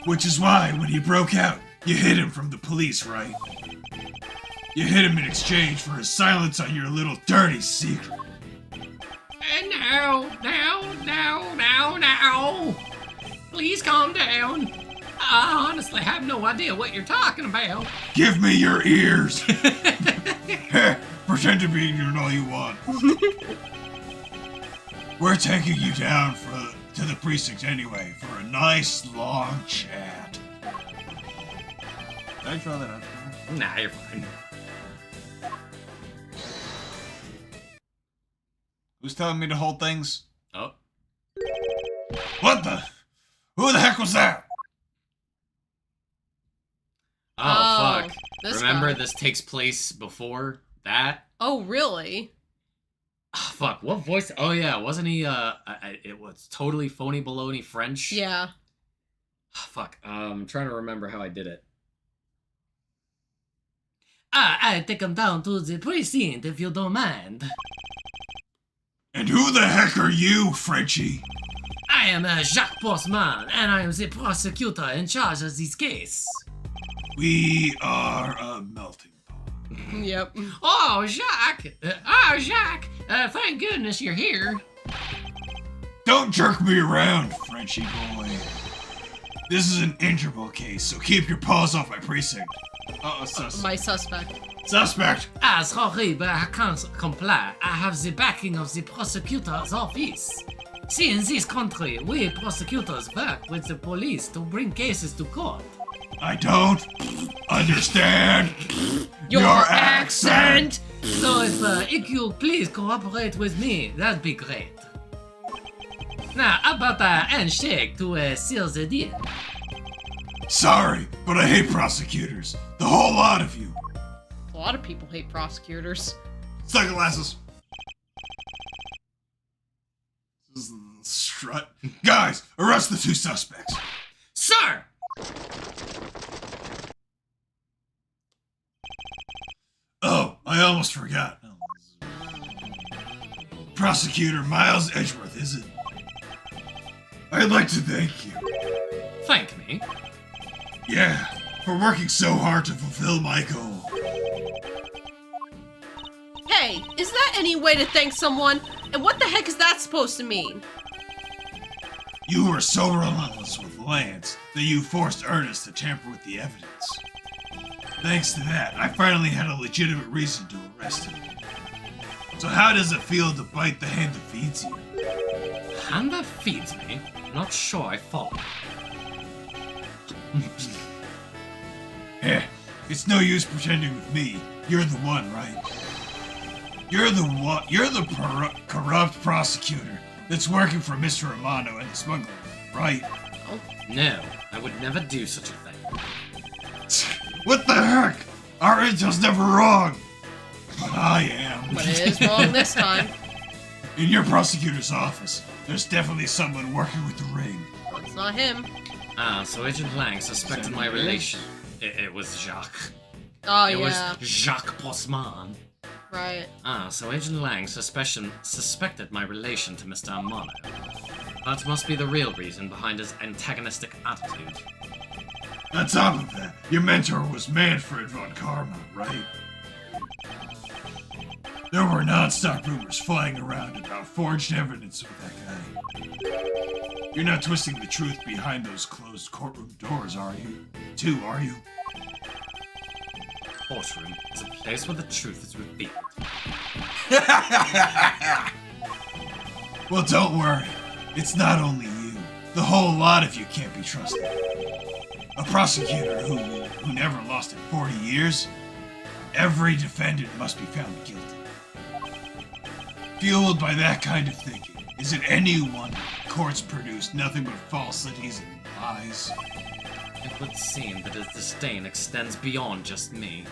Speaker 6: Which is why, when he broke out, you hid him from the police, right? You hid him in exchange for his silence on your little dirty secret.
Speaker 2: And now. Please calm down. I honestly have no idea what you're talking about.
Speaker 6: Give me your ears! Pretend to be ignorant all you want. We're taking you down to the precinct anyway for a nice long chat. Did I draw that out?
Speaker 2: Nah, you're fine.
Speaker 6: Who's telling me to hold things?
Speaker 2: Oh.
Speaker 6: What the? Who the heck was that?
Speaker 2: Oh, fuck.
Speaker 1: This
Speaker 2: Remember,
Speaker 1: guy.
Speaker 2: this takes place before that?
Speaker 1: Oh, really?
Speaker 2: Oh, fuck, what voice? Oh, yeah, wasn't he, it was totally phony baloney French?
Speaker 1: Yeah.
Speaker 2: Fuck, I'm trying to remember how I did it. I take him down to the precinct if you don't mind.
Speaker 6: And who the heck are you, Frenchie?
Speaker 2: I am Jacques Postman, and I am the prosecutor in charge of this case.
Speaker 6: We are a melting pot.
Speaker 1: Yep.
Speaker 2: Oh, Jacques! Jacques! Thank goodness you're here.
Speaker 6: Don't jerk me around, Frenchie boy. This is an interval case, so keep your paws off my precinct.
Speaker 1: My suspect.
Speaker 6: Suspect!
Speaker 2: Sorry, but I can't comply. I have the backing of the prosecutor's office. See, in this country, we prosecutors work with the police to bring cases to court.
Speaker 6: I don't understand
Speaker 1: Your accent!
Speaker 2: So if you please cooperate with me, that'd be great. Now, how about a handshake to seal the deal?
Speaker 6: Sorry, but I hate prosecutors. The whole lot of you.
Speaker 1: A lot of people hate prosecutors.
Speaker 6: Sunglasses. This is the strut. Guys, arrest the two suspects.
Speaker 2: Sir!
Speaker 6: Oh, I almost forgot. Prosecutor Miles Edgeworth, is it? I'd like to thank you.
Speaker 2: Thank me.
Speaker 6: Yeah, for working so hard to fulfill my goal.
Speaker 1: Hey, is that any way to thank someone? And what the heck is that supposed to mean?
Speaker 6: You were so relentless with Lance that you forced Ernest to tamper with the evidence. Thanks to that, I finally had a legitimate reason to arrest him. So how does it feel to bite the hand that feeds you?
Speaker 2: Hand that feeds me? Not sure I follow.
Speaker 6: It's no use pretending with me. You're the one, right? You're the corrupt prosecutor that's working for Mr. Romano and the smuggler, right?
Speaker 2: No, I would never do such a thing.
Speaker 6: What the heck? Our intel's never wrong. But I am.
Speaker 1: But it is wrong this time.
Speaker 6: In your prosecutor's office, there's definitely someone working with the ring.
Speaker 1: Well, it's not him.
Speaker 2: So Agent Lang suspected my relation. It was Jacques.
Speaker 1: Oh,
Speaker 2: It
Speaker 1: yeah.
Speaker 2: was Jacques Postman.
Speaker 1: Right.
Speaker 2: So Agent Lang suspected my relation to Mr. Amano. That must be the real reason behind his antagonistic attitude.
Speaker 6: On top of that, your mentor was Manfred von Karma, right? There were non-stop rumors flying around about forged evidence with that guy. You're not twisting the truth behind those closed courtroom doors, are you? Are you?
Speaker 2: Courtroom is a place where the truth is revealed.
Speaker 6: Well, don't worry. It's not only you. The whole lot of you can't be trusted. A prosecutor who never lost in 40 years, every defendant must be found guilty. Fueled by that kind of thinking, is it any wonder courts produce nothing but falsities and lies?
Speaker 2: It would seem that his disdain extends beyond just me.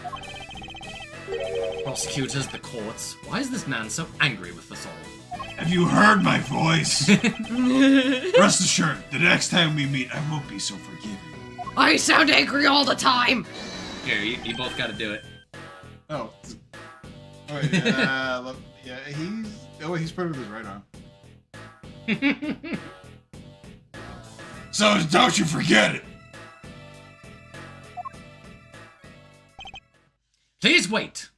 Speaker 2: Prosecutors, the courts, why is this man so angry with us all?
Speaker 6: Have you heard my voice? Rest assured, the next time we meet, I won't be so forgiving.
Speaker 1: I sound angry all the time!
Speaker 2: Here, you both gotta do it.
Speaker 6: Oh. Wait, yeah, he's put with his right arm. So don't you forget it!
Speaker 2: Please wait!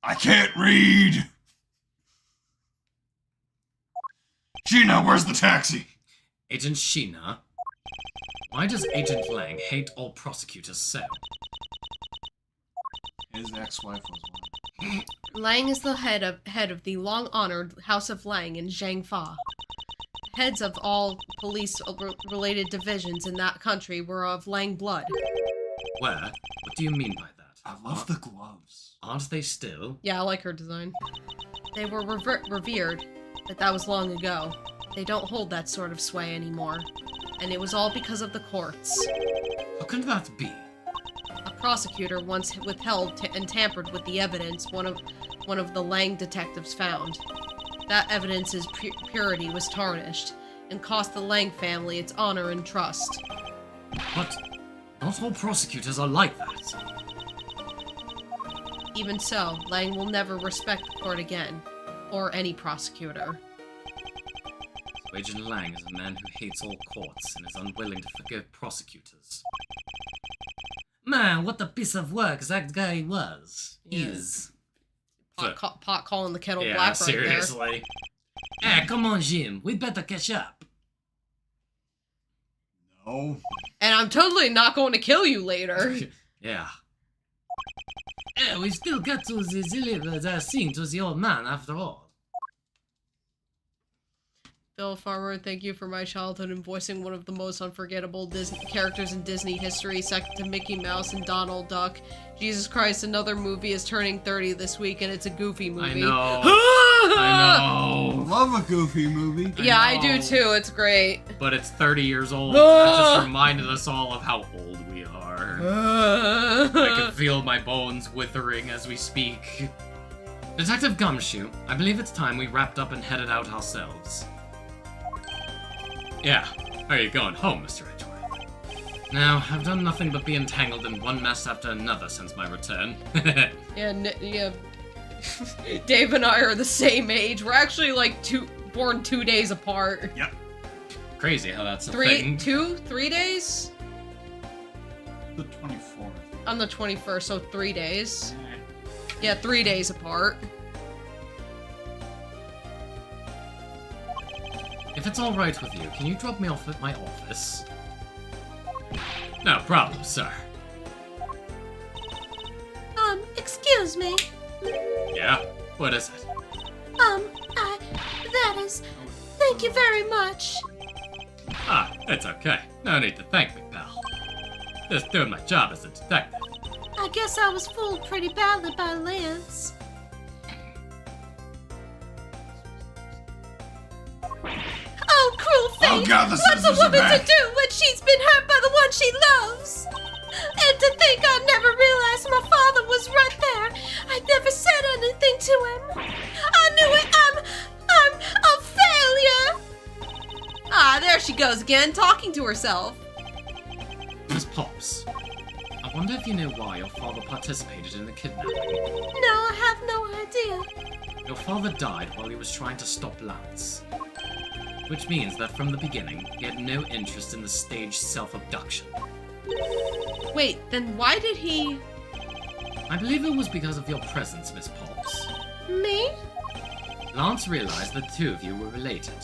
Speaker 6: I can't read! Gina, where's the taxi?
Speaker 2: Agent Sheena? Why does Agent Lang hate all prosecutors so?
Speaker 6: His ex-wife was one.
Speaker 1: Lang is the head of the long-honored House of Lang in Zhangfa. Heads of all police-related divisions in that country were of Lang blood.
Speaker 2: Where? What do you mean by that?
Speaker 6: I love the gloves.
Speaker 2: Aren't they still?
Speaker 1: Yeah, I like her design. They were revered, but that was long ago. They don't hold that sort of sway anymore. And it was all because of the courts.
Speaker 2: How can that be?
Speaker 1: A prosecutor once withheld and tampered with the evidence one of the Lang detectives found. That evidence's purity was tarnished, and cost the Lang family its honor and trust.
Speaker 2: But not all prosecutors are like that.
Speaker 1: Even so, Lang will never respect the court again. Or any prosecutor.
Speaker 2: Agent Lang is a man who hates all courts and is unwilling to forgive prosecutors. Man, what a piece of work that guy was.
Speaker 1: Yeah.
Speaker 2: Is.
Speaker 1: Pot calling the kettle
Speaker 2: Yeah,
Speaker 1: black
Speaker 2: seriously. Hey, come on, Jim. We better catch up.
Speaker 6: No.
Speaker 1: right there. And I'm totally not going to kill you later.
Speaker 2: Yeah. Hey, we still got to deliver that thing to the old man after all.
Speaker 1: Bill Farmer, thank you for my childhood and voicing one of the most unforgettable Disney characters in Disney history, second to Mickey Mouse and Donald Duck. Jesus Christ, another movie is turning 30 this week, and it's a Goofy movie.
Speaker 2: I know. I know.
Speaker 6: Love a Goofy movie.
Speaker 1: Yeah, I
Speaker 2: know.
Speaker 1: do too. It's great.
Speaker 2: But it's 30 years old. That just reminded us all of how old we are. I can feel my bones withering as we speak. Detective Gumshoe, I believe it's time we wrapped up and headed out ourselves. Yeah, are you going home, Mr. Edgeworth? Now, I've done nothing but be entangled in one mess after another since my return.
Speaker 1: Yeah. Dave and I are the same age. We're actually like born 2 days apart.
Speaker 2: Yep. Crazy how that's a thing.
Speaker 1: 3 days?
Speaker 6: The 24th.
Speaker 1: On the 21st, so 3 days. Yeah, 3 days apart.
Speaker 2: If it's alright with you, can you drop me off at my office? No problem, sir.
Speaker 4: Excuse me.
Speaker 2: Yeah? What is it?
Speaker 4: That is... Thank you very much.
Speaker 2: Ah, it's okay. No need to thank me, pal. Just doing my job as a detective.
Speaker 4: I guess I was fooled pretty badly by Lance. Oh, cruel fate!
Speaker 6: Oh God, the
Speaker 4: What's a
Speaker 6: sisters are
Speaker 4: woman
Speaker 6: back.
Speaker 4: to do when she's been hurt by the one she loves? And to think I never realized my father was right there. I never said anything to him. I knew it. I'm a failure.
Speaker 1: Ah, there she goes again, talking to herself.
Speaker 2: Miss Pops, I wonder if you know why your father participated in the kidnapping.
Speaker 4: No, I have no idea.
Speaker 2: Your father died while he was trying to stop Lance. Which means that from the beginning, he had no interest in the staged self-abduction.
Speaker 1: Wait, then why did he...
Speaker 2: I believe it was because of your presence, Miss Pops.
Speaker 4: Me?
Speaker 2: Lance realized that the two of you were related.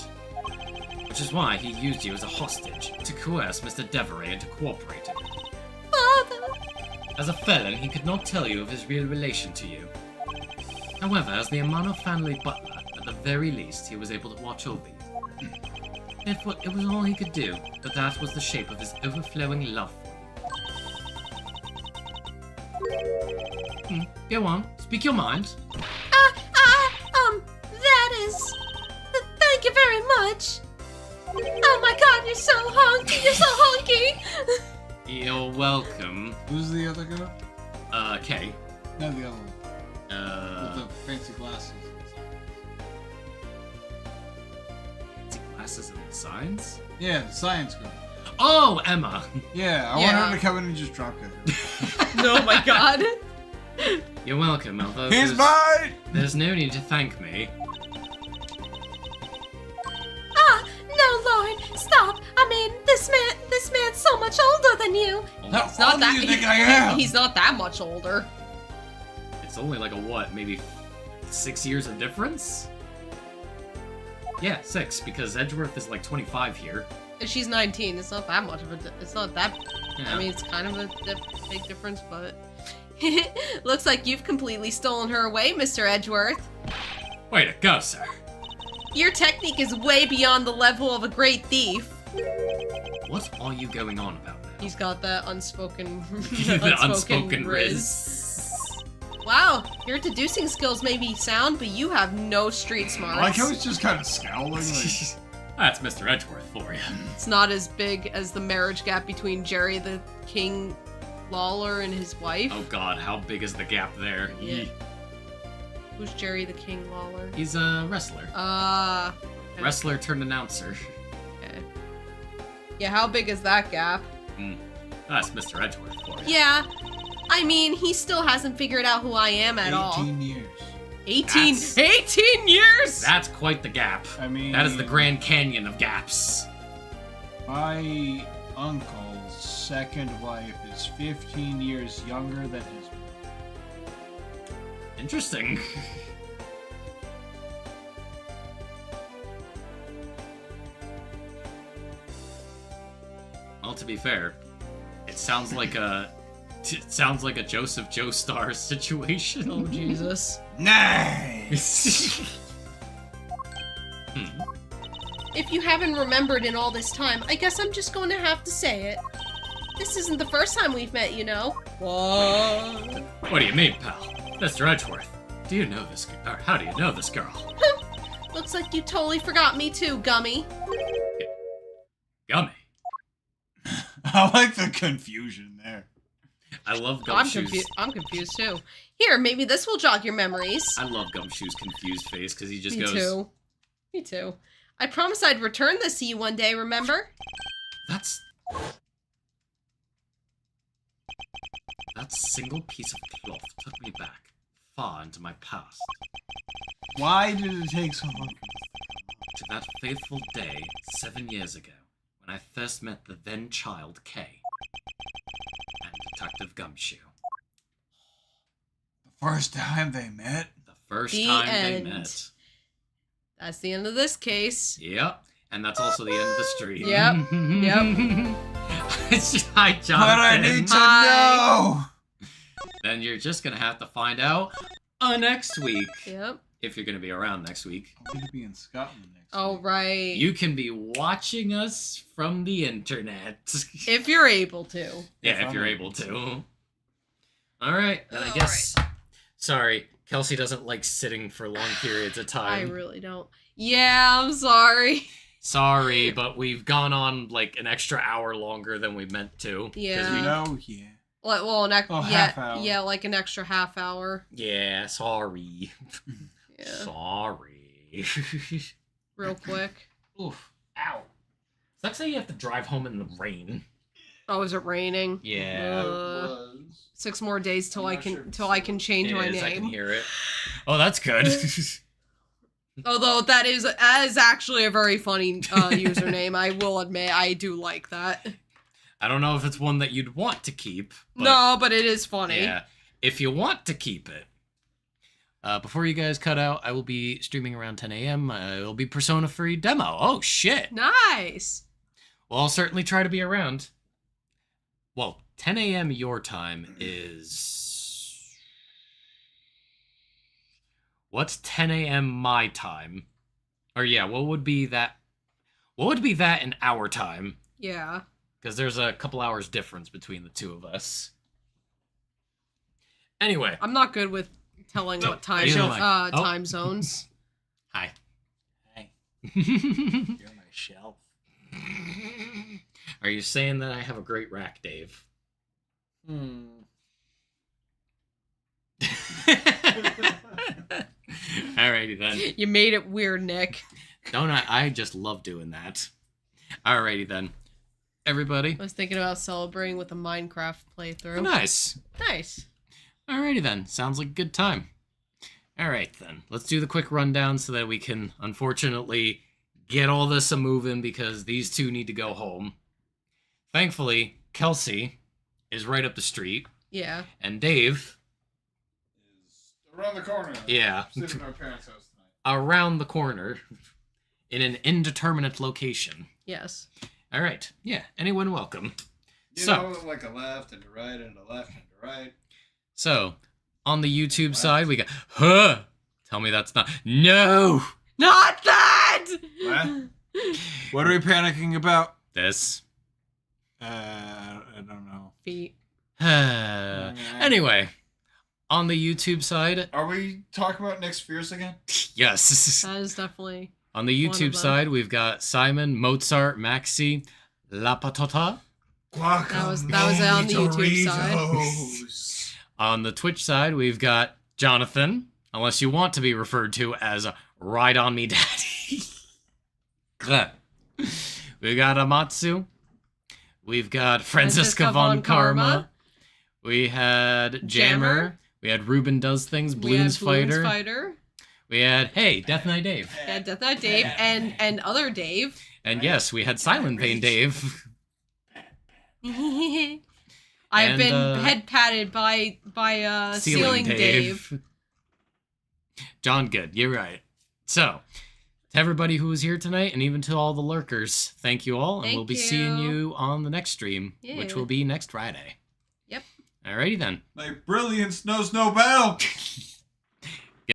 Speaker 2: Which is why he used you as a hostage to coerce Mr. Deveray into cooperating.
Speaker 4: Father.
Speaker 2: As a felon, he could not tell you of his real relation to you. However, as the Amano family butler, at the very least, he was able to watch over you. Therefore, it was all he could do, but that was the shape of his overflowing love for you. Go on, speak your mind.
Speaker 4: That is... Thank you very much. Oh my god, you're so honky, you're so honky.
Speaker 2: You're welcome.
Speaker 6: Who's the other girl?
Speaker 2: Kay.
Speaker 6: No, the other one. With the fancy glasses.
Speaker 2: Fancy glasses and signs?
Speaker 6: Yeah, the science girl.
Speaker 2: Oh, Emma!
Speaker 6: Yeah, I want
Speaker 1: Yeah.
Speaker 6: her to come in and just drop kick her.
Speaker 1: Oh my god.
Speaker 2: You're welcome, although
Speaker 6: He's mine!
Speaker 2: there's no need to thank me.
Speaker 4: No, Lord, stop. I mean, this man's so much older than you.
Speaker 6: How
Speaker 1: It's not
Speaker 6: old
Speaker 1: that
Speaker 6: do you think I am?
Speaker 1: He's not that much older.
Speaker 2: It's only like a what, maybe 6 years of difference? Yeah, 6, because Edgeworth is like 25 here.
Speaker 1: And she's 19. It's not that much of a... It's not that...
Speaker 2: Yeah.
Speaker 1: I mean, it's kind of a big difference, but... Looks like you've completely stolen her away, Mr. Edgeworth.
Speaker 2: Way to go, sir.
Speaker 1: Your technique is way beyond the level of a great thief.
Speaker 2: What are you going on about now?
Speaker 1: He's got that unspoken...
Speaker 2: The unspoken riz.
Speaker 1: Wow, your deducing skills may be sound, but you have no street smarts.
Speaker 6: I like how he's just kind of scowling. Like,
Speaker 2: That's Mr. Edgeworth for you.
Speaker 1: It's not as big as the marriage gap between Jerry the King Lawler and his wife.
Speaker 2: Oh god, how big is the gap there?
Speaker 1: Yeah. Who's Jerry the King Lawler?
Speaker 2: He's a wrestler.
Speaker 1: Okay.
Speaker 2: Wrestler turned announcer.
Speaker 1: Okay. Yeah, how big is that gap?
Speaker 2: That's Mr. Edgeworth for you.
Speaker 1: Yeah. I mean, he still hasn't figured out who I am at all.
Speaker 6: 18 years.
Speaker 1: 18
Speaker 2: That's-
Speaker 1: 18 years?
Speaker 2: That's quite the gap.
Speaker 6: I mean,
Speaker 2: That is the Grand Canyon of gaps.
Speaker 6: my uncle's second wife is 15 years younger than his.
Speaker 2: Interesting. Well, to be fair, it sounds like a Joseph Joestar situation.
Speaker 1: Oh, Jesus.
Speaker 6: Nice!
Speaker 1: If you haven't remembered in all this time, I guess I'm just going to have to say it. This isn't the first time we've met, you know. What?
Speaker 2: What do you mean, pal? Mr. Edgeworth, do you know this girl? Or how do you know this girl?
Speaker 1: Looks like you totally forgot me too, Gummy.
Speaker 2: Gummy.
Speaker 6: I like the confusion there.
Speaker 2: I love Gumshoe's.
Speaker 1: I'm confused too. Here, maybe this will jog your memories.
Speaker 2: I love Gumshoe's confused face because he just
Speaker 1: Me
Speaker 2: goes.
Speaker 1: too. Me too. I promised I'd return this to you one day, remember?
Speaker 2: That single piece of cloth took me back far into my past,
Speaker 6: Why did it take so long?
Speaker 2: to that faithful day 7 years ago when I first met the then child Kay and Detective Gumshoe.
Speaker 6: The first time they met?
Speaker 2: The first
Speaker 1: The
Speaker 2: time
Speaker 1: end.
Speaker 2: they met.
Speaker 1: That's the end of this case.
Speaker 2: Yep, and that's also the end of the stream.
Speaker 1: Yep,
Speaker 2: Hi, Jonathan.
Speaker 6: But I need to
Speaker 1: Hi.
Speaker 6: know!
Speaker 2: Then you're just gonna have to find out next week.
Speaker 1: Yep.
Speaker 2: If you're gonna be around next week.
Speaker 6: I'm gonna be in Scotland next
Speaker 1: Oh,
Speaker 6: week.
Speaker 1: right.
Speaker 2: You can be watching us from the internet.
Speaker 1: If you're able to.
Speaker 2: Yeah, if
Speaker 6: I'm
Speaker 2: you're able to. Alright, then I guess. Sorry, Kelsey doesn't like sitting for long periods of
Speaker 1: I
Speaker 2: time.
Speaker 1: really don't. Yeah, I'm sorry.
Speaker 2: Sorry, but we've gone on like an extra hour longer than we meant to. 'cause
Speaker 1: Yeah.
Speaker 6: You know? Yeah.
Speaker 1: Well,
Speaker 6: half hour.
Speaker 1: yeah, like an extra half hour.
Speaker 2: Yeah, sorry.
Speaker 1: Yeah,
Speaker 2: Sorry.
Speaker 1: real quick.
Speaker 2: Oof. Ow. Sucks that you have to drive home in the rain.
Speaker 1: Oh, is it raining?
Speaker 2: Yeah.
Speaker 1: 6 more days till
Speaker 6: I'm
Speaker 1: I
Speaker 6: not
Speaker 1: can
Speaker 6: sure if
Speaker 1: till I can
Speaker 2: It
Speaker 1: change my
Speaker 2: is, I can
Speaker 1: name.
Speaker 2: hear it. Oh, that's good.
Speaker 1: Although that is actually a very funny username. I will admit, I do like that.
Speaker 2: I don't know if it's one that you'd want to keep. But
Speaker 1: No, but it is funny.
Speaker 2: Yeah. If you want to keep it. Before you guys cut out, I will be streaming around 10 a.m. It'll be Persona free demo. Oh, shit.
Speaker 1: Nice.
Speaker 2: Well, I'll certainly try to be around. Well, 10 a.m. your time is... What's 10 a.m. my time? Or yeah, what would be that in our time?
Speaker 1: Yeah.
Speaker 2: Because there's a couple hours difference between the two of us. Anyway.
Speaker 1: I'm not good with telling
Speaker 2: Oh,
Speaker 1: what time
Speaker 2: neither am I. Oh.
Speaker 1: time zones.
Speaker 2: Hi.
Speaker 6: Hey,
Speaker 2: Are
Speaker 6: you're my shelf.
Speaker 2: you saying that I have a great rack, Dave? Alrighty then.
Speaker 1: You made it weird, Nick.
Speaker 2: Don't I? I just love doing that. Alrighty then. Everybody.
Speaker 1: I was thinking about celebrating with a Minecraft playthrough.
Speaker 2: Nice.
Speaker 1: Nice.
Speaker 2: Alrighty then. Sounds like a good time. Alright then. Let's do the quick rundown so that we can, unfortunately, get all this a moving because these two need to go home. Thankfully, Kelsey is right up the street.
Speaker 1: Yeah.
Speaker 2: And Dave,
Speaker 6: Is around the corner.
Speaker 2: yeah,
Speaker 6: Sleeping at our parents' house tonight.
Speaker 2: around the corner in an indeterminate location.
Speaker 1: Yes.
Speaker 2: All right. Yeah. Anyone welcome.
Speaker 6: You
Speaker 2: So-
Speaker 6: know, like a left and a right and a left and a right.
Speaker 2: So, on the YouTube side, we got, huh? Tell me that's not, no!
Speaker 1: Not that!
Speaker 6: What? What are we panicking about?
Speaker 2: This.
Speaker 6: I don't know.
Speaker 1: Feet.
Speaker 2: Anyway, on the YouTube side,
Speaker 6: Are we talking about Nick's Fierce again?
Speaker 2: yes.
Speaker 1: That is definitely...
Speaker 2: On the
Speaker 1: One of
Speaker 2: YouTube
Speaker 1: them.
Speaker 2: side, we've got Simon, Mozart, Maxi, La Patata.
Speaker 1: That was on the YouTube side.
Speaker 2: On the Twitch side, we've got Jonathan, unless you want to be referred to as Ride On Me Daddy. We got Amatsu. We've got Franziska von Karma. We had Jammer. We had Ruben Does Things, Bloons Fighter. We had, hey, Death Knight Dave.
Speaker 1: Yeah, Death Knight Dave and other Dave.
Speaker 2: And yes, we had Silent Vein Dave.
Speaker 1: I've been head patted by Ceiling Dave.
Speaker 2: John Good, you're right. So, to everybody who was here tonight, and even to all the lurkers, thank you all, and we'll be seeing you on the next stream, which will be next Friday.
Speaker 1: Yep.
Speaker 2: Alrighty then.
Speaker 6: My brilliance knows no bounds.